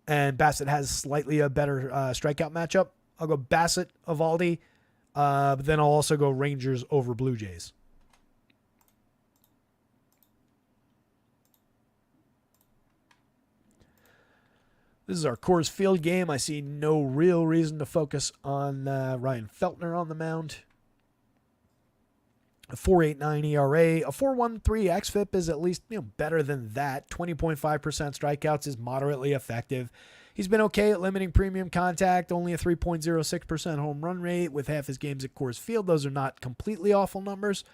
and Bassett has slightly a better strikeout matchup. I'll go Bassett, Eovaldi, but then I'll also go Rangers over Blue Jays. This is our Coors Field game. I see no real reason to focus on Ryan Feltner on the mound. A 4.89 ERA, a 4.13 xFIP is at least better than that. 20.5% strikeouts is moderately effective. He's been okay at limiting premium contact, only a 3.06% home run rate with half his games at Coors Field. Those are not completely awful numbers.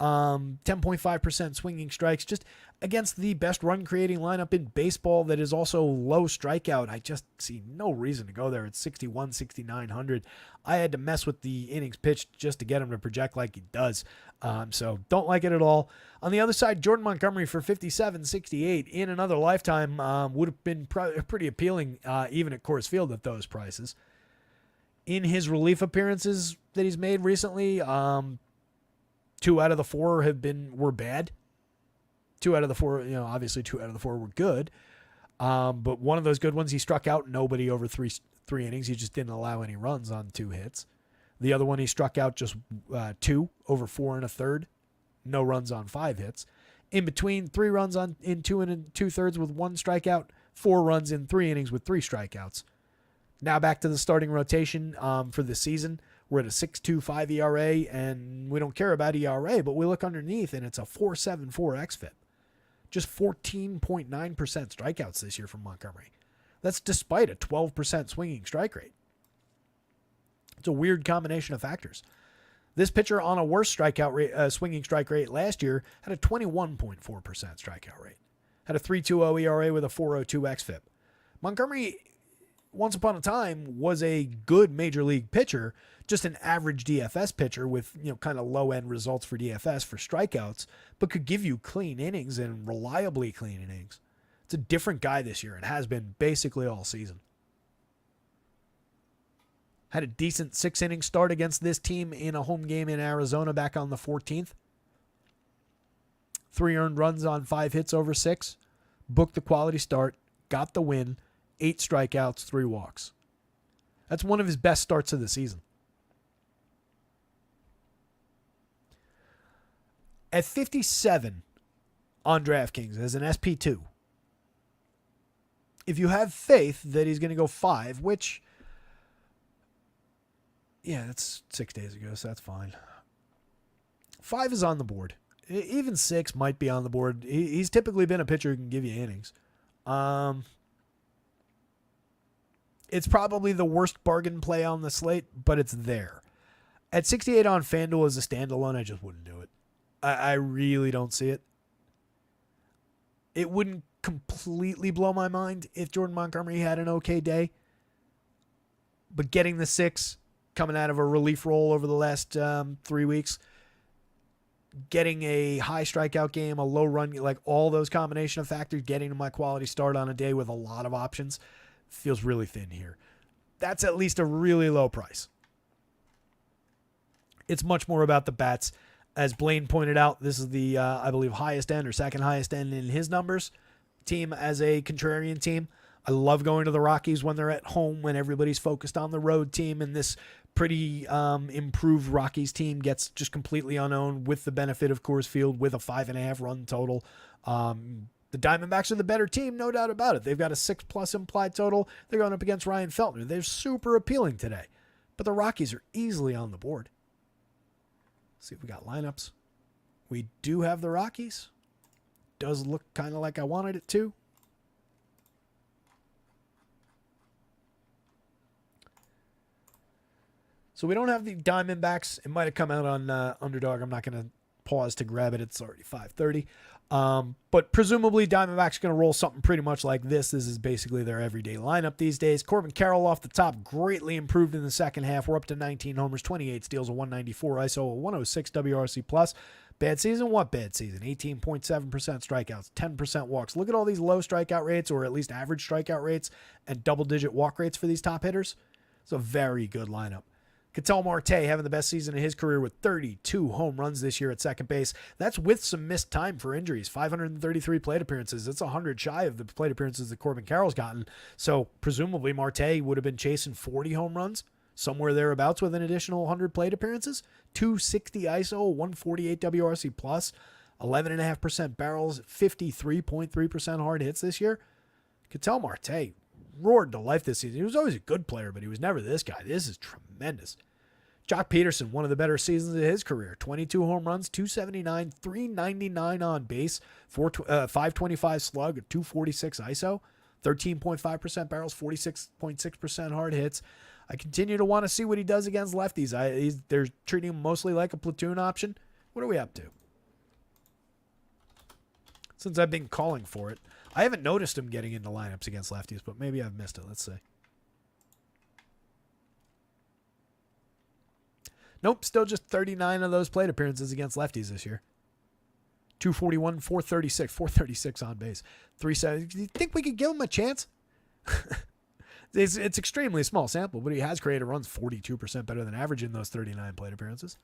10.5% swinging strikes, just against the best run creating lineup in baseball that is also low strikeout. I just see no reason to go there. It's 61, 6,900. I had to mess with the innings pitched just to get him to project like he does. So don't like it at all. On the other side, Jordan Montgomery for 57, 68 in another lifetime would have been pretty appealing even at Coors Field at those prices. In his relief appearances that he's made recently, 2 out of the 4 were bad. 2 out of the 4, obviously 2 out of the 4 were good. But one of those good ones, he struck out nobody over three innings. He just didn't allow any runs on 2 hits. The other one, he struck out just 2 over 4 1/3. No runs on 5 hits. In between, 3 runs in 2 2/3 with 1 strikeout. 4 runs in 3 innings with 3 strikeouts. Now back to the starting rotation for the season. We're at a 6.25 ERA, and we don't care about ERA, but we look underneath, and it's a 4.74 xFIP. Just 14.9% strikeouts this year from Montgomery. That's despite a 12% swinging strike rate. It's a weird combination of factors. This pitcher on a worse swinging strike rate last year had a 21.4% strikeout rate. Had a 3.20 ERA with a 4.02 xFIP. Montgomery, once upon a time, was a good major league pitcher, just an average DFS pitcher with, kind of low-end results for DFS for strikeouts, but could give you clean innings and reliably clean innings. It's a different guy this year and has been basically all season. Had a decent 6-inning start against this team in a home game in Arizona back on the 14th. 3 earned runs on 5 hits over 6. Booked the quality start. Got the win. 8 strikeouts, 3 walks. That's one of his best starts of the season. At 57 on DraftKings as an SP2, if you have faith that he's going to go 5, which... yeah, that's 6 days ago, so that's fine. 5 is on the board. Even 6 might be on the board. He's typically been a pitcher who can give you innings. It's probably the worst bargain play on the slate, but it's there. At 68 on FanDuel as a standalone, I just wouldn't do it. I really don't see it. It wouldn't completely blow my mind if Jordan Montgomery had an okay day. But getting the 6... coming out of a relief role over the last 3 weeks, getting a high strikeout game, a low run, like all those combination of factors, getting to my quality start on a day with a lot of options, feels really thin here. That's at least a really low price. It's much more about the bats. As Blaine pointed out, this is the, I believe, highest end or second highest end in his numbers team as a contrarian team. I love going to the Rockies when they're at home, when everybody's focused on the road team, and this pretty improved Rockies team gets just completely unowned with the benefit of Coors Field with a 5.5 run total. The Diamondbacks are the better team, no doubt about it. They've got a 6+ implied total. They're going up against Ryan Feltner. They're super appealing today. But the Rockies are easily on the board. Let's see if we got lineups. We do have the Rockies. Does look kind of like I wanted it to. So we don't have the Diamondbacks. It might have come out on Underdog. I'm not going to pause to grab it. It's already 5:30. But presumably Diamondbacks going to roll something pretty much like this. This is basically their everyday lineup these days. Corbin Carroll off the top, greatly improved in the second half. We're up to 19 homers, 28 steals, a 194 ISO, a 106 WRC+. Bad season? What bad season? 18.7% strikeouts, 10% walks. Look at all these low strikeout rates, or at least average strikeout rates, and double-digit walk rates for these top hitters. It's a very good lineup. Ketel Marte having the best season of his career with 32 home runs this year at second base. That's with some missed time for injuries. 533 plate appearances. It's 100 shy of the plate appearances that Corbin Carroll's gotten. So presumably Marte would have been chasing 40 home runs, somewhere thereabouts, with an additional 100 plate appearances. 260 ISO, 148 WRC+, 11.5% barrels, 53.3% hard hits this year. Ketel Marte roared to life this season. He was always a good player, but he was never this guy. This is tremendous. Jock Peterson, one of the better seasons of his career. 22 home runs, 279, 399 on base, 525 slug, 246 ISO, 13.5% barrels, 46.6% hard hits. I continue to want to see what he does against lefties. They're treating him mostly like a platoon option. What are we up to? Since I've been calling for it. I haven't noticed him getting into lineups against lefties, but maybe I've missed it. Let's see. Nope, still just 39 of those plate appearances against lefties this year. 241, 436 on base. 370. Do you think we could give him a chance? It's extremely small sample, but he has created runs 42% better than average in those 39 plate appearances.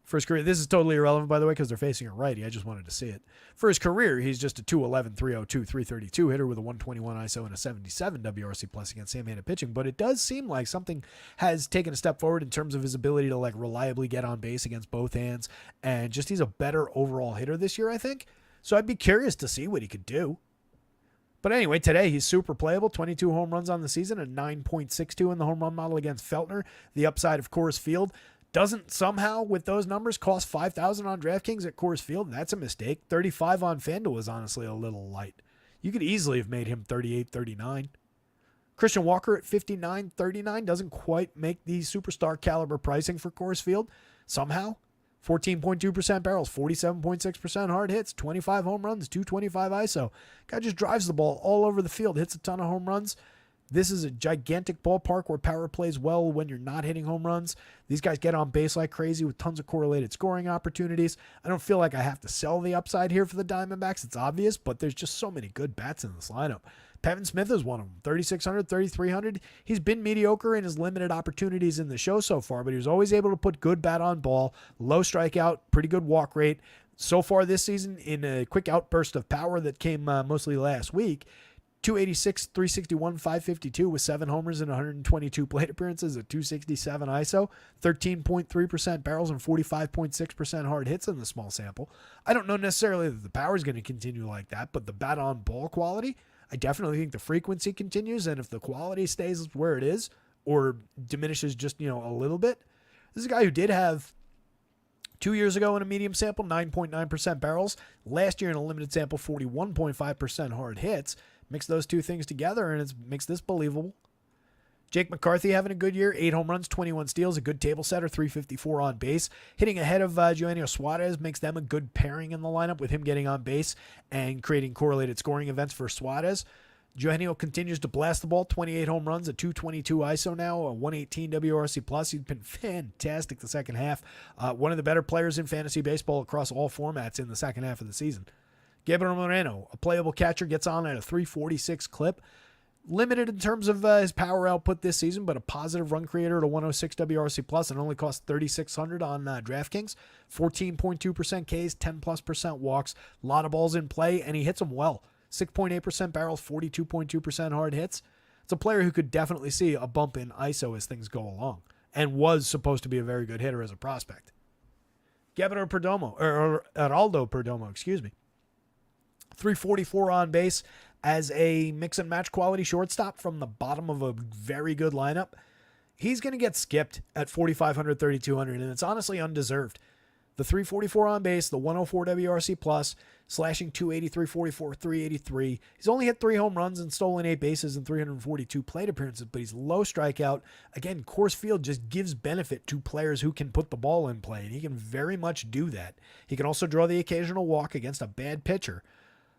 For his career, this is totally irrelevant, by the way, because they're facing a righty. I just wanted to see it. For his career, he's just a 211, 302, 332 hitter with a 121 ISO and a 77 WRC plus against same-handed pitching. But it does seem like something has taken a step forward in terms of his ability to reliably get on base against both hands. And just he's a better overall hitter this year, I think. So I'd be curious to see what he could do. But anyway, today he's super playable. 22 home runs on the season, a 9.62 in the home run model against Feltner. The upside of Coors Field. doesn't somehow, with those numbers, cost 5,000 on DraftKings at Coors Field. That's a mistake. 35 on FanDuel is honestly a little light. You could easily have made him 38, 39. Christian Walker at 59, 39 doesn't quite make the superstar caliber pricing for Coors Field. Somehow, 14.2% barrels, 47.6% hard hits, 25 home runs, 225 ISO. Guy just drives the ball all over the field, hits a ton of home runs. This is a gigantic ballpark where power plays well when you're not hitting home runs. These guys get on base like crazy with tons of correlated scoring opportunities. I don't feel like I have to sell the upside here for the Diamondbacks. It's obvious, but there's just so many good bats in this lineup. Pevin Smith is one of them, 3,600, 3,300. He's been mediocre in his limited opportunities in the show so far, but he was always able to put good bat on ball, low strikeout, pretty good walk rate. So far this season, in a quick outburst of power that came mostly last week, 286, 361, 552 with 7 homers and 122 plate appearances at 267 ISO, 13.3% barrels and 45.6% hard hits in the small sample. I don't know necessarily that the power is going to continue like that, but the bat on ball quality, I definitely think the frequency continues, and if the quality stays where it is or diminishes just, a little bit. This is a guy who did have 2 years ago in a medium sample, 9.9% barrels. Last year in a limited sample, 41.5% hard hits. Mix those two things together, and it makes this believable. Jake McCarthy having a good year, 8 home runs, 21 steals, a good table setter, 354 on base. Hitting ahead of Eugenio Suarez makes them a good pairing in the lineup with him getting on base and creating correlated scoring events for Suarez. Eugenio continues to blast the ball, 28 home runs, a 222 ISO now, a 118 WRC+. He's been fantastic the second half. One of the better players in fantasy baseball across all formats in the second half of the season. Gabriel Moreno, a playable catcher, gets on at a 346 clip. Limited in terms of his power output this season, but a positive run creator at a 106 WRC+, and only cost 3,600 on DraftKings. 14.2% Ks, 10+% walks, a lot of balls in play, and he hits them well. 6.8% barrels, 42.2% hard hits. It's a player who could definitely see a bump in ISO as things go along, and was supposed to be a very good hitter as a prospect. Gabriel Perdomo, or Geraldo Perdomo, excuse me. 344 on base as a mix and match quality shortstop from the bottom of a very good lineup. He's going to get skipped at 4,500, 3,200, and it's honestly undeserved. The 344 on base, the 104 WRC+, slashing 280, 344, 383. He's only hit 3 home runs and stolen 8 bases and 342 plate appearances, but he's low strikeout. Again, Coors Field just gives benefit to players who can put the ball in play, and he can very much do that. He can also draw the occasional walk against a bad pitcher.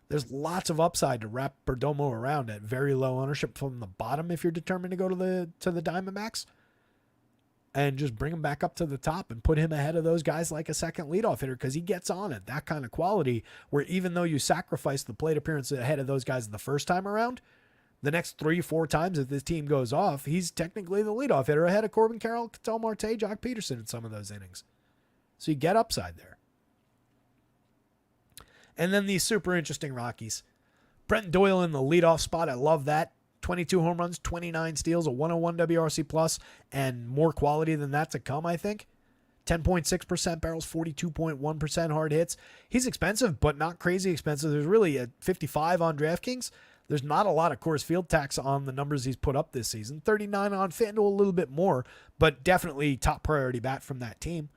There's lots of upside to wrap Perdomo around at very low ownership from the bottom if you're determined to go to the Diamondbacks, and just bring him back up to the top and put him ahead of those guys like a second leadoff hitter, because he gets on at that kind of quality where even though you sacrifice the plate appearance ahead of those guys the first time around, the next 3-4 times that this team goes off, he's technically the leadoff hitter ahead of Corbin Carroll, Ketel Marte, Jock Peterson in some of those innings. So you get upside there. And then these super interesting Rockies. Brent Doyle in the leadoff spot. I love that. 22 home runs, 29 steals, a 101 WRC+, and more quality than that to come, I think. 10.6% barrels, 42.1% hard hits. He's expensive, but not crazy expensive. There's really a 55 on DraftKings. There's not a lot of Coors Field tax on the numbers he's put up this season. 39 on FanDuel, a little bit more, but definitely top priority bat from that team.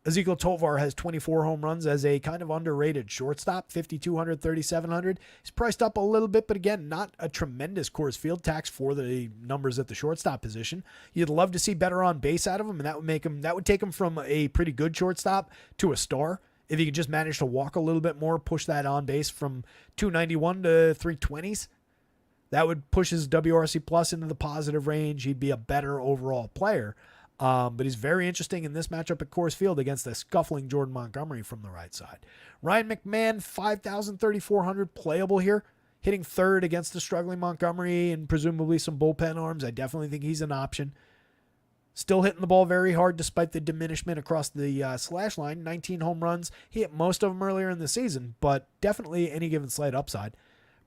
Ezekiel Tovar has 24 home runs as a kind of underrated shortstop, 5,200, 3,700. He's priced up a little bit, but again, not a tremendous Coors Field tax for the numbers at the shortstop position. You'd love to see better on base out of him, and that would take him from a pretty good shortstop to a star. If he could just manage to walk a little bit more, push that on base from 291 to 320s, that would push his WRC plus into the positive range. He'd be a better overall player. But he's very interesting in this matchup at Coors Field against the scuffling Jordan Montgomery from the right side. Ryan McMahon, 5,000, 3,400, playable here. Hitting third against the struggling Montgomery and presumably some bullpen arms. I definitely think he's an option. Still hitting the ball very hard despite the diminishment across the slash line. 19 home runs. He hit most of them earlier in the season, but definitely any given slight upside.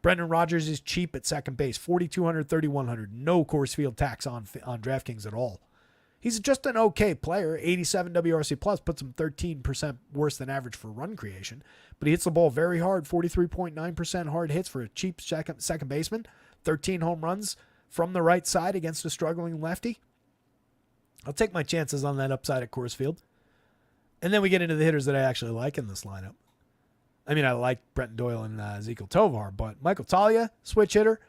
Brendan Rodgers is cheap at second base. 4,200, 3,100. No Coors Field tax on DraftKings at all. He's just an okay player. 87 WRC plus puts him 13% worse than average for run creation, but he hits the ball very hard. 43.9% hard hits for a cheap second baseman. 13 home runs from the right side against a struggling lefty. I'll take my chances on that upside at Coors Field. And then we get into the hitters that I actually like in this lineup. I mean, I like Brenton Doyle and Ezekiel Tovar, but Michael Talia, switch hitter,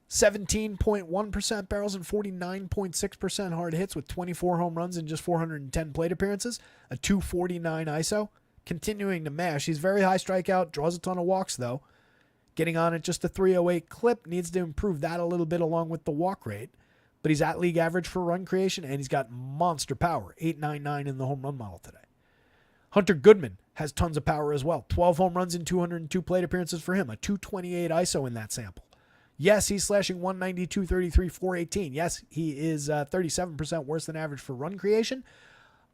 17.1% barrels and 49.6% hard hits with 24 home runs and just 410 plate appearances, a 249 ISO. Continuing to mash. He's very high strikeout, draws a ton of walks, though. Getting on at just a 308 clip, needs to improve that a little bit along with the walk rate. But he's at league average for run creation, and he's got monster power, 899 in the home run model today. Hunter Goodman has tons of power as well. 12 home runs and 202 plate appearances for him, a 228 ISO in that sample. Yes, he's slashing 190, 233, 418. Yes, he is 37% worse than average for run creation.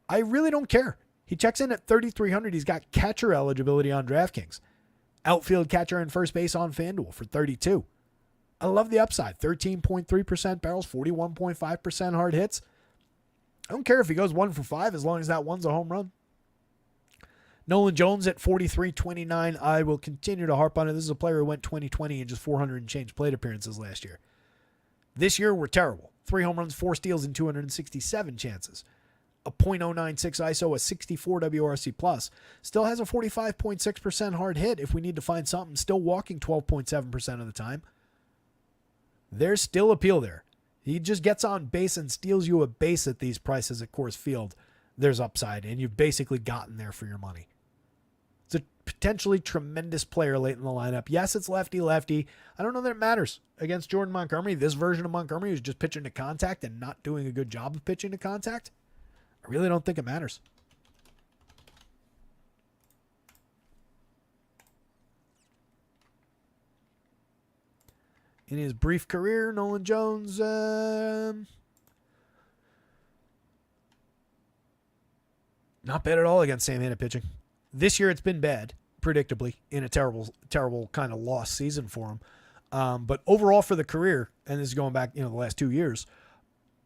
I really don't care. He checks in at 3,300. He's got catcher eligibility on DraftKings. Outfield catcher and first base on FanDuel for 32. I love the upside. 13.3% barrels, 41.5% hard hits. I don't care if he goes 1 for 5 as long as that one's a home run. Nolan Jones at 43.29. I will continue to harp on it. This is a player who went 20-20 in just 400 and change plate appearances last year. This year, we're terrible. 3 home runs, 4 steals, and 267 chances. A .096 ISO, a 64 WRC+. Still has a 45.6% hard hit if we need to find something. Still walking 12.7% of the time. There's still appeal there. He just gets on base and steals you a base at these prices at Coors Field. There's upside, and you've basically gotten there for your money. It's a potentially tremendous player late in the lineup. Yes, it's lefty-lefty. I don't know that it matters against Jordan Montgomery. This version of Montgomery who's just pitching to contact and not doing a good job of pitching to contact. I really don't think it matters. In his brief career, Nolan Jones, not bad at all against same-handed pitching. This year it's been bad, predictably, in a terrible, terrible kind of lost season for him. But overall for the career, and this is going back, the last 2 years,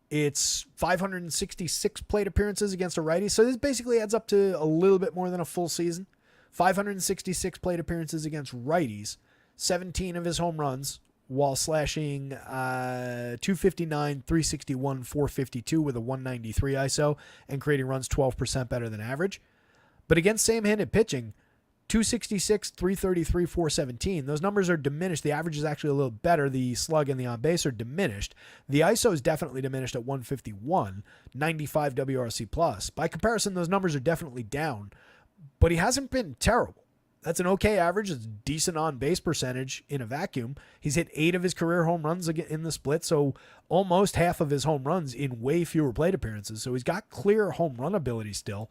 it's 566 plate appearances against a righty. So this basically adds up to a little bit more than a full season. 566 plate appearances against righties, 17 of his home runs, while slashing 259, 361, 452 with a 193 ISO and creating runs 12% better than average. But against same-handed pitching, 266, 333, 417. Those numbers are diminished. The average is actually a little better. The slug and the on-base are diminished. The ISO is definitely diminished at 151, 95 WRC+. By comparison, those numbers are definitely down, but he hasn't been terrible. That's an okay average. It's decent on-base percentage in a vacuum. He's hit 8 of his career home runs in the split, so almost half of his home runs in way fewer plate appearances. So he's got clear home run ability still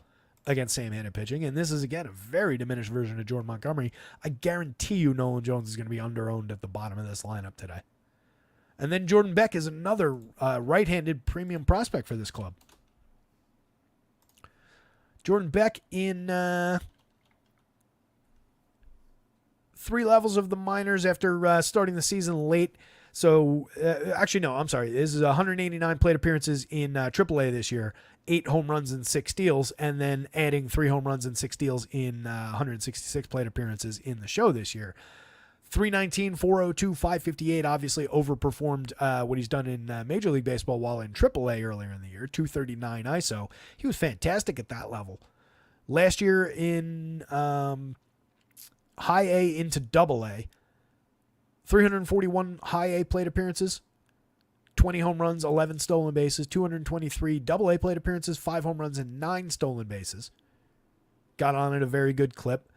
against same-handed pitching, and this is, again, a very diminished version of Jordan Montgomery. I guarantee you Nolan Jones is going to be under-owned at the bottom of this lineup today. And then Jordan Beck is another right-handed premium prospect for this club. Jordan Beck in 3 levels of the minors after starting the season late. So, actually, no, I'm sorry. This is 189 plate appearances in AAA this year, 8 home runs and 6 steals, and then adding 3 home runs and 6 steals in 166 plate appearances in the show this year. 319, 402, 558 obviously overperformed what he's done in Major League Baseball while in AAA earlier in the year, 239 ISO. He was fantastic at that level. Last year in high A into double A, 341 high A plate appearances, 20 home runs, 11 stolen bases, 223 double A plate appearances, 5 home runs, and 9 stolen bases. Got on at a very good clip.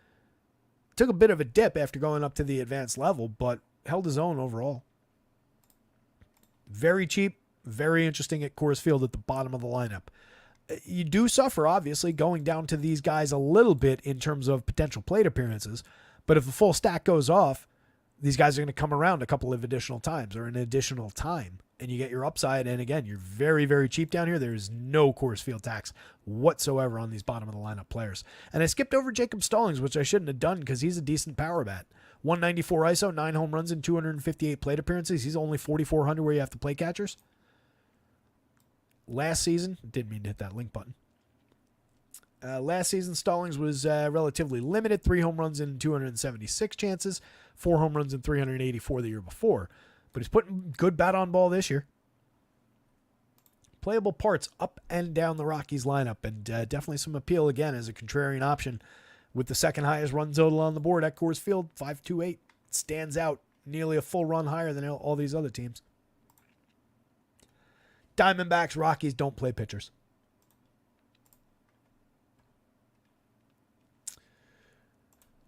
Took a bit of a dip after going up to the advanced level, but held his own overall. Very cheap, very interesting at Coors Field at the bottom of the lineup. You do suffer, obviously, going down to these guys a little bit in terms of potential plate appearances, but if the full stack goes off, these guys are going to come around a couple of additional times or an additional time, and you get your upside. And again, you're very, very cheap down here. There's no Coors Field tax whatsoever on these bottom of the lineup players. And I skipped over Jacob Stallings, which I shouldn't have done because he's a decent power bat. 194 ISO, 9 home runs and 258 plate appearances. He's only 4,400 where you have to play catchers. Last season, didn't mean to hit that link button. Last season, Stallings was relatively limited. 3 home runs and 276 chances. 4 home runs and 384 the year before. But he's putting good bat on ball this year. playable parts up and down the Rockies lineup, and definitely some appeal again as a contrarian option with the second highest run total on the board at Coors Field, 528. Stands out nearly a full run higher than all these other teams. Diamondbacks, Rockies don't play pitchers.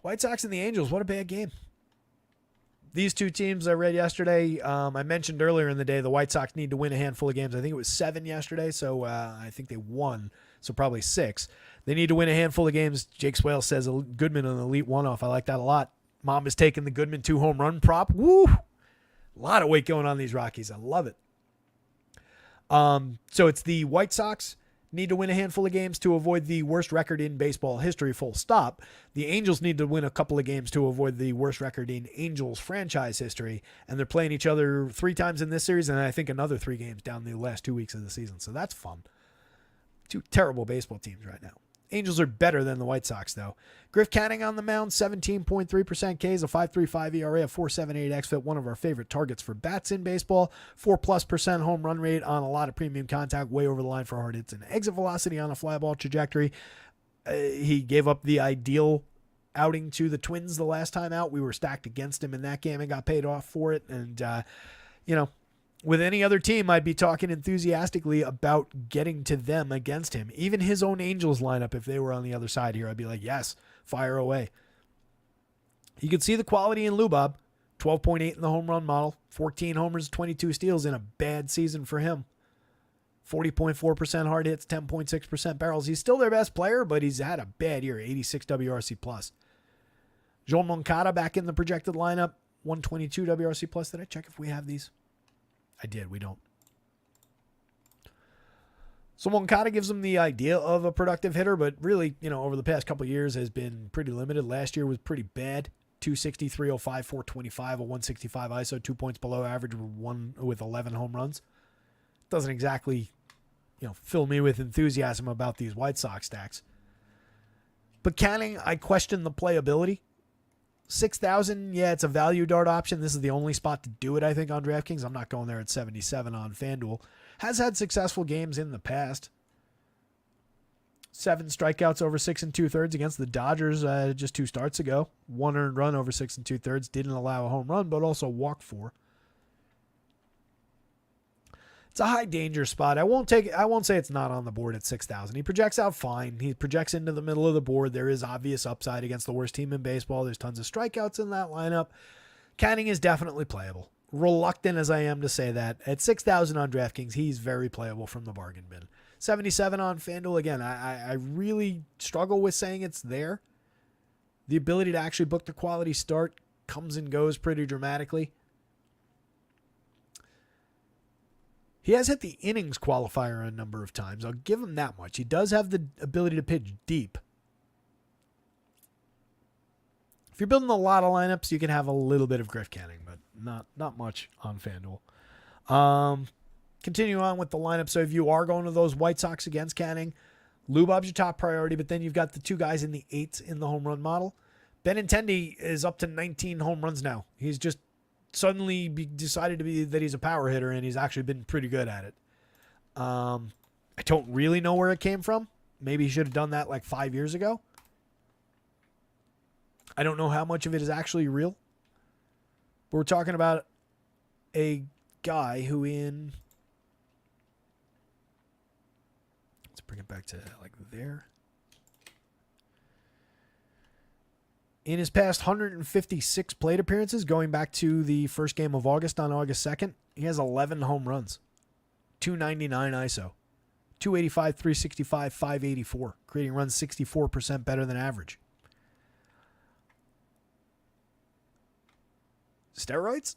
White Sox and the Angels, what a bad game. These two teams I read yesterday, I mentioned earlier in the day the White Sox need to win a handful of games. I think it was 7 yesterday, so I think they won, so probably 6. They need to win a handful of games. Jake Swale says Goodman an elite one-off. I like that a lot. Mom is taking the Goodman 2-home run prop. Woo! A lot of weight going on these Rockies. I love it. So it's the White Sox need to win a handful of games to avoid the worst record in baseball history, full stop. The Angels need to win a couple of games to avoid the worst record in Angels franchise history. And they're playing each other 3 times in this series, and I think another 3 games down the last 2 weeks of the season. So that's fun. 2 terrible baseball teams right now. Angels are better than the White Sox, though. Griff Canning on the mound, 17.3% Ks, a 5.35 ERA, a 4.78 xFIP, one of our favorite targets for bats in baseball. 4+% home run rate on a lot of premium contact, way over the line for hard hits, and exit velocity on a fly ball trajectory. He gave up the ideal outing to the Twins the last time out. We were stacked against him in that game and got paid off for it. And, with any other team, I'd be talking enthusiastically about getting to them against him. Even his own Angels lineup, if they were on the other side here, I'd be like, yes, fire away. You can see the quality in Lubob. 12.8 in the home run model. 14 homers, 22 steals in a bad season for him. 40.4% hard hits, 10.6% barrels. He's still their best player, but he's had a bad year, 86 WRC+. Joel Moncada back in the projected lineup, 122 WRC+. Did I check if we have these? I did. We don't. So Moncada gives him the idea of a productive hitter, but really, over the past couple of years has been pretty limited. Last year was pretty bad. 260, 305, 425, a 165 ISO, 2 points below average with 11 home runs. Doesn't exactly, fill me with enthusiasm about these White Sox stacks. But Canning, I question the playability. 6,000, yeah, it's a value dart option. This is the only spot to do it, I think, on DraftKings. I'm not going there at 77 on FanDuel. Has had successful games in the past. 7 strikeouts over 6 2/3 against the Dodgers just 2 starts ago. 1 earned run over 6 2/3. Didn't allow a home run, but also walked 4. It's a high danger spot. I won't say it's not on the board at 6,000. He projects out fine. He projects into the middle of the board. There is obvious upside against the worst team in baseball. There's tons of strikeouts in that lineup. Canning is definitely playable. Reluctant as I am to say that. At 6,000 on DraftKings, he's very playable from the bargain bin. 77 on FanDuel. Again, I really struggle with saying it's there. The ability to actually book the quality start comes and goes pretty dramatically. He has hit the innings qualifier a number of times. I'll give him that much. He does have the ability to pitch deep. If you're building a lot of lineups, you can have a little bit of Griff Canning, but not much on FanDuel. Continue on with the lineup. So if you are going to those White Sox against Canning, Lubob's your top priority, but then you've got the 2 guys in the 8s in the home run model. Benintendi is up to 19 home runs now. He's just suddenly decided that he's a power hitter, and he's actually been pretty good at it. I don't really know where it came from. Maybe he should have done that like 5 years ago. I don't know how much of it is actually real. But we're talking about a guy who let's bring it back to like there. In his past 156 plate appearances, going back to the first game of August on August 2nd, he has 11 home runs, 299 ISO, 285, 365, 584, creating runs 64% better than average. Steroids?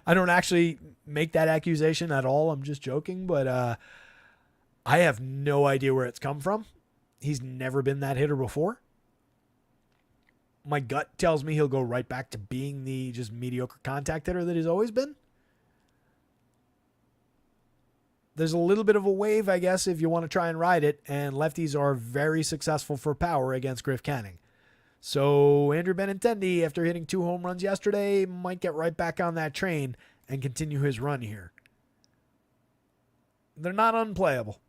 I don't actually make that accusation at all. I'm just joking, but I have no idea where it's come from. He's never been that hitter before. My gut tells me he'll go right back to being the just mediocre contact hitter that he's always been. There's a little bit of a wave, I guess, if you want to try and ride it, and lefties are very successful for power against Griff Canning. So Andrew Benintendi, after hitting 2 home runs yesterday, might get right back on that train and continue his run here. they're not unplayable.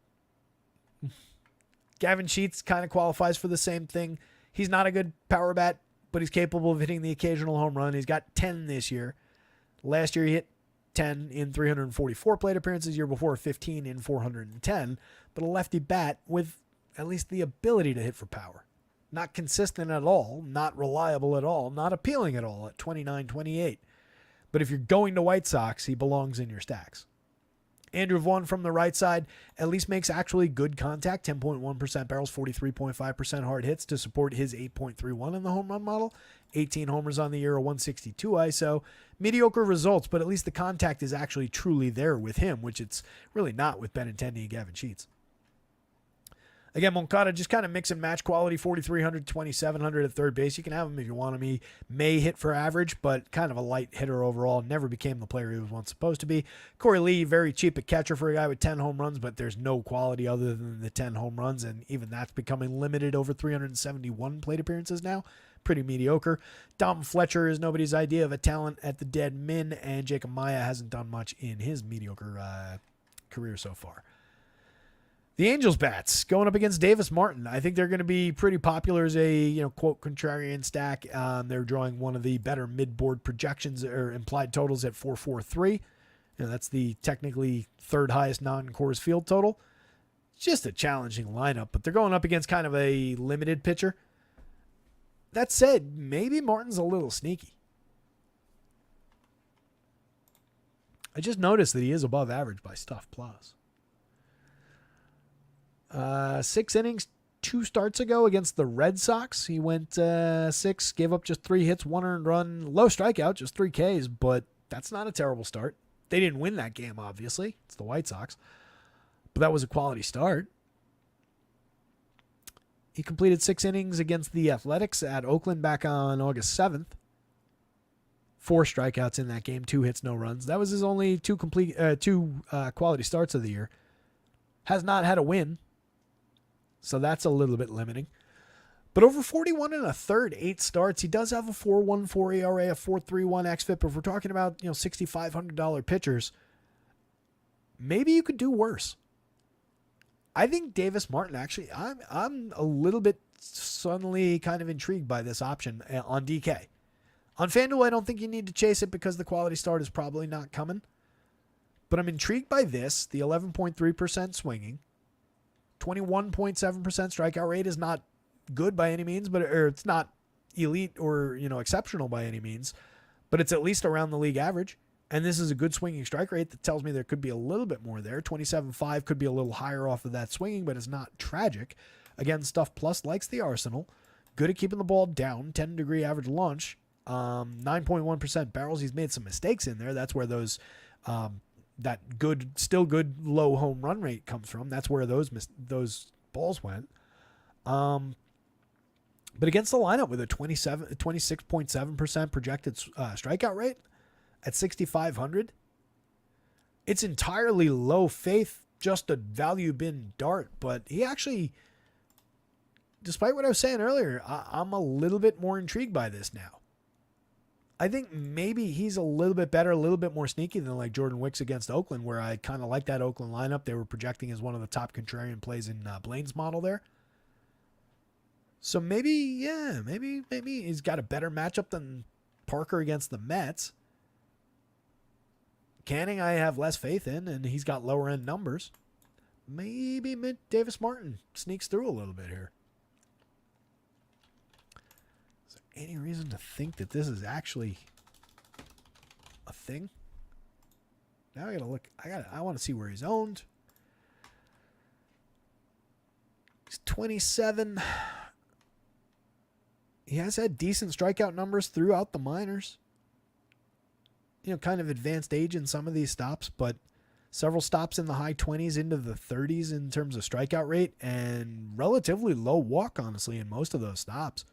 Gavin Sheets kind of qualifies for the same thing. He's not a good power bat, but he's capable of hitting the occasional home run. He's got 10 this year. Last year he hit 10 in 344 plate appearances. Year before, 15 in 410. But a lefty bat with at least the ability to hit for power. Not consistent at all, not reliable at all, not appealing at all at 29-28. But if you're going to White Sox, he belongs in your stacks. Andrew Vaughn from the right side at least makes actually good contact, 10.1% barrels, 43.5% hard hits to support his 8.31 in the home run model. 18 homers on the year, a 162 ISO. Mediocre results, but at least the contact is actually truly there with him, which it's really not with Benintendi and Gavin Sheets. Again, Moncada, just kind of mix and match quality, 4,300, 2,700 at third base. You can have him if you want him. He may hit for average, but kind of a light hitter overall. Never became the player he was once supposed to be. Corey Lee, very cheap at catcher for a guy with 10 home runs, but there's no quality other than the 10 home runs, and even that's becoming limited over 371 plate appearances now. Pretty mediocre. Dom Fletcher is nobody's idea of a talent at the dead min, and Jacob Maya hasn't done much in his mediocre career so far. The Angels bats going up against Davis Martin. I think they're going to be pretty popular as a, quote, contrarian stack. They're drawing one of the better mid-board projections or implied totals at 443. That's the technically third highest non-Coors Field total. It's just a challenging lineup, but they're going up against kind of a limited pitcher. That said, maybe Martin's a little sneaky. I just noticed that he is above average by Stuff Plus. 6 innings, 2 starts ago against the Red Sox. He went 6, gave up just 3 hits, 1 earned run, low strikeout, just 3 Ks, but that's not a terrible start. They didn't win that game, obviously. It's the White Sox. But that was a quality start. He completed 6 innings against the Athletics at Oakland back on August 7th. 4 strikeouts in that game, 2 hits, no runs. That was his only 2 quality starts of the year. Has not had a win. So that's a little bit limiting. But over 41 and a third, 8 starts. He does have a 4.14 ERA, a 4.31 xFIP. If we're talking about, $6,500 pitchers, maybe you could do worse. I think Davis Martin, actually, I'm a little bit suddenly kind of intrigued by this option on DK. On FanDuel, I don't think you need to chase it because the quality start is probably not coming. But I'm intrigued by this, the 11.3% swinging. 21.7% strikeout rate is not good by any means, but it's not elite or exceptional by any means, but it's at least around the league average. And this is a good swinging strike rate that tells me there could be a little bit more there. 27.5 could be a little higher off of that swinging, but it's not tragic. Again, Stuff Plus likes the arsenal. Good at keeping the ball down. 10-degree average launch. 9.1% barrels. He's made some mistakes in there. That's where those that still good low home run rate comes from. That's where those balls went. But against the lineup with a 26.7% projected strikeout rate at 6,500, it's entirely low faith, just a value bin dart. But he actually, despite what I was saying earlier, I'm a little bit more intrigued by this now. I think maybe he's a little bit better, a little bit more sneaky than like Jordan Wicks against Oakland, where I kind of like that Oakland lineup. They were projecting as one of the top contrarian plays in Blaine's model there. So maybe he's got a better matchup than Parker against the Mets. Canning I have less faith in, and he's got lower end numbers. Maybe Davis Martin sneaks through a little bit here. Any reason to think that this is actually a thing? Now I gotta look. I want to see where he's owned. He's 27. He has had decent strikeout numbers throughout the minors. Kind of advanced age in some of these stops, but several stops in the high 20s into the 30s in terms of strikeout rate, and relatively low walk, honestly, in most of those stops.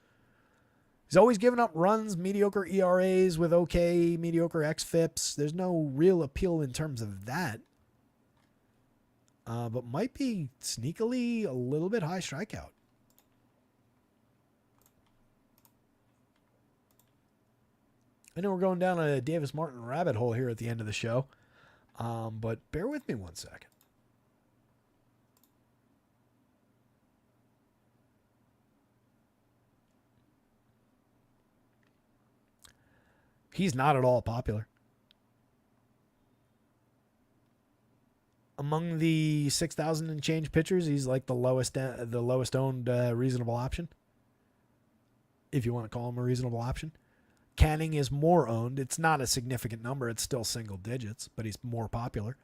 He's always given up runs, mediocre ERAs with okay, mediocre xFIPs. There's no real appeal in terms of that. But might be sneakily a little bit high strikeout. I know we're going down a Davis Martin rabbit hole here at the end of the show. But bear with me one second. He's not at all popular. Among the 6,000 and change pitchers, he's like the lowest owned reasonable option, if you want to call him a reasonable option. Canning is more owned. It's not a significant number. It's still single digits, but he's more popular.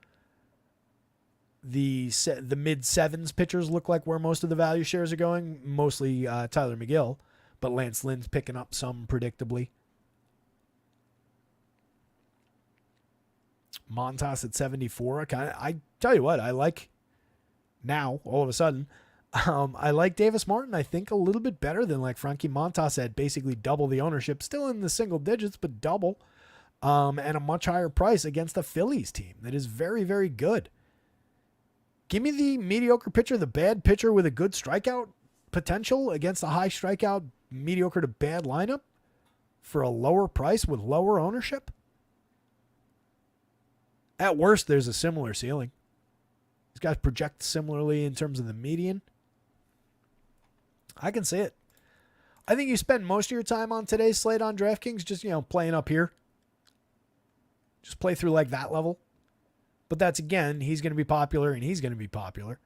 The mid sevens pitchers look like where most of the value shares are going, mostly Tyler McGill, but Lance Lynn's picking up some predictably. Montas at 74. I tell you what, I like now, all of a sudden. I like Davis Martin, I think, a little bit better than like Frankie Montas at basically double the ownership. Still in the single digits, but double. And a much higher price against the Phillies team that is very, very good. Give me the mediocre pitcher, the bad pitcher with a good strikeout potential against a high strikeout, mediocre to bad lineup for a lower price with lower ownership. At worst, there's a similar ceiling. These guys project similarly in terms of the median. I can see it. I think you spend most of your time on today's slate on DraftKings just, playing up here. Just play through like that level. But that's, again, he's going to be popular and he's going to be popular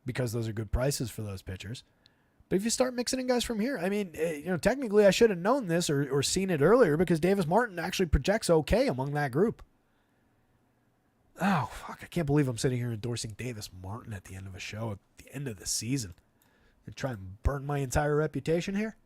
because those are good prices for those pitchers. But if you start mixing in guys from here, I mean, technically I should have known this or seen it earlier because Davis Martin actually projects okay among that group. Oh, fuck, I can't believe I'm sitting here endorsing Davis Martin at the end of a show, at the end of the season. And try and burn my entire reputation here.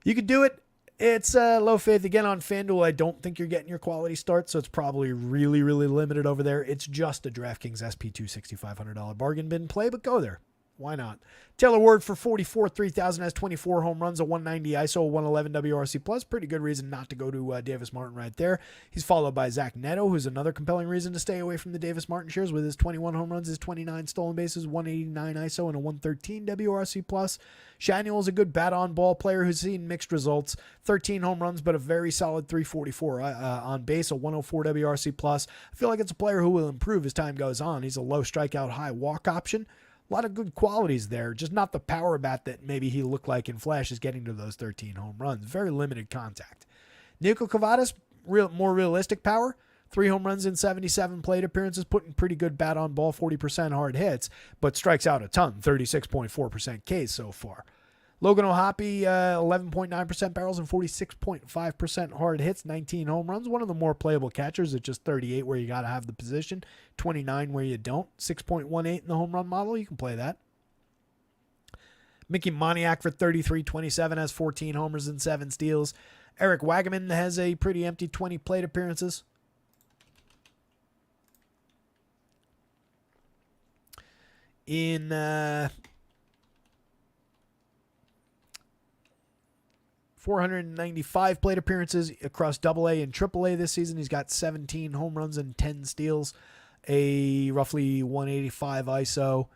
You could do it. It's low faith. Again, on FanDuel, I don't think you're getting your quality start, so it's probably really, really limited over there. It's just a DraftKings SP2 $6,500 bargain bin play, but go there. Why not? Taylor Ward for 44, 3,000 has 24 home runs, a 190 ISO, a 111 WRC plus. Pretty good reason not to go to Davis Martin right there. He's followed by Zach Neto, who's another compelling reason to stay away from the Davis Martin shares with his 21 home runs, his 29 stolen bases, 189 ISO, and a 113 WRC plus. Shanuel is a good bat-on-ball player who's seen mixed results. 13 home runs, but a very solid 344 on base, a 104 WRC plus. I feel like it's a player who will improve as time goes on. He's a low strikeout, high walk option. A lot of good qualities there, just not the power bat that maybe he looked like in Flash is getting to those 13 home runs. Very limited contact. Nico Cavadas, more realistic power. 3 home runs in 77 plate appearances, putting pretty good bat on ball, 40% hard hits, but strikes out a ton, 36.4% Ks so far. Logan O'Hoppe, 11.9% barrels and 46.5% hard hits, 19 home runs. One of the more playable catchers at just 38 where you got to have the position, 29 where you don't, 6.18 in the home run model. You can play that. Mickey Moniak for 33.27 has 14 homers and 7 steals. Eric Wagaman has a pretty empty 20 plate appearances. In 495 plate appearances across AA and AAA this season. He's got 17 home runs and 10 steals, a roughly 185 ISO,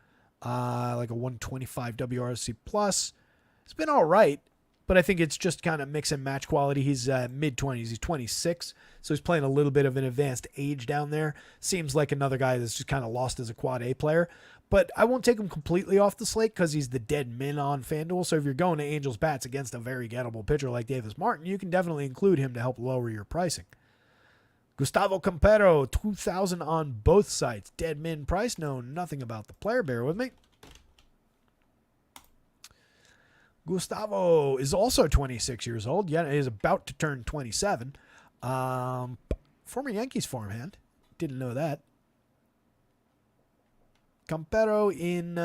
like a 125 WRC plus. It's been all right, but I think it's just kind of mix and match quality. He's mid-20s. He's 26, so he's playing a little bit of an advanced age down there. Seems like another guy that's just kind of lost as a quad A player. But I won't take him completely off the slate because he's the dead min on FanDuel. So if you're going to Angels bats against a very gettable pitcher like Davis Martin, you can definitely include him to help lower your pricing. Gustavo Campero, 2,000 on both sites. Dead min price. Know nothing about the player. Bear with me. Gustavo is also 26 years old. Yeah, he is about to turn 27. Former Yankees farmhand. Didn't know that. Campero in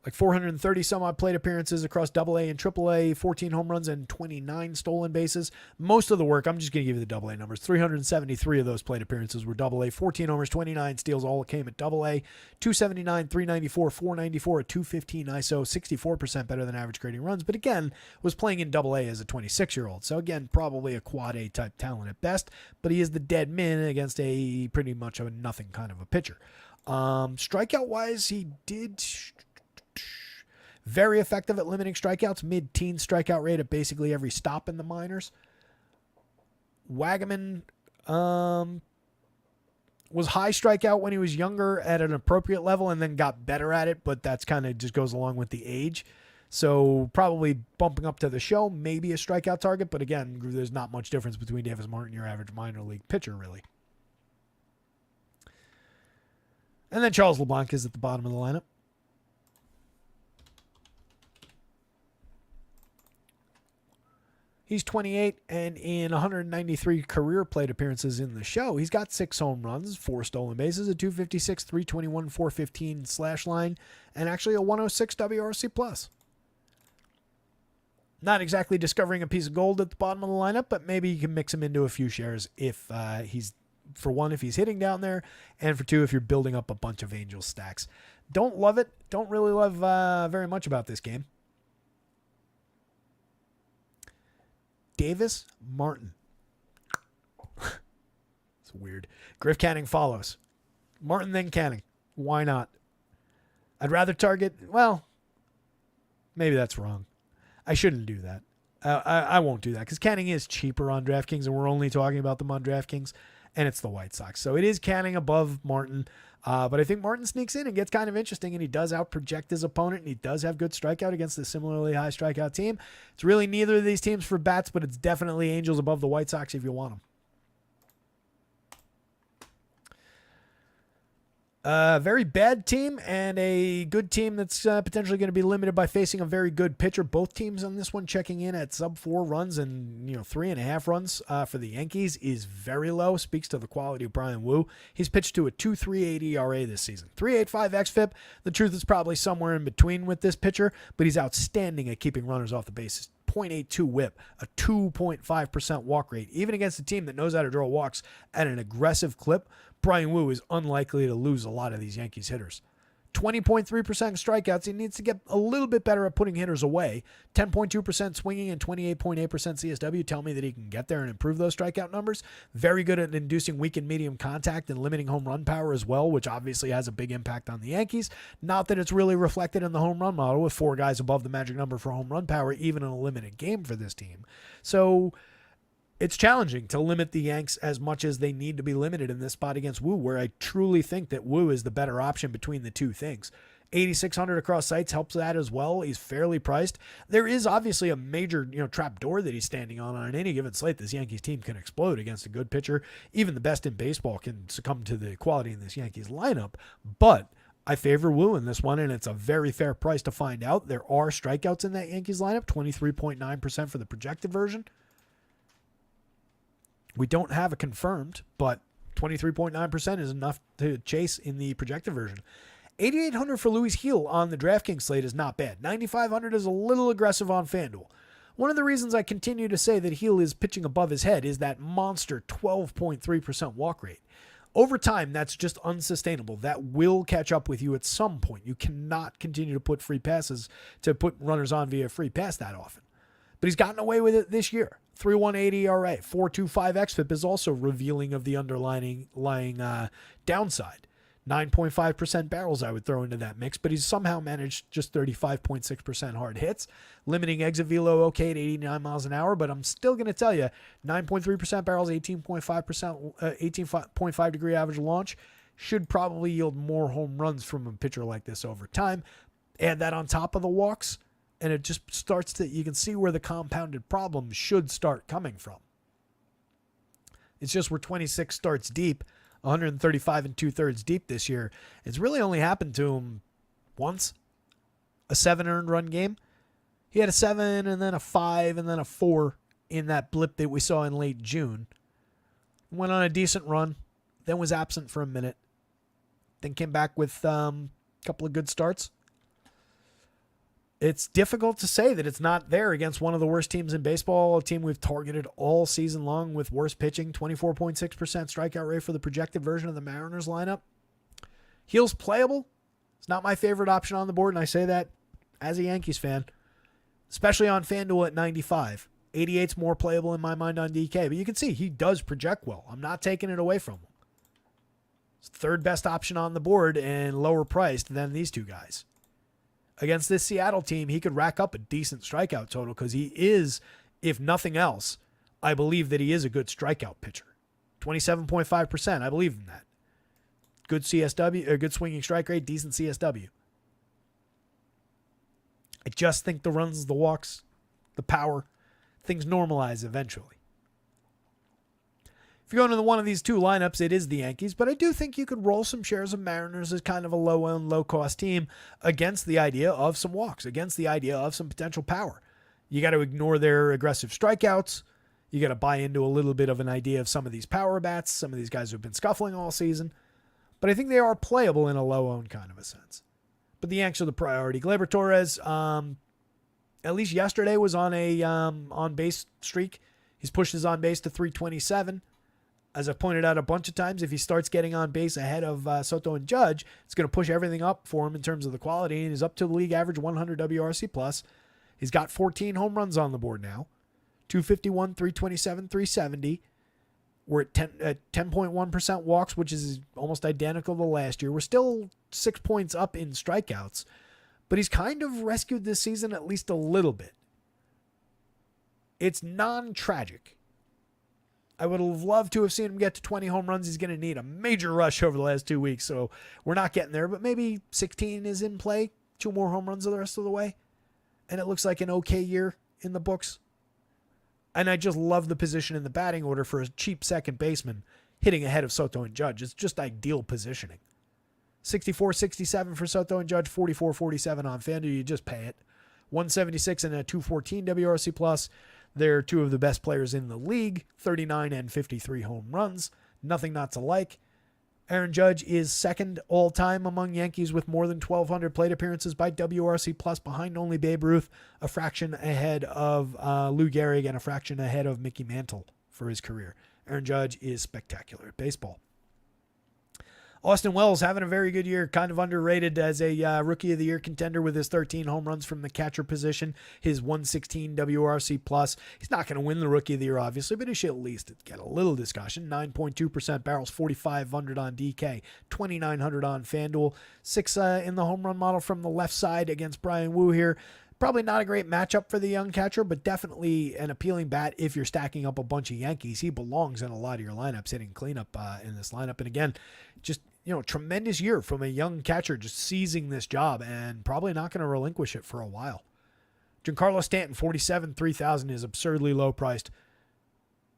like 430 some odd plate appearances across AA and AAA, 14 home runs and 29 stolen bases. Most of the work, I'm just going to give you the AA numbers. 373 of those plate appearances were AA, 14 homers, 29 steals, all came at AA. 279, 394, 494, a 215 ISO, 64% better than average grading runs. But again, was playing in AA as a 26-year-old. So again, probably a quad A type talent at best, but he is the dead min against a pretty much a nothing kind of a pitcher. Strikeout wise, he did very effective at limiting strikeouts, mid-teen strikeout rate at basically every stop in the minors. Wagaman was high strikeout when he was younger at an appropriate level and then got better at it, but that's kind of just goes along with the age. So probably bumping up to the show, maybe a strikeout target. But again, there's not much difference between Davis Martin, your average minor league pitcher, really. And then Charles LeBlanc is at the bottom of the lineup. He's 28, and in 193 career plate appearances in the show, he's got 6 home runs, 4 stolen bases, a 256, 321, 415 slash line, and actually a 106 WRC+. Not exactly discovering a piece of gold at the bottom of the lineup, but maybe you can mix him into a few shares if he's, for one, if he's hitting down there, and for two, if you're building up a bunch of Angels stacks. Don't love it. Don't really love very much about this game. Davis Martin. It's weird. Griff Canning follows. Martin then Canning. Why not? I'd rather target, well, maybe that's wrong. I shouldn't do that. I won't do that because Canning is cheaper on DraftKings, and we're only talking about them on DraftKings, and it's the White Sox. So it is Canning above Martin, but I think Martin sneaks in and gets kind of interesting, and he does out-project his opponent, and he does have good strikeout against a similarly high strikeout team. It's really neither of these teams for bats, but it's definitely Angels above the White Sox if you want them. A very bad team and a good team that's potentially going to be limited by facing a very good pitcher. Both teams on this one checking in at sub 4 runs, and 3.5 runs for the Yankees is very low. Speaks to the quality of Brian Wu. He's pitched to a 2.38 ERA this season, 3.85 xFIP. The truth is probably somewhere in between with this pitcher, but he's outstanding at keeping runners off the bases. 0.82 whip, a 2.5% walk rate. Even against a team that knows how to draw walks at an aggressive clip, Brian Wu is unlikely to lose a lot of these Yankees hitters. 20.3% strikeouts. He needs to get a little bit better at putting hitters away. 10.2% swinging and 28.8% CSW tell me that he can get there and improve those strikeout numbers. Very good at inducing weak and medium contact and limiting home run power as well, which obviously has a big impact on the Yankees. Not that it's really reflected in the home run model with 4 guys above the magic number for home run power, even in a limited game for this team. So it's challenging to limit the Yanks as much as they need to be limited in this spot against Wu, where I truly think that Wu is the better option between the two things. 8,600 across sites helps that as well. He's fairly priced. There is obviously a major, trap door that he's standing on any given slate. This Yankees team can explode against a good pitcher. Even the best in baseball can succumb to the quality in this Yankees lineup. But I favor Wu in this one, and it's a very fair price to find out. There are strikeouts in that Yankees lineup, 23.9% for the projected version. We don't have a confirmed, but 23.9% is enough to chase in the projected version. 8,800 for Luis Gil on the DraftKings slate is not bad. 9,500 is a little aggressive on FanDuel. One of the reasons I continue to say that Gil is pitching above his head is that monster 12.3% walk rate. Over time, that's just unsustainable. That will catch up with you at some point. You cannot continue to put runners on via free pass that often. But he's gotten away with it this year. 3.18 ERA, 4.25 xFIP is also revealing of the underlying downside. 9.5% barrels I would throw into that mix, but he's somehow managed just 35.6% hard hits, limiting exit velo okay at 89 miles an hour, but I'm still going to tell you 9.3% barrels, 18.5 degree average launch should probably yield more home runs from a pitcher like this over time. Add that on top of the walks, and it just starts to, you can see where the compounded problems should start coming from. It's just we're 26 starts deep, 135 and 2/3 deep this year. It's really only happened to him once, a 7 earned run game. He had a 7 and then a 5 and then a 4 in that blip that we saw in late June. Went on a decent run, then was absent for a minute, then came back with a couple of good starts. It's difficult to say that it's not there against one of the worst teams in baseball, a team we've targeted all season long with worse pitching, 24.6% strikeout rate for the projected version of the Mariners lineup. Gil's playable. It's not my favorite option on the board, and I say that as a Yankees fan, especially on FanDuel at 95. 88's more playable in my mind on DK, but you can see he does project well. I'm not taking it away from him. It's the third best option on the board and lower priced than these two guys. Against this Seattle team, he could rack up a decent strikeout total because he is, if nothing else, I believe that he is a good strikeout pitcher. 27.5%, I believe in that. Good CSW, a good swinging strike rate, decent CSW. I just think the runs, the walks, the power, things normalize eventually. If you go into one of these two lineups, it is the Yankees, but I do think you could roll some shares of Mariners as kind of a low-owned, low-cost team against the idea of some walks, against the idea of some potential power. You got to ignore their aggressive strikeouts. You got to buy into a little bit of an idea of some of these power bats, some of these guys who've been scuffling all season. But I think they are playable in a low-owned kind of a sense. But the Yanks are the priority. Gleyber Torres, at least yesterday, was on a on-base streak. He's pushed his on-base to 327. As I've pointed out a bunch of times, if he starts getting on base ahead of Soto and Judge, it's going to push everything up for him in terms of the quality. And he's up to the league average 100 WRC plus. He's got 14 home runs on the board now. 251, 327, 370. We're at 10.1% walks, which is almost identical to last year. We're still 6 points up in strikeouts, but he's kind of rescued this season at least a little bit. It's non-tragic. I would have loved to have seen him get to 20 home runs. He's going to need a major rush over the last 2 weeks, so we're not getting there, but maybe 16 is in play. 2 more home runs the rest of the way, and it looks like an okay year in the books. And I just love the position in the batting order for a cheap second baseman hitting ahead of Soto and Judge. It's just ideal positioning. 64-67 for Soto and Judge, 44-47 on FanDuel. You just pay it. 176 and a 214 WRC plus. They're two of the best players in the league, 39 and 53 home runs. Nothing not to like. Aaron Judge is second all-time among Yankees with more than 1,200 plate appearances by WRC plus, behind only Babe Ruth, a fraction ahead of Lou Gehrig, and a fraction ahead of Mickey Mantle for his career. Aaron Judge is spectacular at baseball. Austin Wells having a very good year, kind of underrated as a Rookie of the Year contender with his 13 home runs from the catcher position, his 116 WRC plus. He's not going to win the Rookie of the Year, obviously, but he should at least get a little discussion. 9.2% barrels, 4,500 on DK, 2,900 on FanDuel, 6 in the home run model from the left side against Brian Wu here. Probably not a great matchup for the young catcher, but definitely an appealing bat if you're stacking up a bunch of Yankees. He belongs in a lot of your lineups, hitting cleanup in this lineup. And again, just, tremendous year from a young catcher just seizing this job and probably not going to relinquish it for a while. Giancarlo Stanton, 47, 3,000 is absurdly low priced.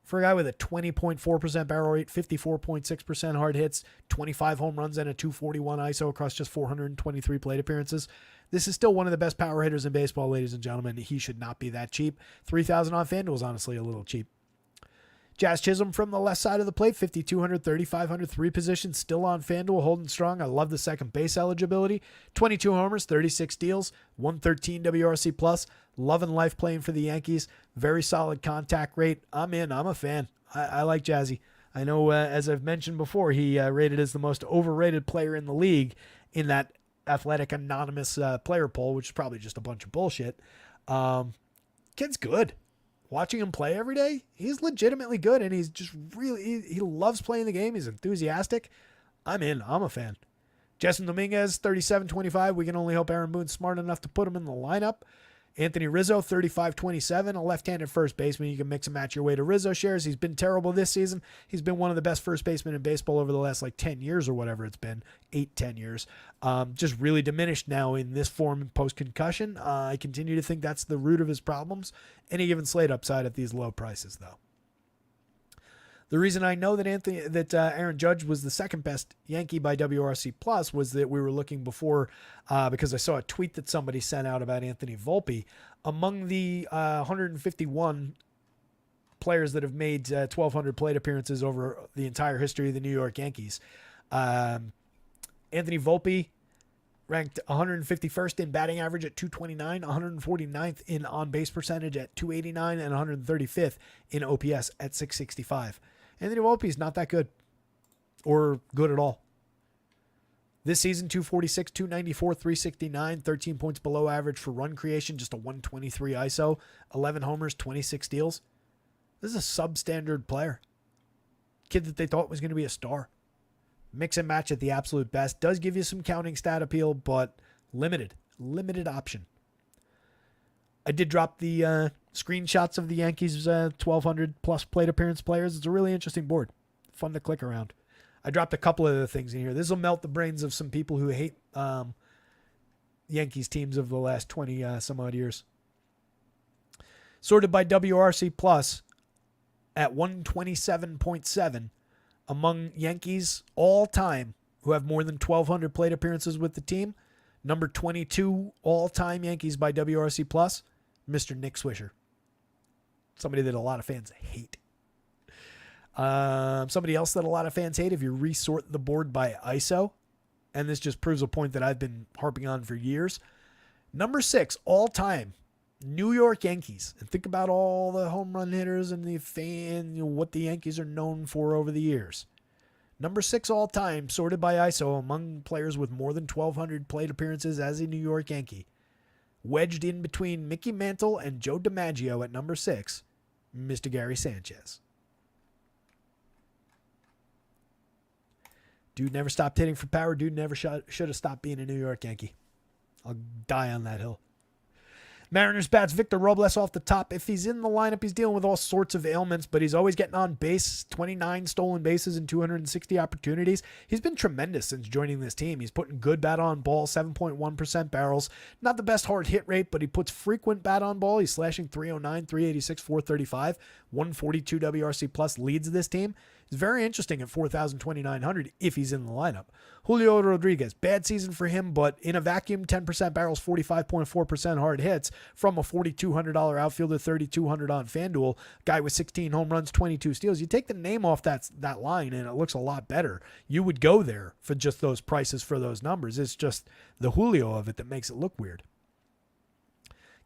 For a guy with a 20.4% barrel rate, 54.6% hard hits, 25 home runs, and a 241 ISO across just 423 plate appearances, this is still one of the best power hitters in baseball, ladies and gentlemen. He should not be that cheap. 3,000 on FanDuel is honestly a little cheap. Jazz Chisholm from the left side of the plate, 5,200, 3,500, 3 positions, still on FanDuel, holding strong. I love the second base eligibility. 22 homers, 36 steals, 113 WRC plus. Loving life playing for the Yankees. Very solid contact rate. I'm in. I'm a fan. I like Jazzy. I know, as I've mentioned before, he rated as the most overrated player in the league in that Athletic Anonymous player poll, which is probably just a bunch of bullshit. Kid's good. Watching him play every day, he's legitimately good, and he's just really, he loves playing the game. He's enthusiastic. I'm in. I'm a fan. Justin Dominguez, 37-25. We can only hope Aaron Boone's smart enough to put him in the lineup. Anthony Rizzo, 35-27, a left-handed first baseman. You can mix and match your way to Rizzo shares. He's been terrible this season. He's been one of the best first basemen in baseball over the last 10 years or whatever it's been, 8-10 years. Just really diminished now in this form post-concussion. I continue to think that's the root of his problems. Any given slate upside at these low prices, though. The reason I know that Aaron Judge was the second best Yankee by WRC plus was that we were looking before because I saw a tweet that somebody sent out about Anthony Volpe. Among the 151 players that have made 1,200 plate appearances over the entire history of the New York Yankees, Anthony Volpe ranked 151st in batting average at 229, 149th in on-base percentage at 289, and 135th in OPS at 665. Anthony Volpe is not that good or good at all. This season, 246, 294, 369, 13 points below average for run creation, just a 123 ISO, 11 homers, 26 steals. This is a substandard player. Kid that they thought was going to be a star. Mix and match at the absolute best. Does give you some counting stat appeal, but limited option. I did drop the screenshots of the Yankees' 1,200 plus plate appearance players. It's a really interesting board. Fun to click around. I dropped a couple of other things in here. This will melt the brains of some people who hate Yankees teams of the last 20 some odd years. Sorted by WRC Plus at 127.7 among Yankees all time who have more than 1,200 plate appearances with the team. Number 22 all-time Yankees by WRC Plus, Mr. Nick Swisher. Somebody that a lot of fans hate. Somebody else that a lot of fans hate, if you resort the board by ISO, and this just proves a point that I've been harping on for years. Number 6 all-time New York Yankees. And think about all the home run hitters and what the Yankees are known for over the years. Number 6 all time, sorted by ISO among players with more than 1,200 plate appearances as a New York Yankee. Wedged in between Mickey Mantle and Joe DiMaggio at number 6, Mr. Gary Sanchez. Dude never stopped hitting for power. Dude never should have stopped being a New York Yankee. I'll die on that hill. Mariners bats Victor Robles off the top. If he's in the lineup, he's dealing with all sorts of ailments, but he's always getting on base. 29 stolen bases and 260 opportunities. He's been tremendous since joining this team. He's putting good bat on ball, 7.1% barrels. Not the best hard hit rate, but he puts frequent bat on ball. He's slashing 309, 386, 435, 142 WRC plus leads this team. It's very interesting at 4,200 if he's in the lineup. Julio Rodriguez, bad season for him, but in a vacuum, 10% barrels, 45.4% hard hits from a $4,200 outfielder, 3,200 on FanDuel, guy with 16 home runs, 22 steals. You take the name off that line and it looks a lot better. You would go there for just those prices for those numbers. It's just the Julio of it that makes it look weird.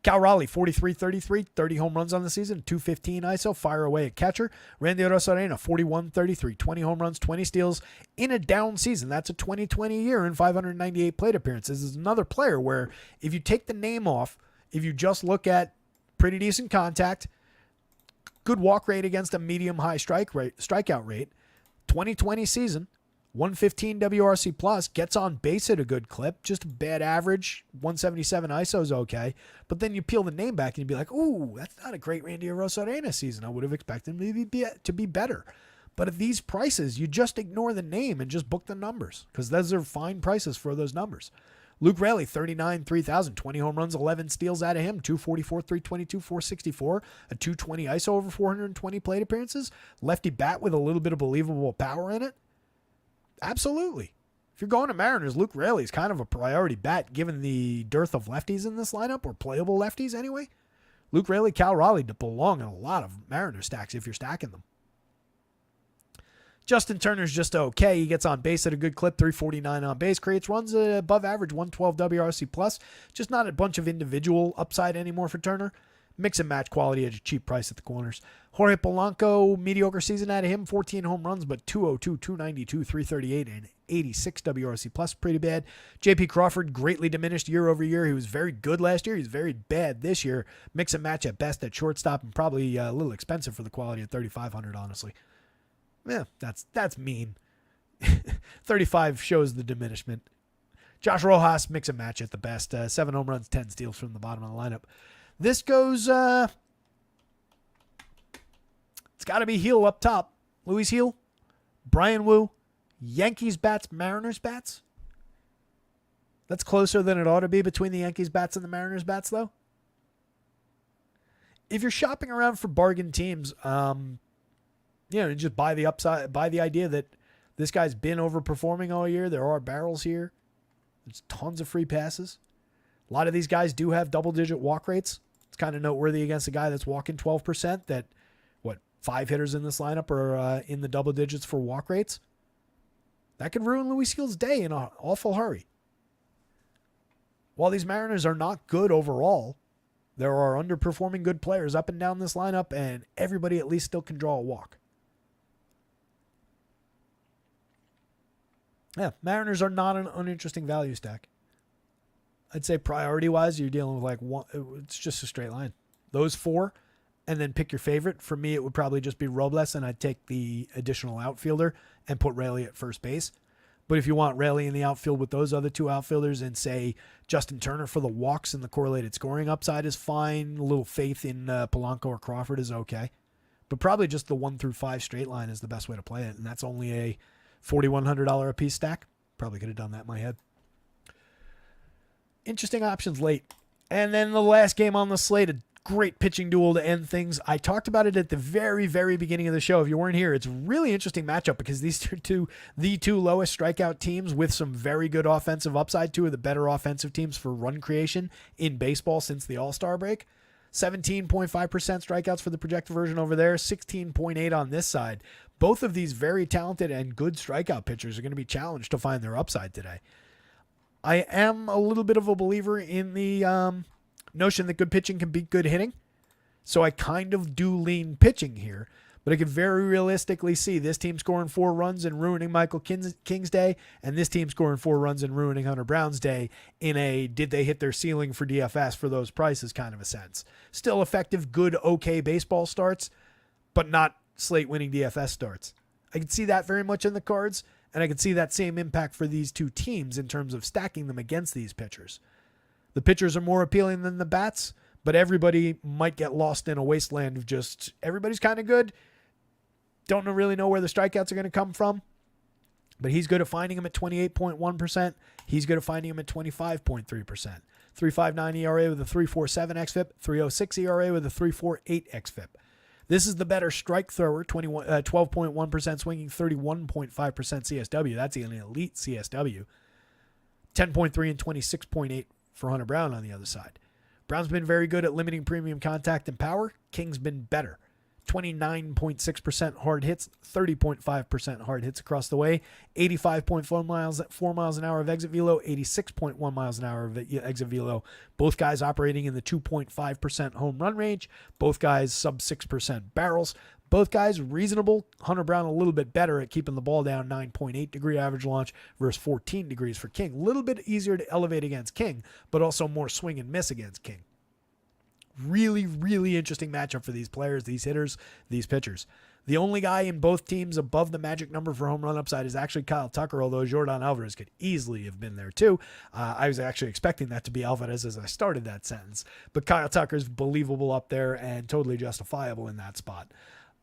Cal Raleigh, 43-33, 30 home runs on the season, 215 ISO, fire away at catcher. Randy Arozarena, 41-33, 20 home runs, 20 steals in a down season. That's a 2020 year and 598 plate appearances. This is another player where if you take the name off, if you just look at pretty decent contact, good walk rate against a medium-high strikeout rate, 2020 season, 115 WRC plus, gets on base at a good clip, just a bad average, 177 ISO is okay. But then you peel the name back and you'd be like, ooh, that's not a great Randy Arozarena season. I would have expected him to be better. But at these prices, you just ignore the name and just book the numbers because those are fine prices for those numbers. Luke Raley, 39, 3,000, 20 home runs, 11 steals out of him, 244, 322, 464, a 220 ISO over 420 plate appearances. Lefty bat with a little bit of believable power in it. Absolutely. If you're going to Mariners, Luke Raley is kind of a priority bat given the dearth of lefties in this lineup, or playable lefties anyway. Luke Raley, Cal Raleigh belong in a lot of Mariners stacks if you're stacking them. Justin Turner's just okay. He gets on base at a good clip, 349 on base, creates runs above average, 112 WRC plus. Just not a bunch of individual upside anymore for Turner. Mix and match quality at a cheap price at the corners. Jorge Polanco, mediocre season out of him, 14 home runs, but 202, 292, 338, and 86 WRC plus, pretty bad. JP Crawford, greatly diminished year over year. He was very good last year. He's very bad this year. Mix and match at best at shortstop, and probably a little expensive for the quality at 3,500, honestly. Yeah, that's mean. 35 shows the diminishment. Josh Rojas, mix and match at the best. 7 home runs, 10 steals from the bottom of the lineup. This goes, it's got to be Heel up top. Luis Heel, Brian Wu, Yankees bats, Mariners bats. That's closer than it ought to be between the Yankees bats and the Mariners bats, though. If you're shopping around for bargain teams, just buy the upside, buy the idea that this guy's been overperforming all year. There are barrels here. There's tons of free passes. A lot of these guys do have double-digit walk rates. It's kind of noteworthy against a guy that's walking 12% that, 5 hitters in this lineup are in the double digits for walk rates. That could ruin Luis Heel's day in an awful hurry. While these Mariners are not good overall, there are underperforming good players up and down this lineup, and everybody at least still can draw a walk. Yeah, Mariners are not an uninteresting value stack. I'd say priority-wise, you're dealing with like one. It's just a straight line. Those 4, and then pick your favorite. For me, it would probably just be Robles, and I'd take the additional outfielder and put Raley at first base. But if you want Raley in the outfield with those other 2 outfielders and say Justin Turner for the walks and the correlated scoring upside is fine. A little faith in Polanco or Crawford is okay. But probably just the 1 through 5 straight line is the best way to play it, and that's only a $4,100 a piece stack. Probably could have done that in my head. interesting options late. And then the last game on the slate, a great pitching duel to end things. I talked about it at the very, very beginning of the show. If you weren't here, it's a really interesting matchup because these are the two lowest strikeout teams with some very good offensive upside. Two of the better offensive teams for run creation in baseball since the All-Star break. 17.5% strikeouts for the projected version over there, 16.8 on this side. Both of these very talented and good strikeout pitchers are going to be challenged to find their upside today. I am a little bit of a believer in the notion that good pitching can beat good hitting. So I kind of do lean pitching here, but I could very realistically see this team scoring 4 runs and ruining Michael King's day, and this team scoring 4 runs and ruining Hunter Brown's day in a did they hit their ceiling for DFS for those prices kind of a sense. Still effective, good, okay baseball starts, but not slate winning DFS starts. I could see that very much in the cards, and I could see that same impact for these two teams in terms of stacking them against these pitchers. The pitchers are more appealing than the bats, but everybody might get lost in a wasteland of just everybody's kind of good. Don't really know where the strikeouts are going to come from, but he's good at finding them at 28.1%. He's good at finding them at 25.3%. 3.59 ERA with a 3.47 xFIP, 3.06 ERA with a 3.48 xFIP. This is the better strike thrower, 12.1% swinging, 31.5% CSW. That's an elite CSW. 10.3 and 26.8 for Hunter Brown on the other side. Brown's been very good at limiting premium contact and power. King's been better. 29.6% hard hits, 30.5% hard hits across the way, 85.4 miles an hour of exit velo, 86.1 miles an hour of exit velo. Both guys operating in the 2.5% home run range. Both guys sub 6% barrels. Both guys reasonable. Hunter Brown a little bit better at keeping the ball down, 9.8 degree average launch versus 14 degrees for King. A little bit easier to elevate against King, but also more swing and miss against King. Really, really interesting matchup for these players, these hitters, these pitchers. The only guy in both teams above the magic number for home run upside is actually Kyle Tucker, although Jordan Alvarez could easily have been there too. I was actually expecting that to be Alvarez as I started that sentence, but Kyle Tucker's believable up there and totally justifiable in that spot.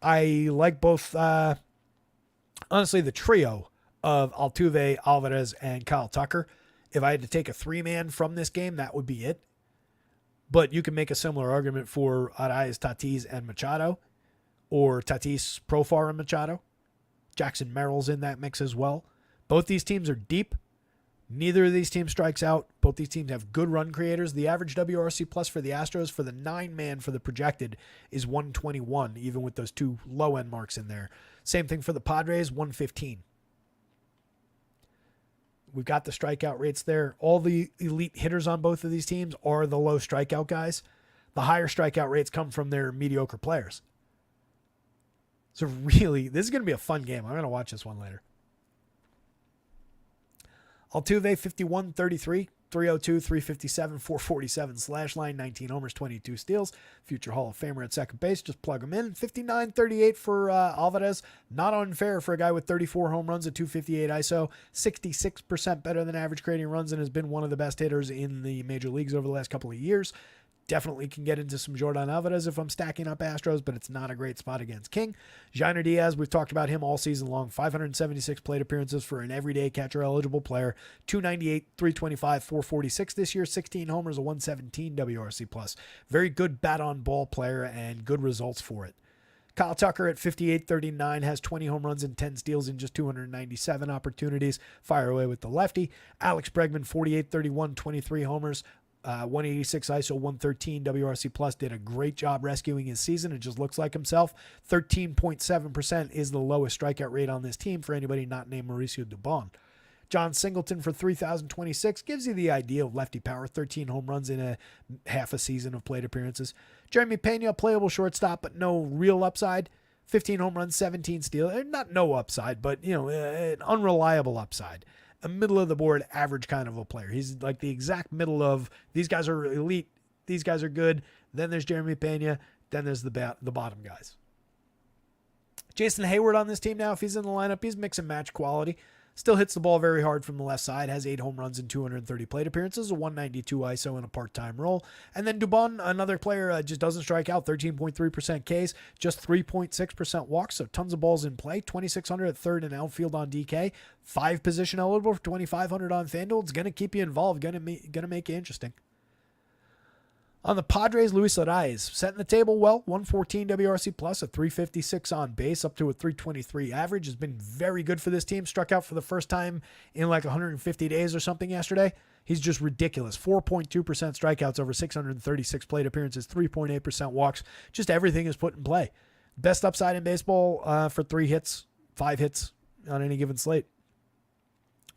I like both, honestly, the trio of Altuve, Alvarez, and Kyle Tucker. If I had to take a 3-man from this game, that would be it. But you can make a similar argument for Arraez, Tatis, and Machado, or Tatis, Profar, and Machado. Jackson Merrill's in that mix as well. Both these teams are deep. Neither of these teams strikes out. Both these teams have good run creators. The average WRC plus for the Astros for the 9-man for the projected is 121, even with those two low-end marks in there. Same thing for the Padres, 115. We've got the strikeout rates there. All the elite hitters on both of these teams are the low strikeout guys. The higher strikeout rates come from their mediocre players. So really, this is going to be a fun game. I'm going to watch this one later. Altuve, 51, 33, 302, 357, 447 slash line, 19 homers, 22 steals. Future Hall of Famer at second base. Just plug him in. 59, 38 for Alvarez. Not unfair for a guy with 34 home runs at 258 ISO. 66% better than average creating runs and has been one of the best hitters in the major leagues over the last couple of years. Definitely can get into some Jordan Alvarez if I'm stacking up Astros, but it's not a great spot against King. Jainer Diaz, we've talked about him all season long. 576 plate appearances for an everyday catcher-eligible player. 298, 325, 446 this year. 16 homers, a 117 WRC+. Very good bat-on-ball player and good results for it. Kyle Tucker at 58-39 has 20 home runs and 10 steals in just 297 opportunities. Fire away with the lefty. Alex Bregman, 48-31, 23 homers. 186 ISO, 113 WRC+, did a great job rescuing his season. It just looks like himself. 13.7% is the lowest strikeout rate on this team for anybody not named Mauricio Dubon. John Singleton for 3,026 gives you the idea of lefty power. 13 home runs in a half a season of plate appearances. Jeremy Pena, playable shortstop, but no real upside. 15 home runs, 17 steals. Not no upside, but an unreliable upside. A middle of the board average kind of a player. He's like the exact middle of these guys are elite, these guys are good. Then there's Jeremy Pena, then there's the bottom guys. Jason Hayward on this team now, if he's in the lineup, he's mix and match quality. Still hits the ball very hard from the left side, has 8 home runs and 230 plate appearances, a 192 ISO in a part-time role. And then Dubon, another player, just doesn't strike out, 13.3% Ks, just 3.6% walks, so tons of balls in play, 2,600 at third and outfield on DK, 5 position eligible for 2,500 on FanDuel. It's going to keep you involved, going to make you interesting. On the Padres, Luis Arraez, setting the table well, 114 WRC plus, a 356 on base, up to a 323 average. Has been very good for this team. Struck out for the first time in like 150 days or something yesterday. He's just ridiculous. 4.2% strikeouts over 636 plate appearances, 3.8% walks. Just everything is put in play. Best upside in baseball for 3 hits, 5 hits on any given slate.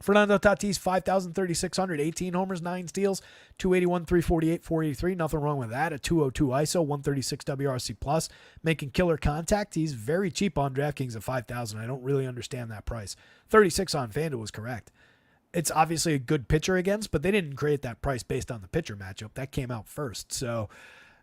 Fernando Tatis, 5,000, 3,600, 18 homers, 9 steals, 281, 348, 483. Nothing wrong with that. A 202 ISO, 136 WRC plus, making killer contact. He's very cheap on DraftKings at 5,000. I don't really understand that price. 36 on FanDuel is correct. It's obviously a good pitcher against, but they didn't create that price based on the pitcher matchup. That came out first. So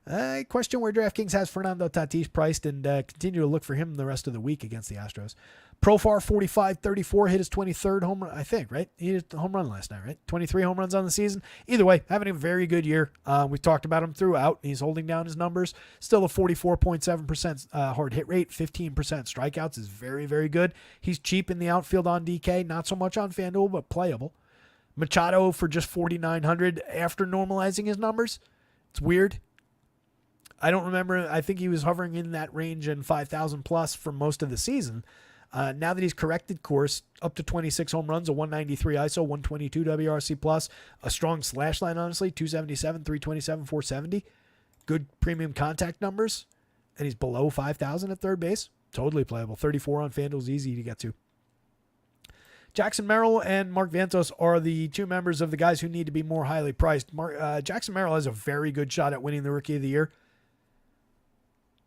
I question where DraftKings has Fernando Tatis priced and continue to look for him the rest of the week against the Astros. Profar 45-34, hit his 23rd home run, I think, right? He hit a home run last night, right? 23 home runs on the season. Either way, having a very good year. We talked about him throughout. He's holding down his numbers. Still a 44.7% hard hit rate, 15% strikeouts is very, very good. He's cheap in the outfield on DK, not so much on FanDuel, but playable. Machado for just 4,900 after normalizing his numbers. It's weird. I don't remember. I think he was hovering in that range and 5,000 plus for most of the season. Now that he's corrected course, up to 26 home runs, a 193 ISO, 122 WRC plus, a strong slash line, honestly, 277, 327, 470. Good premium contact numbers, and he's below 5,000 at third base. Totally playable. 34 on FanDuel is easy to get to. Jackson Merrill and Mark Vientos are the 2 members of the guys who need to be more highly priced. Jackson Merrill has a very good shot at winning the Rookie of the Year.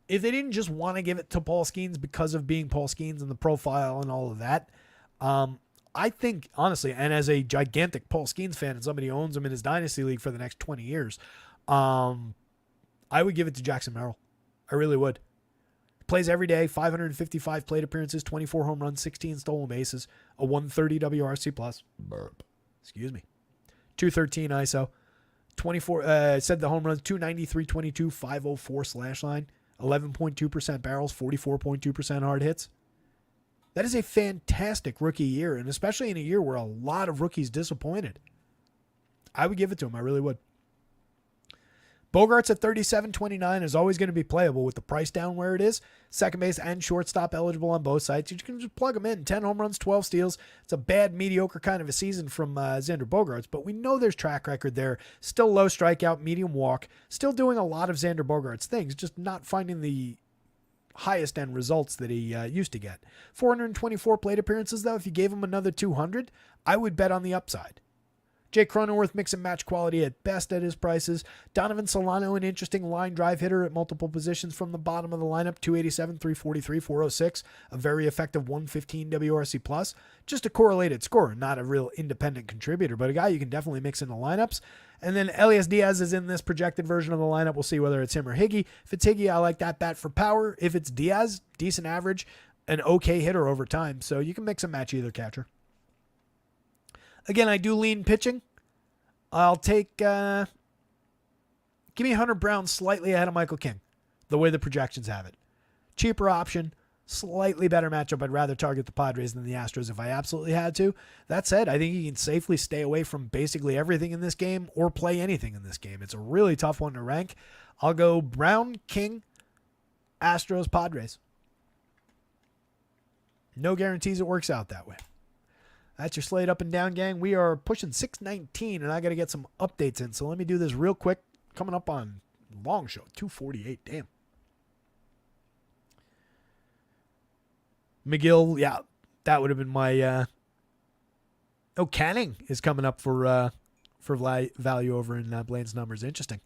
If they didn't just want to give it to Paul Skeens because of being Paul Skeens and the profile and all of that, I think, honestly, and as a gigantic Paul Skeens fan and somebody who owns him in his Dynasty League for the next 20 years, I would give it to Jackson Merrill. I really would. Plays every day, 555 plate appearances, 24 home runs, 16 stolen bases, a 130 WRC plus. Burp. Excuse me. 213 ISO. 24, said the home runs, 293, 22, 504 slash line. 11.2% barrels, 44.2% hard hits. That is a fantastic rookie year, and especially in a year where a lot of rookies disappointed. I would give it to him. I really would. Bogarts at 37.29 is always going to be playable with the price down where it is. Second base and shortstop eligible on both sides. You can just plug them in. 10 home runs, 12 steals. It's a bad, mediocre kind of a season from Xander Bogaerts, but we know there's track record there. Still low strikeout, medium walk. Still doing a lot of Xander Bogaerts things, just not finding the highest end results that he used to get. 424 plate appearances, though. If you gave him another 200, I would bet on the upside. Jake Cronenworth, mix and match quality at best at his prices. Donovan Solano, an interesting line drive hitter at multiple positions from the bottom of the lineup. 287, 343, 406. A very effective 115 WRC plus. Just a correlated scorer, not a real independent contributor, but a guy you can definitely mix into lineups. And then Elias Diaz is in this projected version of the lineup. We'll see whether it's him or Higgy. If it's Higgy, I like that bat for power. If it's Diaz, decent average, an okay hitter over time. So you can mix and match either catcher. Again, I do lean pitching. I'll take, give me Hunter Brown slightly ahead of Michael King, the way the projections have it. Cheaper option, slightly better matchup. I'd rather target the Padres than the Astros if I absolutely had to. That said, I think you can safely stay away from basically everything in this game or play anything in this game. It's a really tough one to rank. I'll go Brown, King, Astros, Padres. No guarantees it works out that way. That's your slate up and down, gang. We are pushing 619, and I got to get some updates in. So let me do this real quick. Coming up on long show, 248. Damn. McGill, yeah, that would have been my. Canning is coming up for value over in Blaine's numbers. Interesting.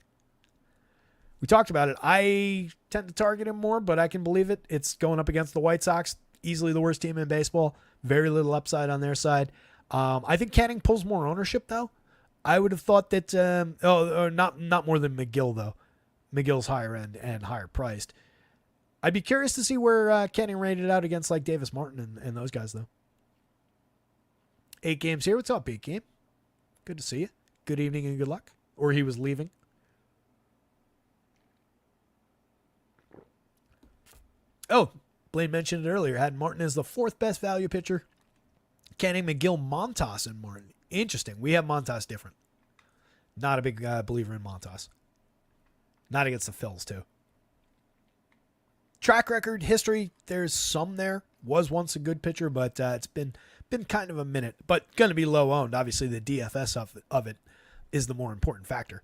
We talked about it. I tend to target him more, but I can believe it. It's going up against the White Sox, easily the worst team in baseball. Very little upside on their side. I think Canning pulls more ownership, though. I would have thought that, not more than McGill, though. McGill's higher end and higher priced. I'd be curious to see where Canning rated out against like Davis Martin and those guys, though. 8 Games here. What's up, 8 Game? Good to see you. Good evening and good luck. Or he was leaving. Oh, Blaine mentioned it earlier. Had Martin as the 4th best value pitcher. Canning, McGill, Montas, and Martin. Interesting. We have Montas different. Not a big believer in Montas. Not against the Phils, too. Track record, history, there's some there. Was once a good pitcher, but it's been kind of a minute. But going to be low owned. Obviously, the DFS of it is the more important factor.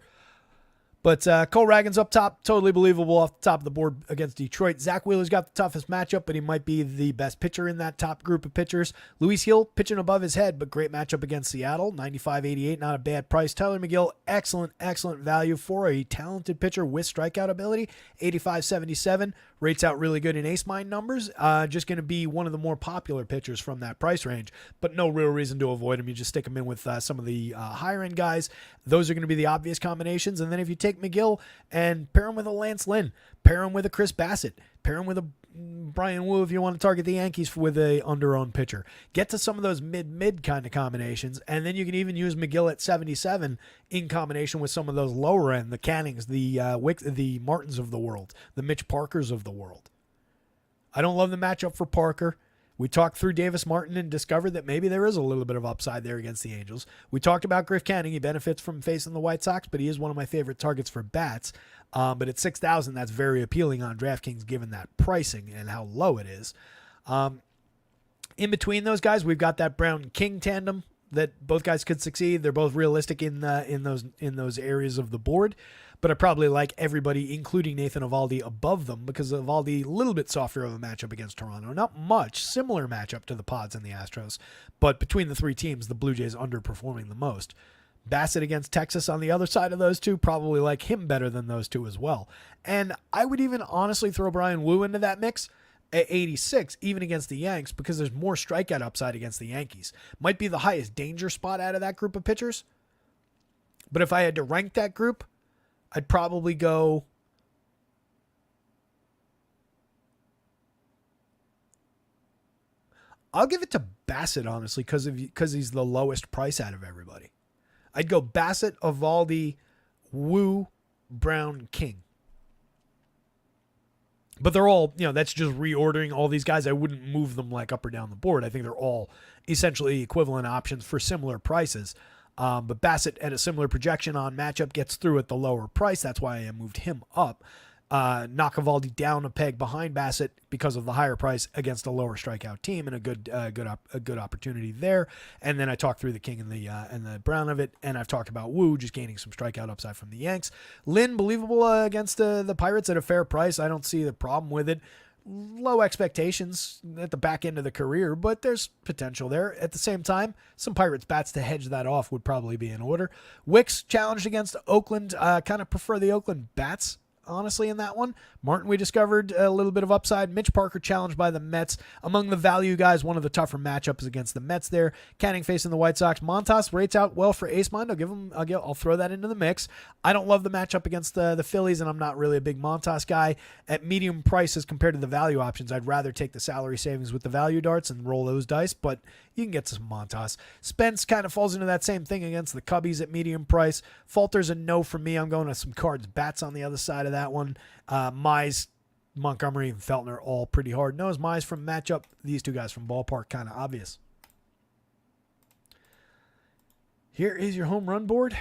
But Cole Ragan's up top, totally believable off the top of the board against Detroit. Zach Wheeler's got the toughest matchup, but he might be the best pitcher in that top group of pitchers. Luis Hill pitching above his head, but great matchup against Seattle. 95.88, not a bad price. Tyler McGill, excellent value for a talented pitcher with strikeout ability. 85.77, rates out really good in ace mine numbers. Just going to be one of the more popular pitchers from that price range, but no real reason to avoid him. You just stick him in with some of the higher end guys. Those are going to be the obvious combinations. And then if you take McGill and pair him with a Lance Lynn, pair him with a Chris Bassett, pair him with a Brian Wu if you want to target the Yankees with a under-owned pitcher. Get to some of those mid kind of combinations, and then you can even use McGill at 77 in combination with some of those lower end, the Cannings, the Martins of the world, the Mitch Parkers of the world. I don't love the matchup for Parker. We talked through Davis Martin and discovered that maybe there is a little bit of upside there against the Angels. We talked about Griff Canning. He benefits from facing the White Sox, but he is one of my favorite targets for bats. But at 6,000, that's very appealing on DraftKings given that pricing and how low it is. In between those guys, we've got that Brown-King tandem that both guys could succeed. They're both realistic in those areas of the board. But I probably like everybody, including Nathan Eovaldi, above them because Eovaldi a little bit softer of a matchup against Toronto. Not much, similar matchup to the Pods and the Astros. But between the 3 teams, the Blue Jays underperforming the most. Bassett against Texas on the other side of those two, probably like him better than those two as well. And I would even honestly throw Brian Wu into that mix at 86, even against the Yanks, because there's more strikeout upside against the Yankees. Might be the highest danger spot out of that group of pitchers. But if I had to rank that group, I'd probably go I'll give it to Bassett, honestly, because he's the lowest price out of everybody. I'd go Bassett, Eovaldi, Wu, Brown, King. But they're all, that's just reordering all these guys. I wouldn't move them like up or down the board. I think they're all essentially equivalent options for similar prices. But Bassett at a similar projection on matchup gets through at the lower price. That's why I moved him up. Knock Eovaldi down a peg behind Bassett because of the higher price against a lower strikeout team, and a good opportunity there. And then I talked through the King and the Brown of it, and I've talked about Wu just gaining some strikeout upside from the Yanks. Lynn, believable against the Pirates at a fair price. I don't see the problem with it. Low expectations at the back end of the career, but there's potential there. At the same time, some Pirates bats to hedge that off would probably be in order. Wicks challenged against Oakland. Kind of prefer the Oakland bats, honestly, in that one. Martin, we discovered a little bit of upside. Mitch Parker challenged by the Mets. Among the value guys, one of the tougher matchups against the Mets there. Canning facing the White Sox. Montas rates out well for ace mind. I'll throw that into the mix. I don't love the matchup against the Phillies, and I'm not really a big Montas guy. At medium prices compared to the value options, I'd rather take the salary savings with the value darts and roll those dice, but you can get some Montas. Spence kind of falls into that same thing against the Cubbies at medium price. Falter's a no for me. I'm going to some Cards bats on the other side of that one. Mize, Montgomery, and Feltner all pretty hard. Nose. Mize from matchup. These two guys from ballpark, kind of obvious. Here is your home run board.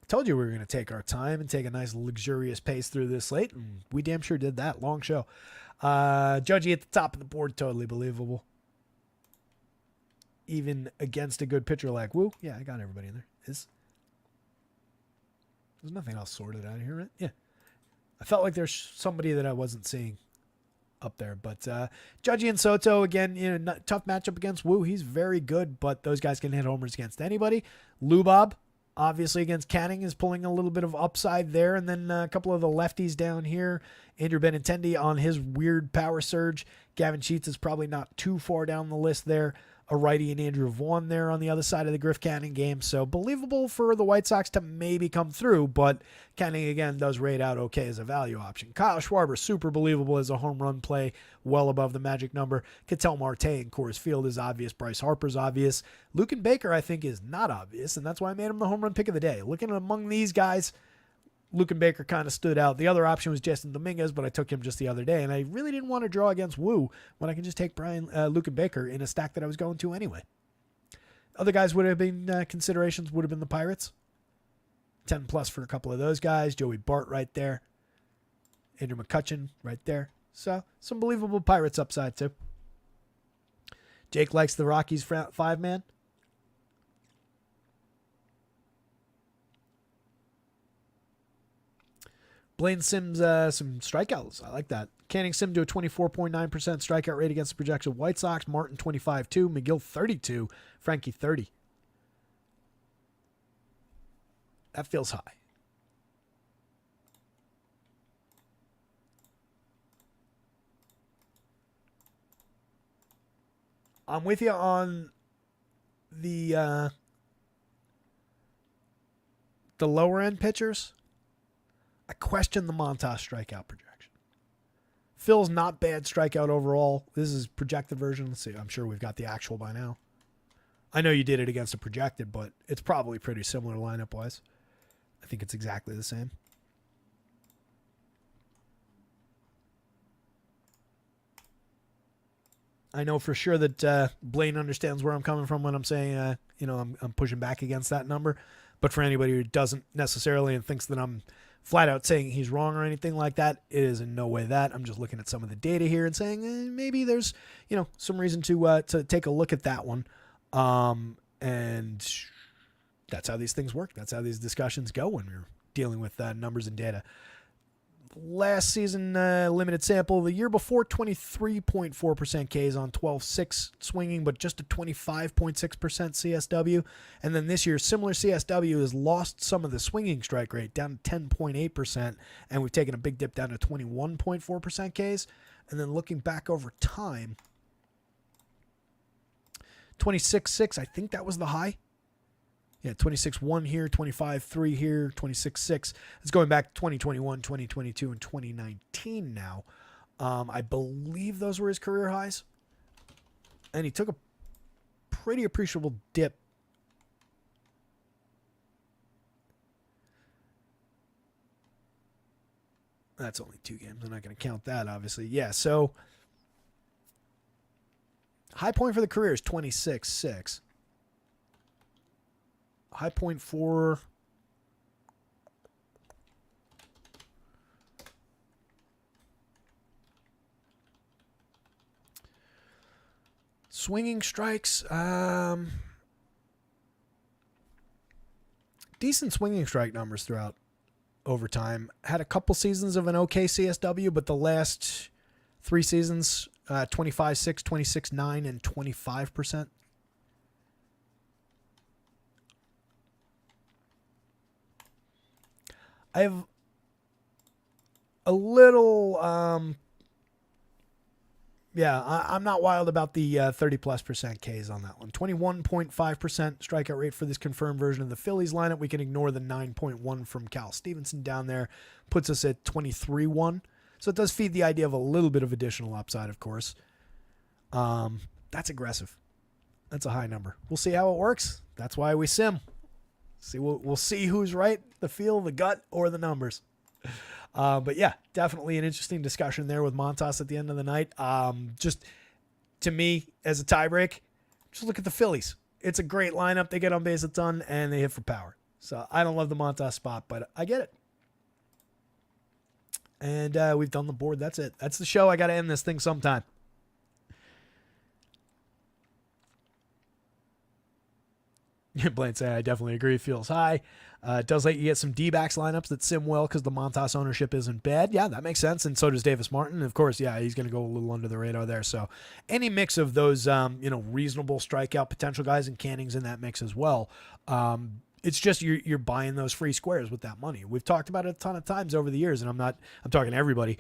Told you we were going to take our time and take a nice luxurious pace through this slate, and we damn sure did that. Long show. Judgy at the top of the board, totally believable. Even against a good pitcher like Wu. Yeah, I got everybody in there. There's nothing else sorted out of here, right? Yeah. I felt like there's somebody that I wasn't seeing up there. But Judgy and Soto, again, tough matchup against Wu. He's very good, but those guys can hit homers against anybody. Lubob, obviously, against Canning, is pulling a little bit of upside there. And then a couple of the lefties down here. Andrew Benintendi on his weird power surge. Gavin Sheets is probably not too far down the list there. a righty in Andrew Vaughn there on the other side of the Griff Canning game. So believable for the White Sox to maybe come through, but Canning again does rate out okay as a value option. Kyle Schwarber, super believable as a home run play, well above the magic number. Ketel Marte in Coors Field is obvious. Bryce Harper's obvious. Luken Baker, I think, is not obvious, and that's why I made him the home run pick of the day. Looking among these guys, Luken Baker kind of stood out. The other option was Jason Dominguez, but I took him just the other day, and I really didn't want to draw against Woo when I can just take Luken Baker in a stack that I was going to anyway. Other guys would have been considerations, would have been the Pirates. 10 plus for a couple of those guys. Joey Bart right there. Andrew McCutchen right there. So some believable Pirates upside too. Jake likes the Rockies 5-man. Blaine Sims, some strikeouts. I like that. Canning Sim to a 24.9% strikeout rate against the projected White Sox. Martin 25.2. McGill 32. Frankie 30. That feels high. I'm with you on the lower end pitchers. I question the Montas strikeout projection. Phil's not bad strikeout overall. This is projected version. Let's see. I'm sure we've got the actual by now. I know you did it against a projected, but it's probably pretty similar lineup-wise. I think it's exactly the same. I know for sure that Blaine understands where I'm coming from when I'm saying, I'm pushing back against that number. But for anybody who doesn't necessarily and thinks that I'm flat out saying he's wrong or anything like that, it is in no way that. I'm just looking at some of the data here and saying maybe there's some reason to take a look at that one, and that's how these things work. That's how these discussions go when we're dealing with numbers and data. Last season, limited sample. The year before, 23.4% Ks on 12.6 swinging, but just a 25.6% CSW. And then this year, similar CSW has lost some of the swinging strike rate down to 10.8%, and we've taken a big dip down to 21.4% Ks. And then looking back over time, 26.6, I think that was the high. Yeah, 26.1 here, 25.3 here, 26.6. It's going back to 2021, 2022, and 2019 now. I believe those were his career highs. And he took a pretty appreciable dip. That's only 2 games. I'm not going to count that, obviously. Yeah, so high point for the career is 26.6. High point for swinging strikes. Decent swinging strike numbers throughout overtime. Had a couple seasons of an okay CSW, but the last 3 seasons, 25.6, 26.9, and 25%. I have a little, I'm not wild about the 30+% Ks on that one. 21.5% strikeout rate for this confirmed version of the Phillies lineup. We can ignore the 9.1 from Cal Stevenson down there. Puts us at 23.1. So it does feed the idea of a little bit of additional upside, of course. That's aggressive. That's a high number. We'll see how it works. That's why we sim. We'll see who's right, the feel, the gut, or the numbers. But yeah, definitely an interesting discussion there with Montas at the end of the night. Just to me, as a tiebreak, just look at the Phillies. It's a great lineup. They get on base a ton, and they hit for power. So I don't love the Montas spot, but I get it. And we've done the board. That's it. That's the show. I got to end this thing sometime. Blaine say I definitely agree. Feels high. It does let you get some D-backs lineups that sim well because the Montas ownership isn't bad. Yeah, that makes sense. And so does Davis Martin. Of course, yeah, he's going to go a little under the radar there. So any mix of those, reasonable strikeout potential guys, and Canning's in that mix as well. It's just you're buying those free squares with that money. We've talked about it a ton of times over the years, and I'm talking to everybody.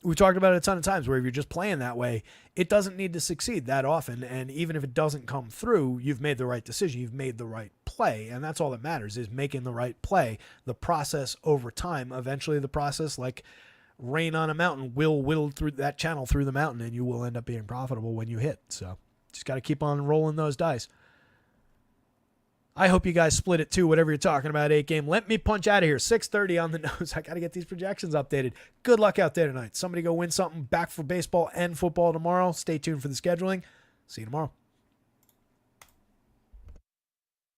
We've talked about it a ton of times where if you're just playing that way, it doesn't need to succeed that often. And even if it doesn't come through, you've made the right decision. You've made the right play. And that's all that matters, is making the right play. The process over time, eventually the process, like rain on a mountain, will whittle through that channel through the mountain, and you will end up being profitable when you hit. So just got to keep on rolling those dice. I hope you guys split it too, whatever you're talking about, 8-game. Let me punch out of here. 6:30 on the nose. I got to get these projections updated. Good luck out there tonight. Somebody go win something. Back for baseball and football tomorrow. Stay tuned for the scheduling. See you tomorrow.